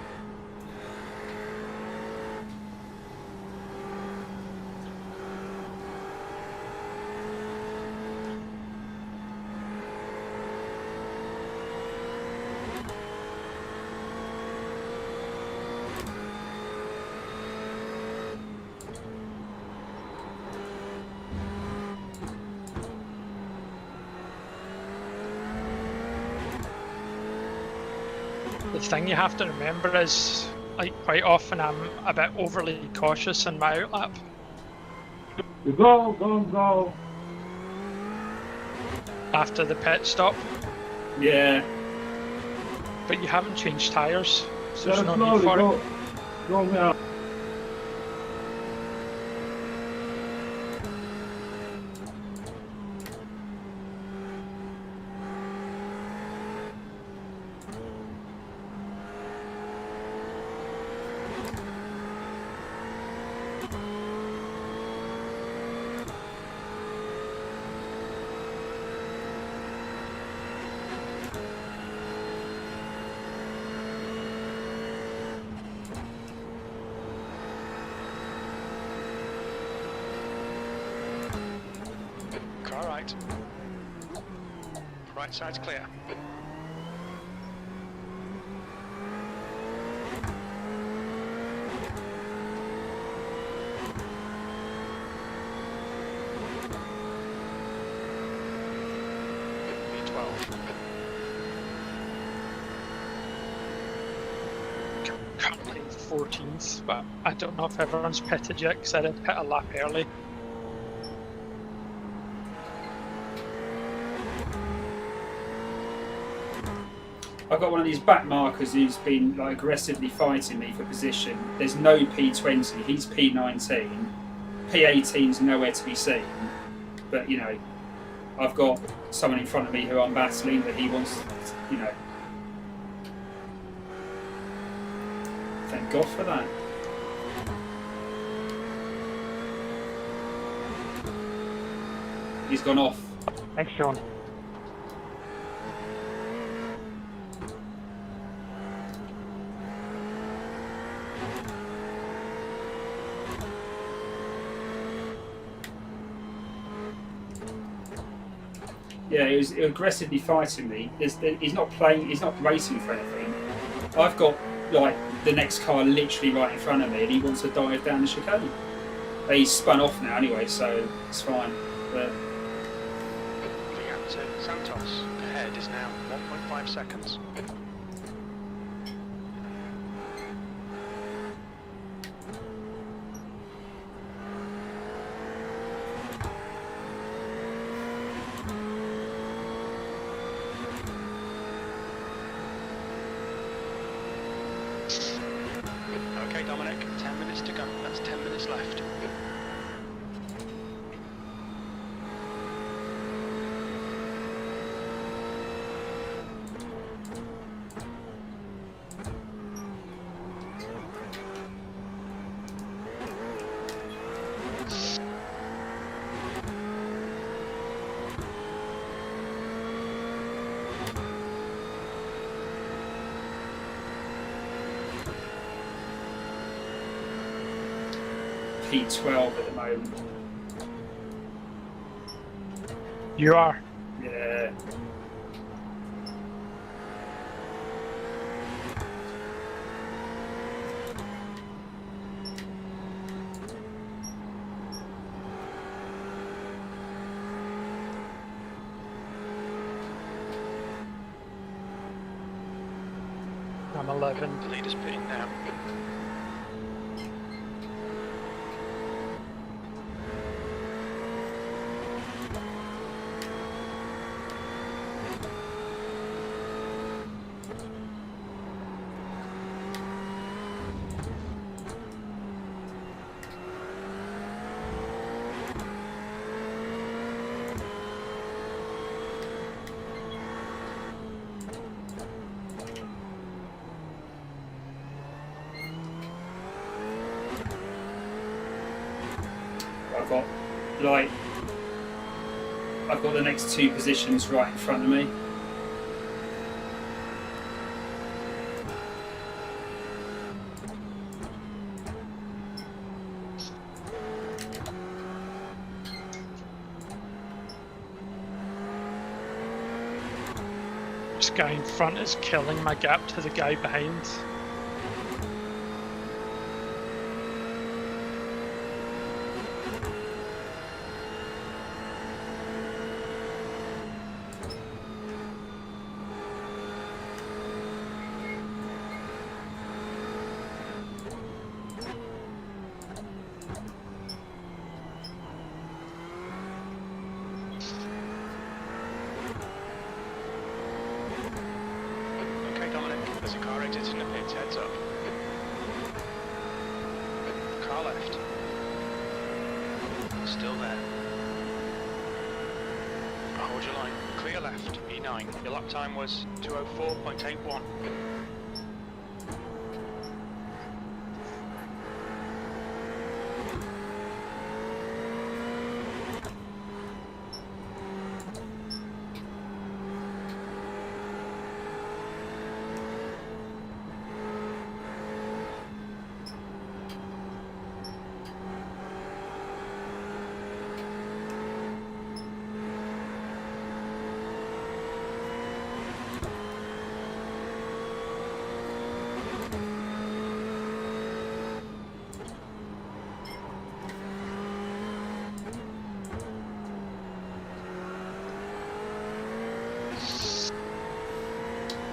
The thing you have to remember is, like, quite often I'm a bit overly cautious in my outlap. You go. After the pit stop, Yeah. but you haven't changed tyres, so there's Just no slowly need for go. it. Go now. Car right. Right side's clear. V12. Currently 14th, but I don't know if everyone's pitted yet because I did pit a lap early. I've got one of these back markers who's been like aggressively fighting me for position. There's no P20, he's P19. P18's nowhere to be seen. But, you know, I've got someone in front of me who I'm battling that he wants, you know. Thank God for that. He's gone off. Thanks, Sean. Yeah, he was aggressively fighting me. He's not playing, he's not racing for anything. I've got like the next car literally right in front of me and he wants to dive down the chicane. But he's spun off now anyway, so it's fine. But The gap to Santos ahead is now 1.5 seconds. Okay, Dominic, 10 minutes to go. That's 10 minutes left. P12 at the moment. You are. Yeah. I'm 11. The leader's pitting now. got like I've got the next two positions right in front of me. This guy in front is killing my gap to the guy behind. Okay, Dominic, there's a car exiting the pits, heads up. Car left. Still there. Hold your line. Clear left, E9. Your lap time was 2:04.81.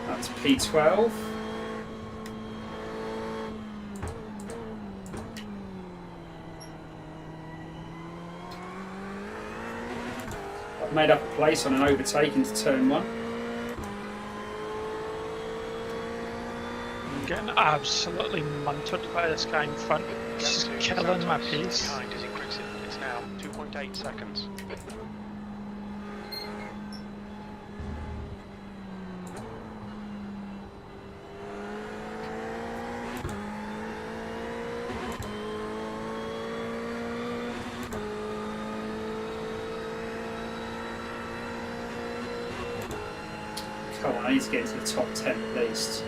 That's P12. I've made up a place on an overtake into turn 1. I'm getting absolutely munted by this guy in front. He's Gap to killing my Santos. pace. Behind as he crits it. It's now 2.8 seconds. Come on, I need to get into the top 10 at least.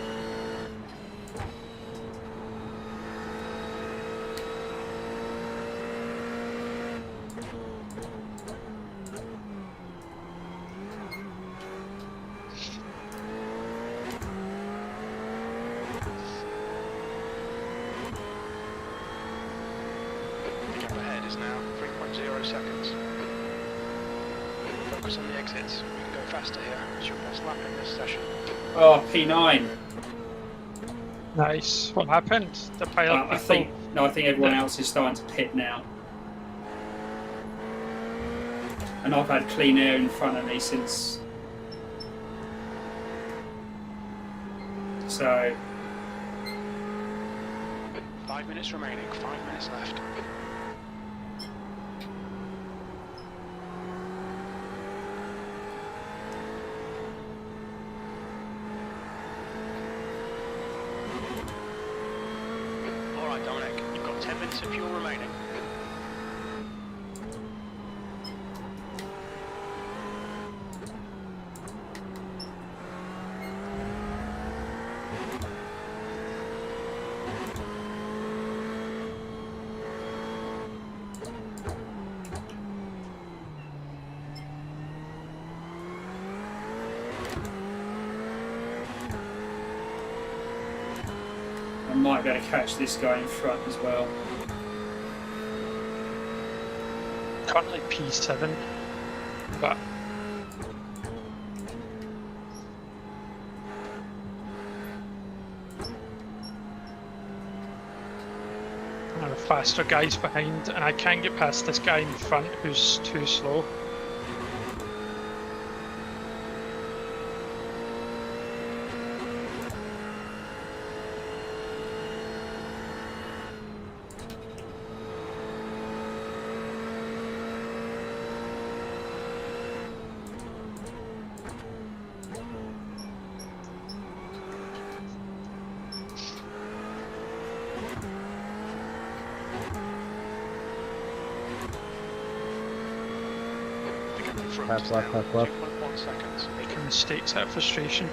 The gap ahead is now 3.0 seconds. Focus on the exits. We can go faster here. It's your best lap in this session. Oh, P9. Nice. What happened? The pilot I think everyone else is starting to pit now. And I've had clean air in front of me since. So 5 minutes remaining. 5 minutes left. Alright, Dominic, you've got 10 minutes of fuel remaining. I might be able to catch this guy in front as well. currently P7, but the faster guys behind, and I can't get past this guy in front who's too slow. front. Pass left, now, pass left. 2.1 seconds. Making mistakes out of frustration.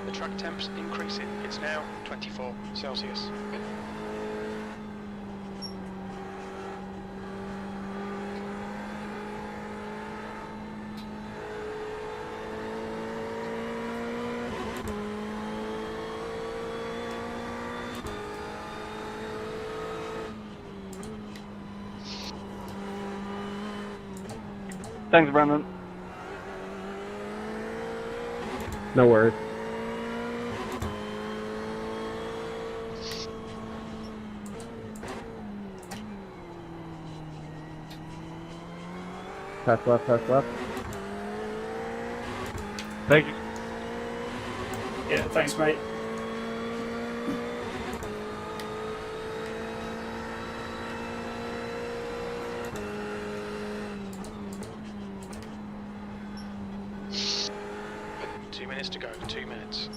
The track temp's increasing. It's now 24 Celsius. Thanks, Brendan. No worries. Pass left, pass left. Thank you. Yeah, thanks, mate. Minutes to go, 2 minutes.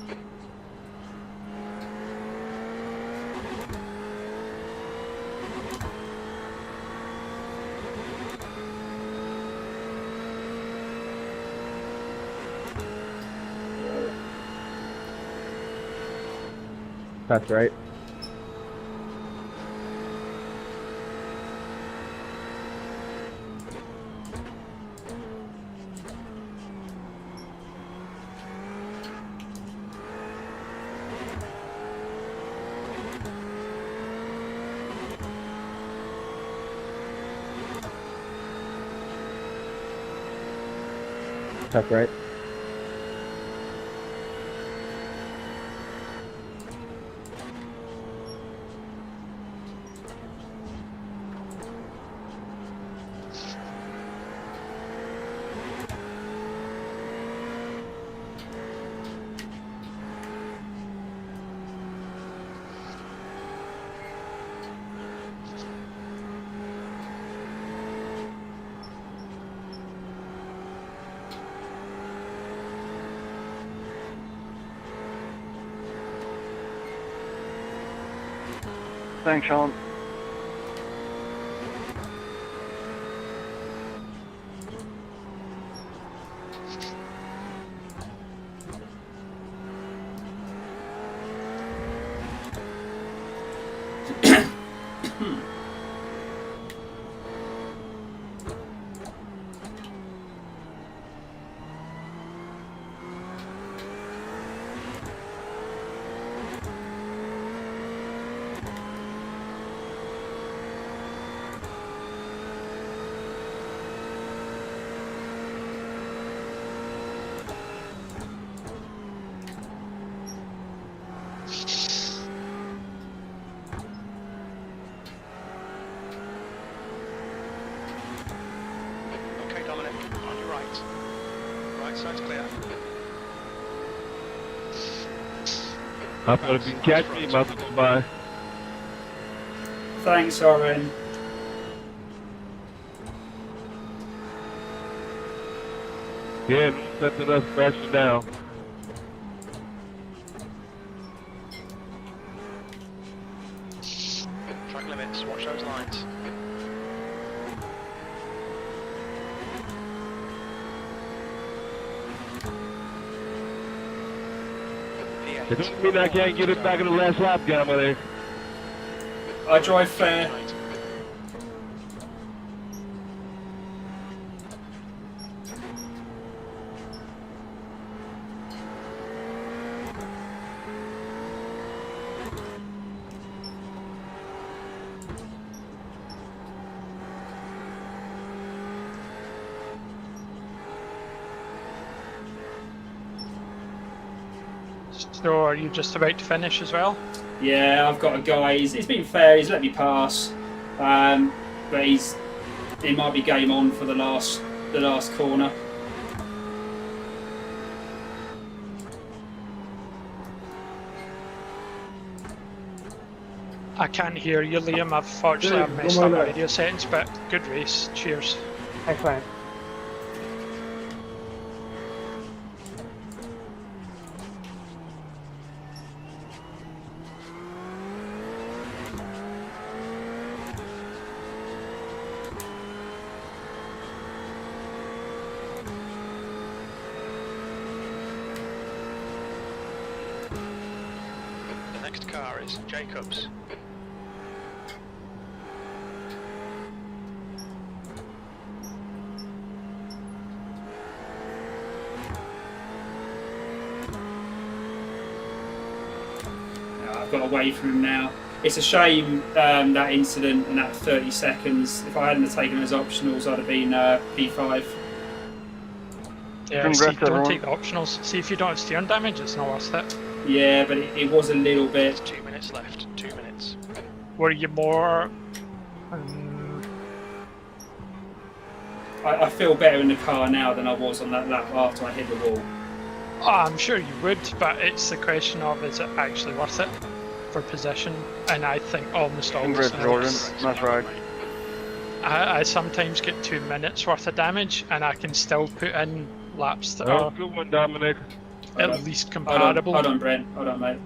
Pass right. Pass right. Thanks, Sean. Okay, Dominic, on your right. Right side's clear. I thought if you can catch me, you might as well go by. Thanks, Oren. Yeah, setting us faster down. Track limits, watch those lines. It doesn't mean I can't get it back in the last lap, guy, my there. I drive fair. So are you just about to finish as well? Yeah, I've got a guy. He's been fair. He's let me pass, but he might be game on for the last corner. I can't hear you, Liam. Unfortunately, I've messed up my radio settings, but good race. Cheers. Excellent. The next car is Jacobs. I've got away from him now. It's a shame that incident and that 30 seconds. If I hadn't have taken those optionals, I'd have been P5. Yeah, see, don't take the optionals. See, if you don't have steering damage, it's not worth it. Yeah, but it was a little bit. There's 2 minutes left. 2 minutes. Were you more... I feel better in the car now than I was on that lap after I hit the wall. Oh, I'm sure you would, but it's the question of, is it actually worth it for position? And I think almost always That's right. I sometimes get 2 minutes worth of damage, and I can still put in laps that are Good one, Dominic. at least comparable. Hold on, Brent. Hold on, mate.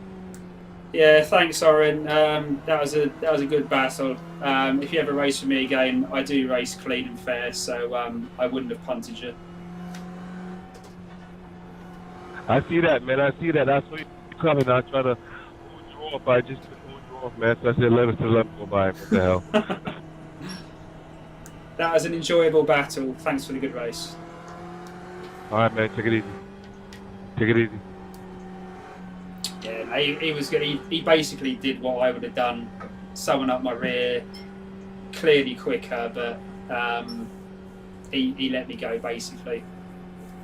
Yeah, thanks, Oren. That was a good battle. If you ever race with me again, I do race clean and fair, so I wouldn't have punted you. I see that, man. I see that. That's what you're coming. I try to hold you off. I just hold you off, man. So I said, let us to let go by. What the hell? That was an enjoyable battle. Thanks for the good race. All right, man. Take it easy. Take it easy. Yeah, no, he was good. He basically did what I would have done. Someone up my rear, clearly quicker, but he let me go basically.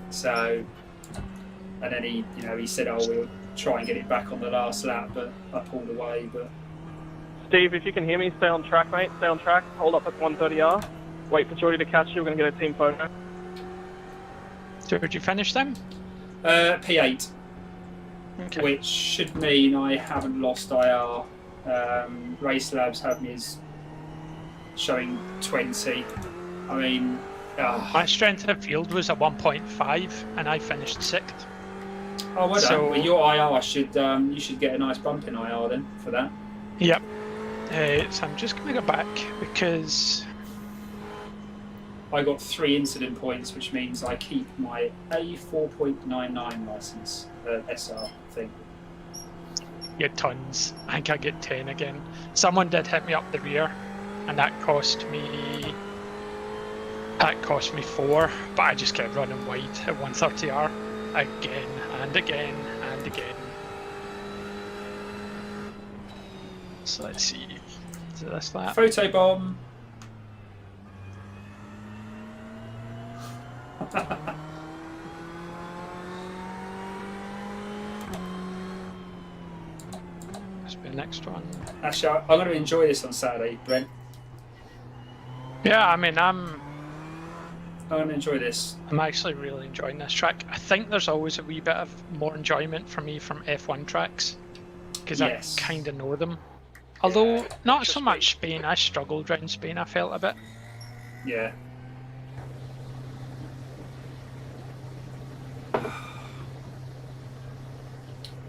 So, and then he said, "Oh, we'll try and get it back on the last lap," but I pulled away. But Steve, if you can hear me, stay on track, mate. Stay on track. Hold up at 130R. Wait for Jordy to catch you. We're going to get a team photo. So did you finish them? P8, Okay. which should mean I haven't lost IR. Race Labs have me as showing 20. I mean, My strength of field was at 1.5, and I finished 6th. oh, well done. So- Well, your IR should you should get a nice bump in IR then for that. Yep. So I'm just going to go back because I got 3 incident points, which means I keep my A4.99 license, SR thing. you had tons. I think I get 10 again. Someone did hit me up the rear, and that cost me 4, but I just kept running wide at 130R again and again and again. So let's see. Is it this lap? Photo bomb. Must be the next one. Actually, I'm going to enjoy this on Saturday, Brent. Yeah, I mean, I'm going to enjoy this. I'm actually really enjoying this track. I think there's always a wee bit of more enjoyment for me from F1 tracks because Yes. I kind of know them. Although not Just so much Spain. I struggled around Spain. I felt a bit. Yeah.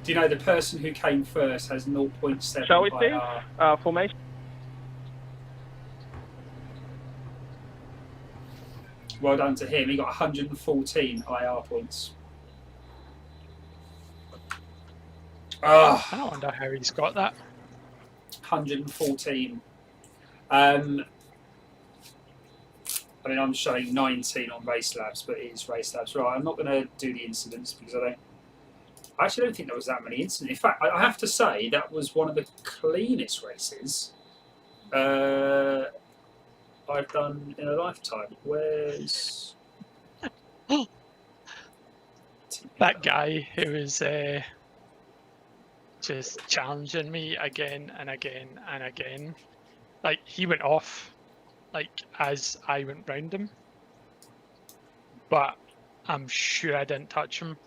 Do you know the person who came first has 0.7 Shall we see? IR? Formation. Well done to him. He got 114 IR points. Ah, I don't wonder how he's got that. 114. I mean, I'm showing 19 on Race Labs, but it is Race Labs. Right, I'm not going to do the incidents because I actually don't think there was that many incidents. In fact, I have to say that was one of the cleanest races I've done in a lifetime. Where's That guy who was just challenging me again and again and again. Like, he went off, like, as I went round him. But I'm sure I didn't touch him.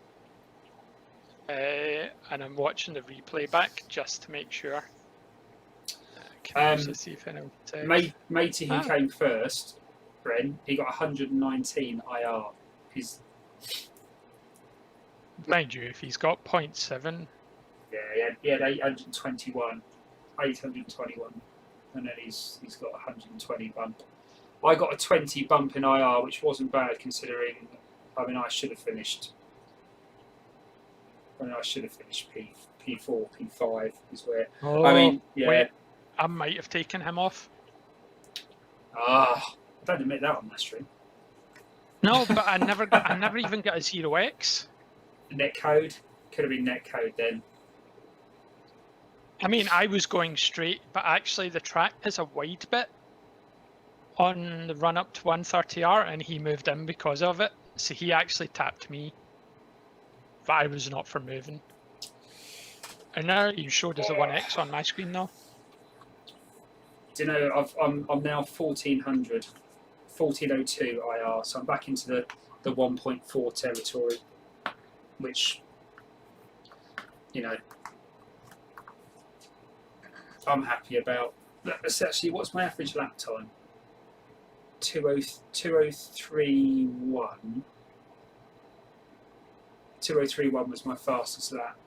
And I'm watching the replay back just to make sure. Can I also see if anyone takes? Matey who Ah. came first, Bren, he got 119 IR. He's Mind you, if he's got 0.7, he had 821, and then he's got 120 bump. I got a 20 bump in IR, which wasn't bad considering. I mean, I should have finished. I should have finished P4, P5 is where. I mean, yeah. wait, I might have taken him off. I don't admit that on my stream. No, but I never even got a 0x. Netcode could have been netcode then. I mean, I was going straight, but actually the track has a wide bit on the run up to 130R, and he moved in because of it. So he actually tapped me, but I was not for moving. And now you showed us a 1x on my screen though. Do you know, I'm now 1400, 1402 IR, so I'm back into the 1.4 territory, which, you know, I'm happy about. That's actually, what's my average lap time? 2031. 2031 was my fastest lap.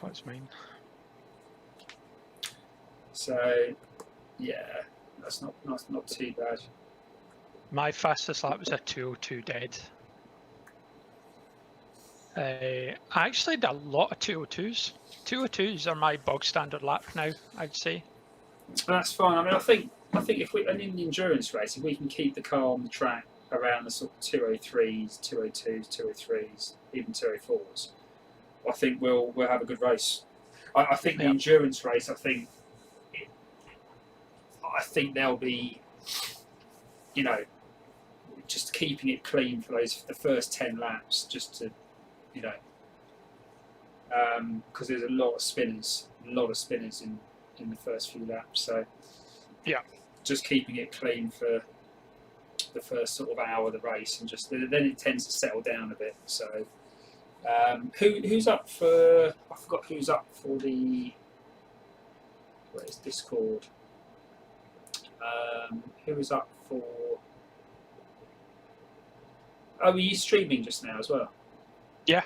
What's mine? So, yeah, that's not too bad. My fastest lap was a 202 dead. I actually did a lot of 202s. 202s are my bog standard lap now, I'd say. That's fine. I mean, I think if we, and in the endurance race, if we can keep the car on the track around the sort of 203s, 202s, 203s, even 204s, I think we'll have a good race. I think the endurance race, I think there'll be, you know, just keeping it clean for the first 10 laps, just to, you know, because there's a lot of spinners in the first few laps. So yeah, just keeping it clean for the first sort of hour of the race, and just then it tends to settle down a bit. So who's up for? I forgot who's up for the. Where's Discord? Who was up for? Oh, were you streaming just now as well? Yeah.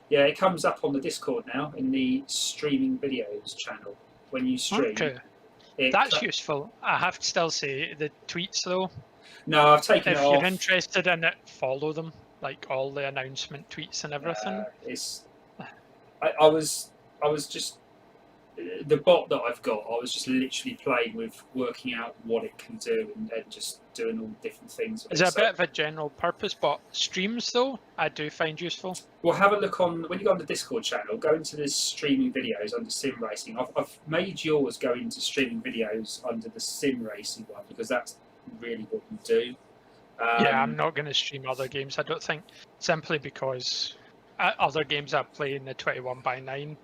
Yeah, it comes up on the Discord now in the streaming videos channel when you stream. Okay. That's useful. I have to still say the tweets though. No, I've taken it off. If you're interested in it, follow them, like all the announcement tweets and everything. I was just the bot that I've got. I was just literally playing with working out what it can do and just doing all different things. It's a bit of a general purpose bot. Streams though, I do find useful. Well, have a look on when you go on the Discord channel. Go into the streaming videos under sim racing. I've made yours go into streaming videos under the sim racing one because that's really what you do. Yeah, I'm not going to stream other games. I don't think, simply because other games I play in the 21:9.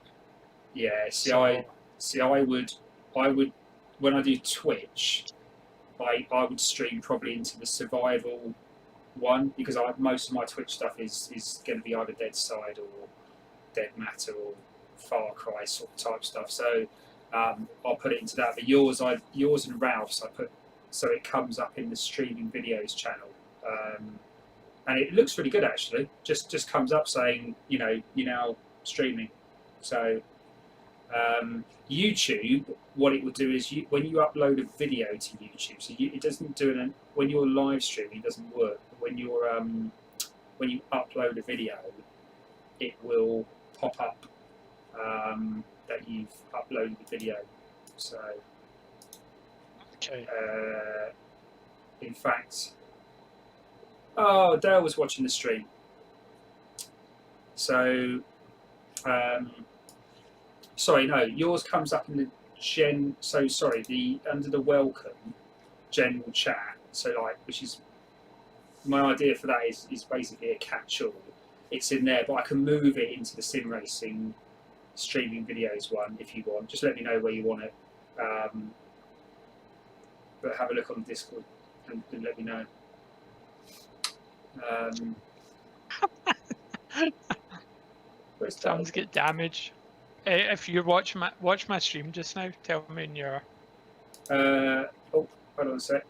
Yeah, I would when I do Twitch, I would stream probably into the survival one because most of my Twitch stuff is going to be either Dead Side or Dead Matter or Far Cry sort of type stuff. So I'll put it into that. But yours and Ralph's I put so it comes up in the streaming videos channel, and it looks really good actually. Just comes up saying you're now streaming. So. YouTube, what it will do is when you upload a video to YouTube, so it doesn't do it when you're live streaming. It doesn't work. But when you upload a video, it will pop up that you've uploaded the video. So, okay. In fact, Dale was watching the stream. So. Sorry, no. Yours comes up in the under the welcome general chat. So which is my idea for that is basically a catch-all. It's in there, but I can move it into the sim racing streaming videos one if you want. Just let me know where you want it. But have a look on Discord and let me know. Sounds get damage. If you watch my stream just now, tell me in your. Oh, hold on a sec.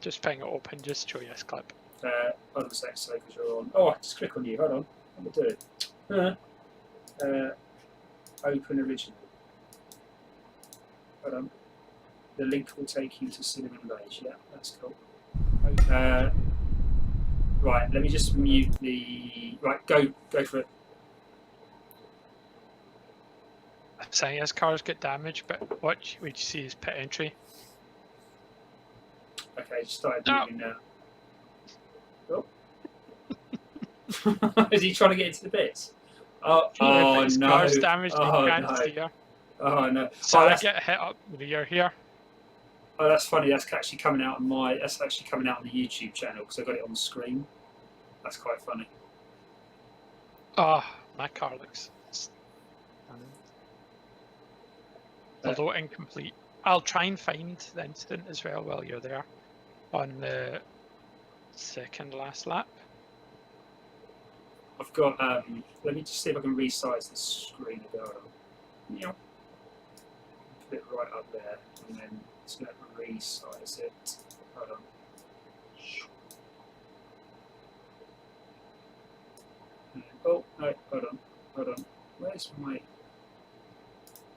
Just ping it open, just show you this clip. Hold on a sec, so because you're on. Oh, I just click on you. Hold on. What am I doing? Open original. Hold on. The link will take you to Cinnamon Beige. Yeah, that's cool. Right, let me just mute the. Right, go for it. I'm saying his cars get damaged, but what you see is pit entry. Okay, just started No. moving now. Oh. Is he trying to get into the bits? Oh, Yeah, but his no. car's damaged, Oh, you can't no. steer. Oh no. So Oh, I that's, get hit up the rear here. oh, that's funny. That's actually coming out on my. That's actually coming out on the YouTube channel because I got it on the screen. That's quite funny. Oh, my car looks stunning. Although incomplete. I'll try and find the incident as well while you're there on the second last lap. I've got. Let me just see if I can resize the screen a bit. Yeah. Put it right up there, and then it's going to resize it. Hold on. Oh no! Hold on. Where's my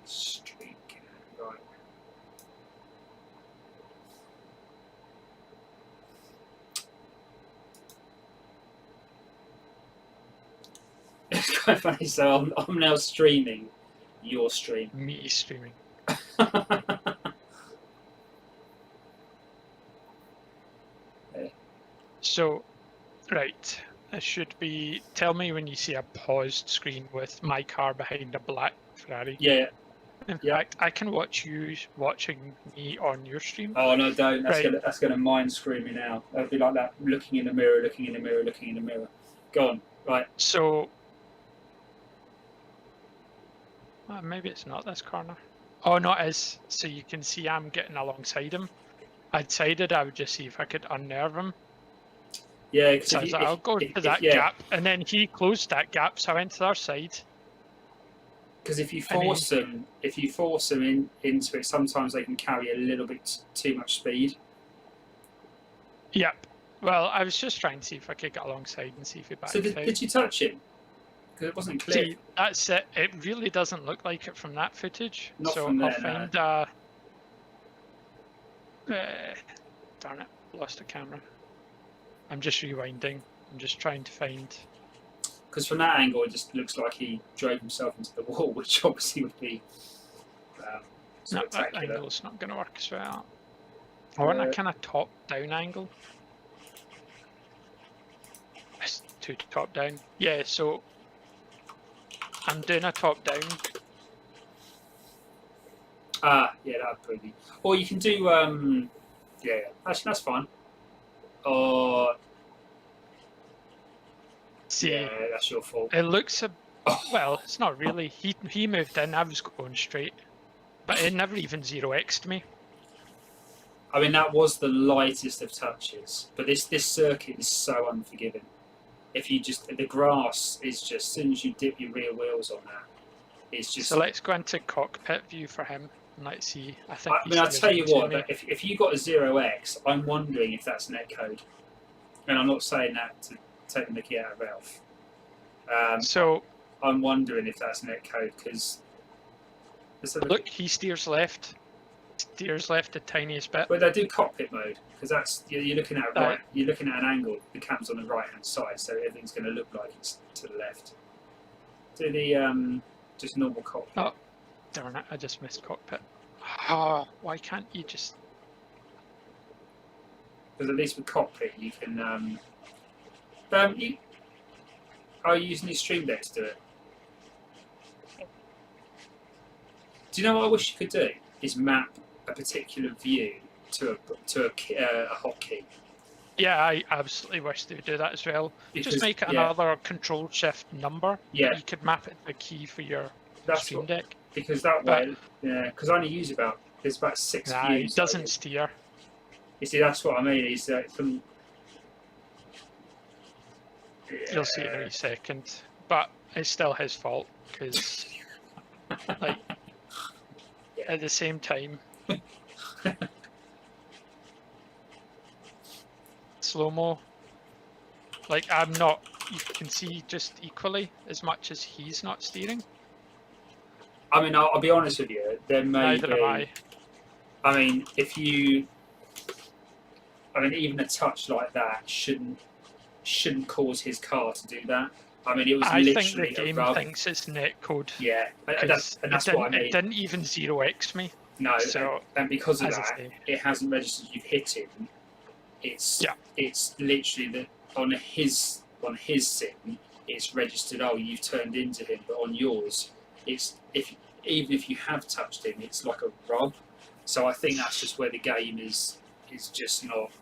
streak? Right. It's quite funny. So I'm now streaming your stream. Me streaming. So, right. It should be. Tell me when you see a paused screen with my car behind a black Ferrari. Yeah. In Yeah. fact, I can watch you watching me on your stream. Oh no! Don't. Right. That's gonna mind screw me now. It'll be like that. Looking in the mirror. Looking in the mirror. Looking in the mirror. Go on. Right. So, maybe it's not this corner. Oh no, it is. So you can see I'm getting alongside him. I decided I would just see if I could unnerve him. Yeah. Because So I was like, I'll go to that gap, and then he closed that gap, so I went to their side. Because if you force them, into it, sometimes they can carry a little bit too much speed. Yep. Well, I was just trying to see if I could get alongside and see if he backed So out. did you touch him? Because it wasn't clear. See, that's it. It really doesn't look like it from that footage. Not so from there, I'll find darn it, lost the camera. I'm just rewinding. I'm just trying to find. Because from that angle, it just looks like he drove himself into the wall, which obviously would be No, that spectacular. angle's not going to work as well. I want a kind of top-down angle. It's too top-down. Yeah, so I'm doing a top-down. Ah, yeah, that'd probably. Or you can do, yeah, actually that's fine. Or See, yeah, that's your fault. it looks a well. It's not really. He moved in. I was going straight, but it never even 0x'd me. I mean, that was the lightest of touches, but this circuit is so unforgiving. If you just the grass is just as soon as you dip your rear wheels on that, it's just. So let's go into cockpit view for him and let's see. I think. I mean, I'll tell you what. If you got a 0x, I'm wondering if that's netcode, and I'm not saying that to take the mickey out of Ralph. So I'm wondering if that's netcode because. Look, he steers left. Steers left the tiniest bit. But they do cockpit mode because that's you're looking at right. You're looking at an angle. The cam's on the right hand side, so everything's going to look like it's to the left. Do the just normal cockpit. Oh, darn it! I just missed cockpit. Oh, why can't you just? Because at least with cockpit you can. Are you using your stream deck to do it? Do you know what I wish you could do? Is map a particular view to a hotkey. Yeah, I absolutely wish they would do that as well. Because, just make it another Control Shift number. Yeah. You could map it to the key for your stream deck. Because that way, yeah. Because I only use there's about 6 views. It doesn't steer. You see, that's what I mean. Is from. You'll see it in a second. but it's still his fault because, like, at the same time, slow-mo, like, I'm not, you can see just equally as much as he's not steering. I mean, I'll be honest with you, there may Neither am I. I mean, even a touch like that shouldn't cause his car to do that. I mean, it was I think literally the game thinks it's netcode. Yeah, and that's what I mean. It didn't even 0x me. No, so, and because of as I that, say, it hasn't registered you've hit him. It's literally that on his sim, it's registered. Oh, you've turned into him, but on yours, it's even if you have touched him, it's like a rub. So I think that's just where the game is just not.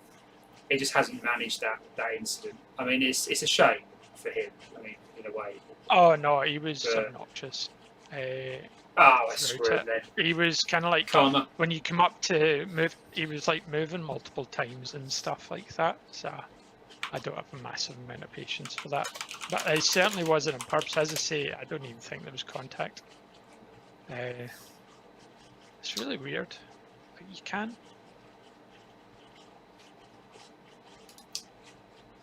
It just hasn't managed that incident. I mean, it's a shame for him. I mean, in a way. Oh no, he was obnoxious. I screw him then. He was kind of like Karma. when you come up to move. He was like moving multiple times and stuff like that. So I don't have a massive amount of patience for that. But it certainly wasn't on purpose. As I say, I don't even think there was contact. It's really weird. Like, you can't.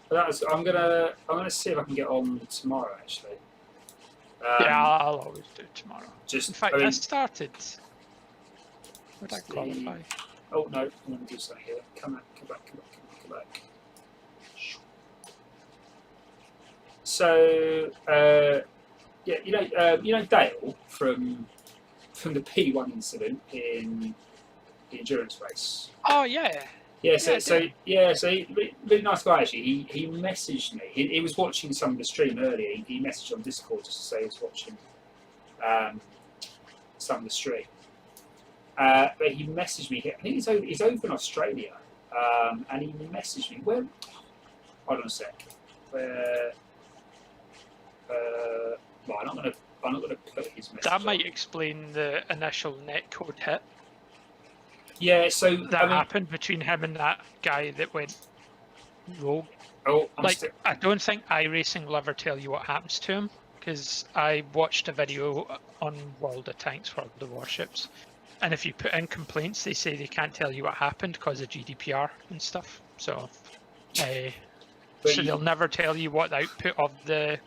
But I'm gonna see if I can get on tomorrow. Actually. Yeah, I'll always do it tomorrow. Just, in fact, I started. Would I qualify? Oh no, I'm going to do something here. Come back. So, yeah, you know Dale from the P1 incident in the endurance race. Oh yeah. Yeah, so he, really nice guy actually. He messaged me. He was watching some of the stream earlier. He messaged on Discord just to say he was watching some of the stream. But he messaged me. I think he's over in Australia, and he messaged me. Where? Hold on a sec. Where? Well, I'm not gonna put his message. That might explain the initial netcode hit. Yeah, so that happened between him and that guy that went rogue. Oh, I don't think iRacing will ever tell you what happens to him because I watched a video on World of Tanks, World of Warships, and if you put in complaints, they say they can't tell you what happened because of GDPR and stuff. So, so they'll never tell you what the output of the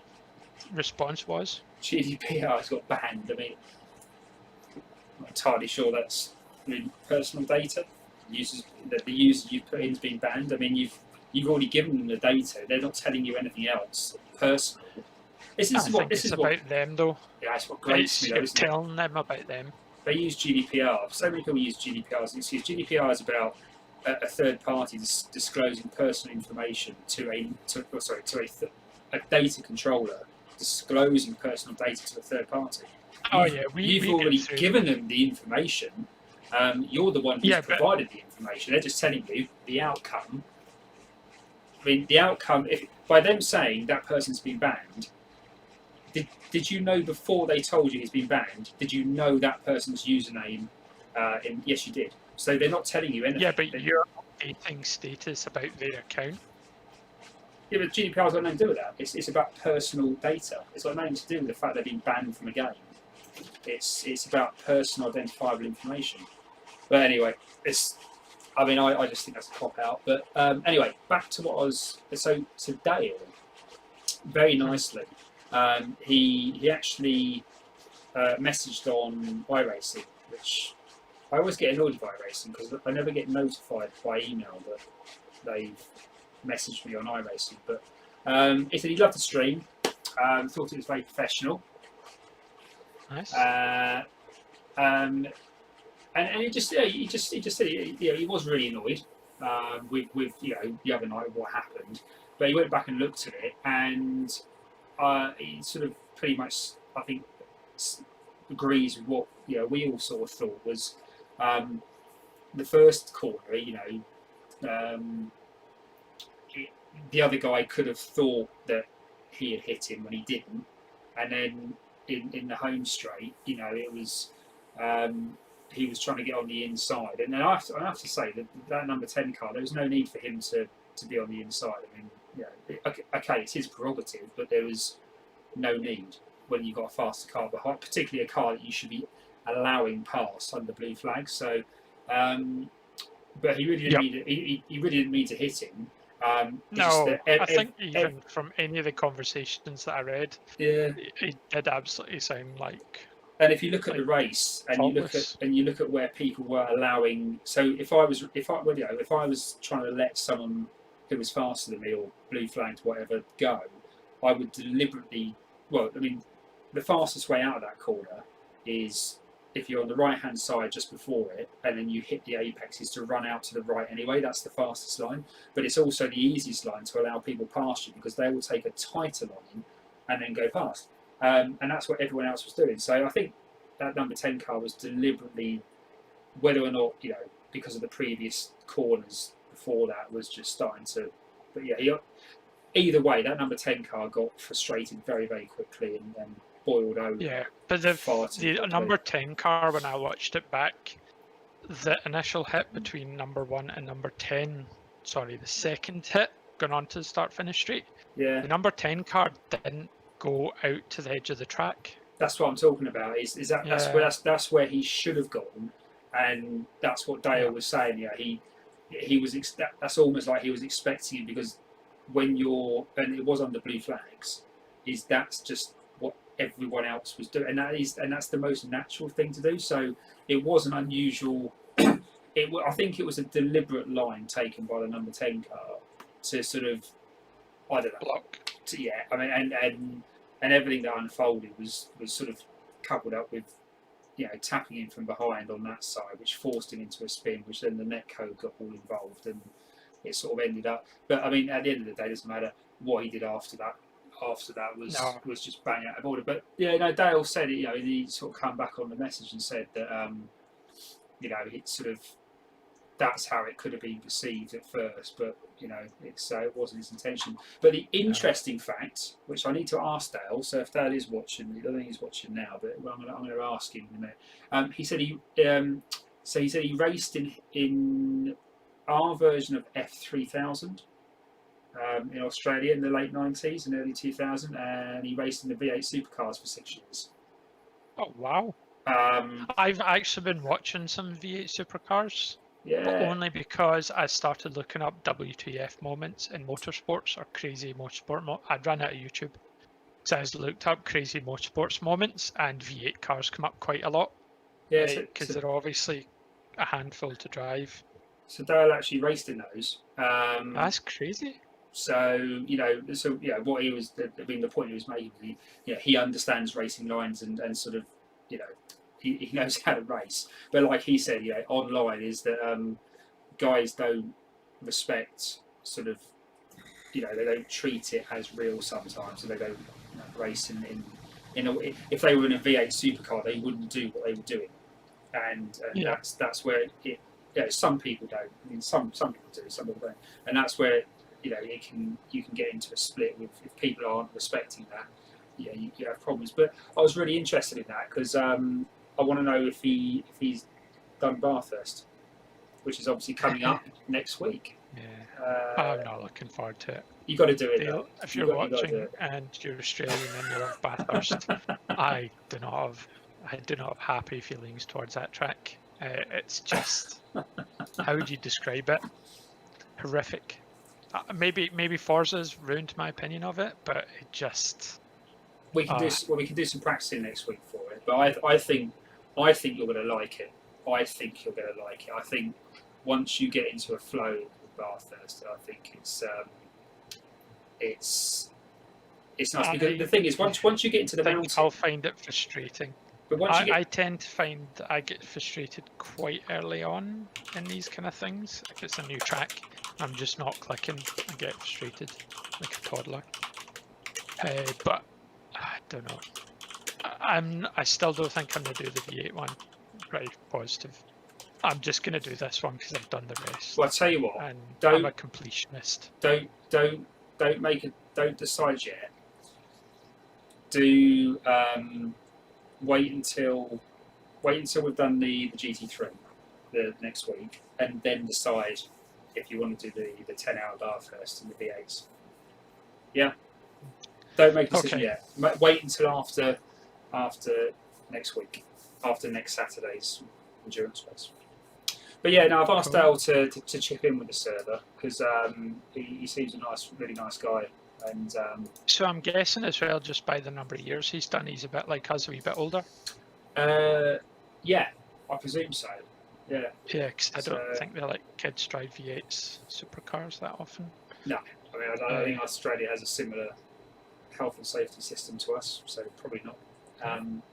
response was. GDPR has got banned. I mean, I'm not entirely sure that's personal data. The user you put in has been banned. I mean, you've already given them the data. They're not telling you anything else personal. This is about them though. Yeah, that's what grates me though. It's telling them about them. They use GDPR. So many people use GDPR. So GDPR is about a third party disclosing personal information to a data controller disclosing personal data to a third party. You've already given them the information. You're the one who's provided the information. They're just telling you the outcome. I mean, the outcome, if by them saying that person's been banned, did you know before they told you he's been banned? Did you know that person's username? Yes, you did. So they're not telling you anything. Yeah, but you're updating status about their account. Yeah, but GDPR's got nothing to do with that. It's about personal data. It's got nothing to do with the fact they've been banned from a game. It's about personal identifiable information. But anyway, I just think that's a cop out. But anyway, back to what I was. So Dale, very nicely, he actually messaged on Iracing, which I always get annoyed by Iracing because I never get notified by email that they've messaged me on Iracing. But he said he loved the stream, thought it was very professional. Nice. And he just said he was really annoyed with the other night what happened, but he went back and looked at it and he sort of pretty much I think agrees with what we all sort of thought was the first corner. The other guy could have thought that he had hit him when he didn't, and then in the home straight, it was he was trying to get on the inside, and then I have to say that number 10 car, there was no need for him to be on the inside. I mean, okay, it's his prerogative, but there was no need when you've got a faster car behind, particularly a car that you should be allowing pass under blue flags. So, but he really didn't need it. He really didn't mean to hit him. No, I think even from any of the conversations that I read, yeah, it did absolutely sound like. And if you look at the race and you look at where people were allowing, so if I was trying to let someone who was faster than me or blue flagged whatever go, I would deliberately. Well, I mean, the fastest way out of that corner is if you're on the right hand side just before it, and then you hit the apex, is to run out to the right anyway. That's the fastest line, but it's also the easiest line to allow people past you because they will take a tighter line and then go past. And that's what everyone else was doing. So I think that number 10 car was deliberately, whether or not, because of the previous corners before that, was just starting to. But yeah, either way, that number 10 car got frustrated very, very quickly and boiled over. Yeah, but the number 10 car, when I watched it back, the initial hit between number 1 and number 10, the second hit going on to the start-finish straight, the number 10 car didn't go out to the edge of the track. That's what I'm talking about. That's where he should have gone, and that's what Dale was saying. Yeah, he was. That's almost like he was expecting it, because when and it was under blue flags, that's just what everyone else was doing, and that's the most natural thing to do. So it wasn't unusual. I think it was a deliberate line taken by the number 10 car to sort of, I don't know, block. I mean, and everything that unfolded was sort of coupled up with, tapping him from behind on that side, which forced him into a spin, which then the net code got all involved, and it sort of ended up. But I mean, at the end of the day, it doesn't matter what he did after that. After that was just bang out of order. But Dale said it. He sort of come back on the message and said that it sort of, that's how it could have been perceived at first, but it wasn't his intention. But the interesting fact, which I need to ask Dale, so if Dale is watching, I don't think he's watching now, but I'm going to ask him in a minute. He said he raced in our version of F3000 in Australia in the late 90s and early 2000, and he raced in the V8 supercars for 6 years. Oh wow! I've actually been watching some V8 supercars. Yeah. But only because I started looking up WTF moments in motorsports, or crazy motorsport. I'd run out of YouTube. So I looked up crazy motorsports moments, and V8 cars come up quite a lot. Yeah, because they're obviously a handful to drive. So Dale actually raced in those. That's crazy. So what he was, the point he was making, he understands racing lines and sort of, he knows how to race. But like he said, online is that guys don't respect sort of, they don't treat it as real sometimes, so they don't race if they were in a V8 supercar, they wouldn't do what they were doing, and that's where it. Some people don't. I mean, some people do, some people don't, and that's where you can get into a split with if people aren't respecting that. You have problems. But I was really interested in that because I want to know if he's done Bathurst, which is obviously coming up next week. Yeah, I'm not looking forward to it. You got to do it. Dale, if you're watching and you're Australian and you love Bathurst, I do not have happy feelings towards that track. It's just, how would you describe it? Horrific. Maybe Forza's ruined my opinion of it, but it just. We can do some practicing next week for it, but I think you're going to like it. I think you're going to like it. I think once you get into a flow with Bathurst, I think it's nice, because the thing is, once you get into the mountain, I'll find it frustrating. But I tend to find that I get frustrated quite early on in these kind of things. If it's a new track, I'm just not clicking. I get frustrated like a toddler. But I don't know. I still don't think I'm going to do the V8 one. Very positive. I'm just going to do this one because I've done the rest. Well, I'll tell you what. And I'm a completionist. Don't decide yet. Do wait until we've done the GT3 the next week, and then decide if you want to do the 10-hour Bathurst and the V8s. Yeah. Don't make a decision Okay. yet. Wait until after next week, after next Saturday's endurance race. But yeah, no, I've asked Cool. Dale to chip in with the server because he seems a really nice guy. And So I'm guessing as well, just by the number of years he's done, he's a bit like us, a wee bit older. yeah, I presume so. Yeah. Yeah, because I don't So- think they let kids drive V8s supercars that often. No, I mean I think Australia has a similar health and safety system to us, so probably not.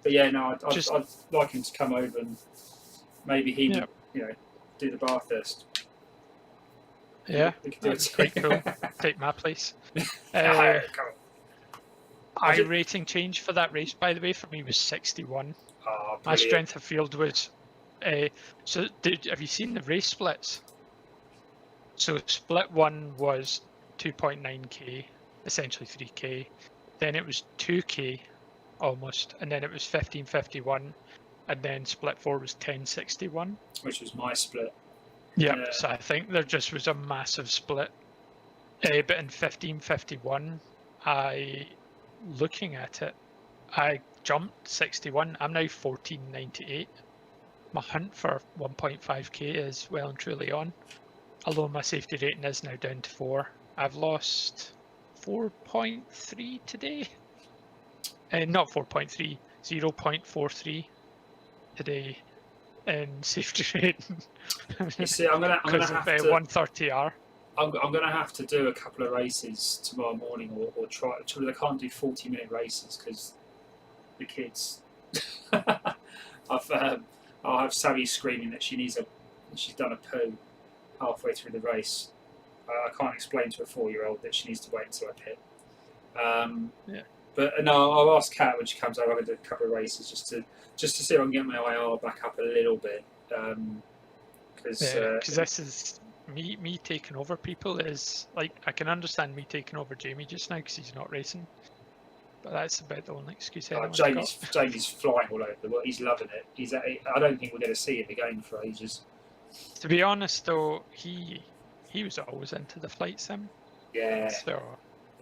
But yeah, no, I'd like him to come over and maybe he would, you know, do the bar first. Yeah, We could do that's it. quite cool. Take my place. Come on. Rating change for that race, by the way, for me was 61. Oh, My brilliant. strength of field was. So, have you seen the race splits? So, split 1 was 2.9k, essentially 3k. Then it was 2k, almost, and then it was 1551, and then split 4 was 1061. Which was my split. Yeah. So I think there just was a massive split. But in 1551, looking at it, I jumped 61. I'm now 1498. My hunt for 1.5k is well and truly on, although my safety rating is now down to 4. I've lost 4.3 today. Not 4.3, 0.43 today in safety rating. You see, I'm gonna have to 130R. I'm gonna have to do a couple of races tomorrow morning, or try. I can't do 40-minute races because the kids. I'll have Sally screaming that she's done a poo halfway through the race. I can't explain to a 4-year-old that she needs to wait until I pit. Yeah. But no, I'll ask Kat when she comes over. I'm gonna do a couple of races just to see if I can get my IR back up a little bit. Because this is me taking over people is like, I can understand me taking over Jamie just now because he's not racing, but that's about the only excuse anyone's got. Jamie's flying all over the world. He's loving it. I don't think we're going to see him again for ages. To be honest, though, he was always into the flight sim. Yeah. So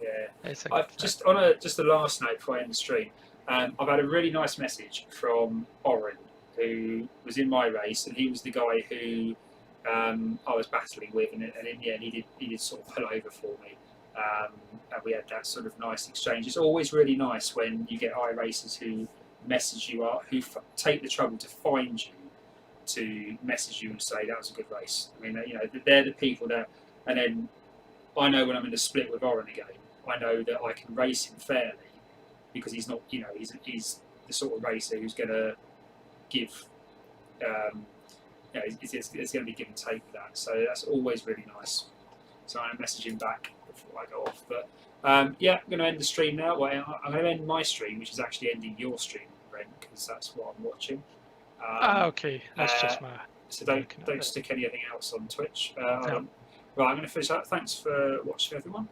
yeah. it's just a last note before I end the stream. I've had a really nice message from Oren, who was in my race, and he was the guy who I was battling with, and in the end he did sort of pull over for me, and we had that sort of nice exchange. It's always really nice when you get iRacers who message you, who take the trouble to find you, to message you and say that was a good race. I mean, you know, they're the people that, and then I know when I'm in a split with Oren again, I know that I can race him fairly because he's not, you know, he's the sort of racer who's going to give. You know, it's going to be give and take with that, so that's always really nice. So I'm going to message him back before I go off. But yeah, I'm going to end the stream now. Well, I'm going to end my stream, which is actually ending your stream, Ren, because that's what I'm watching. okay, that's just my. So don't stick anything else on Twitch. Right, I'm going to finish that. Thanks for watching, everyone.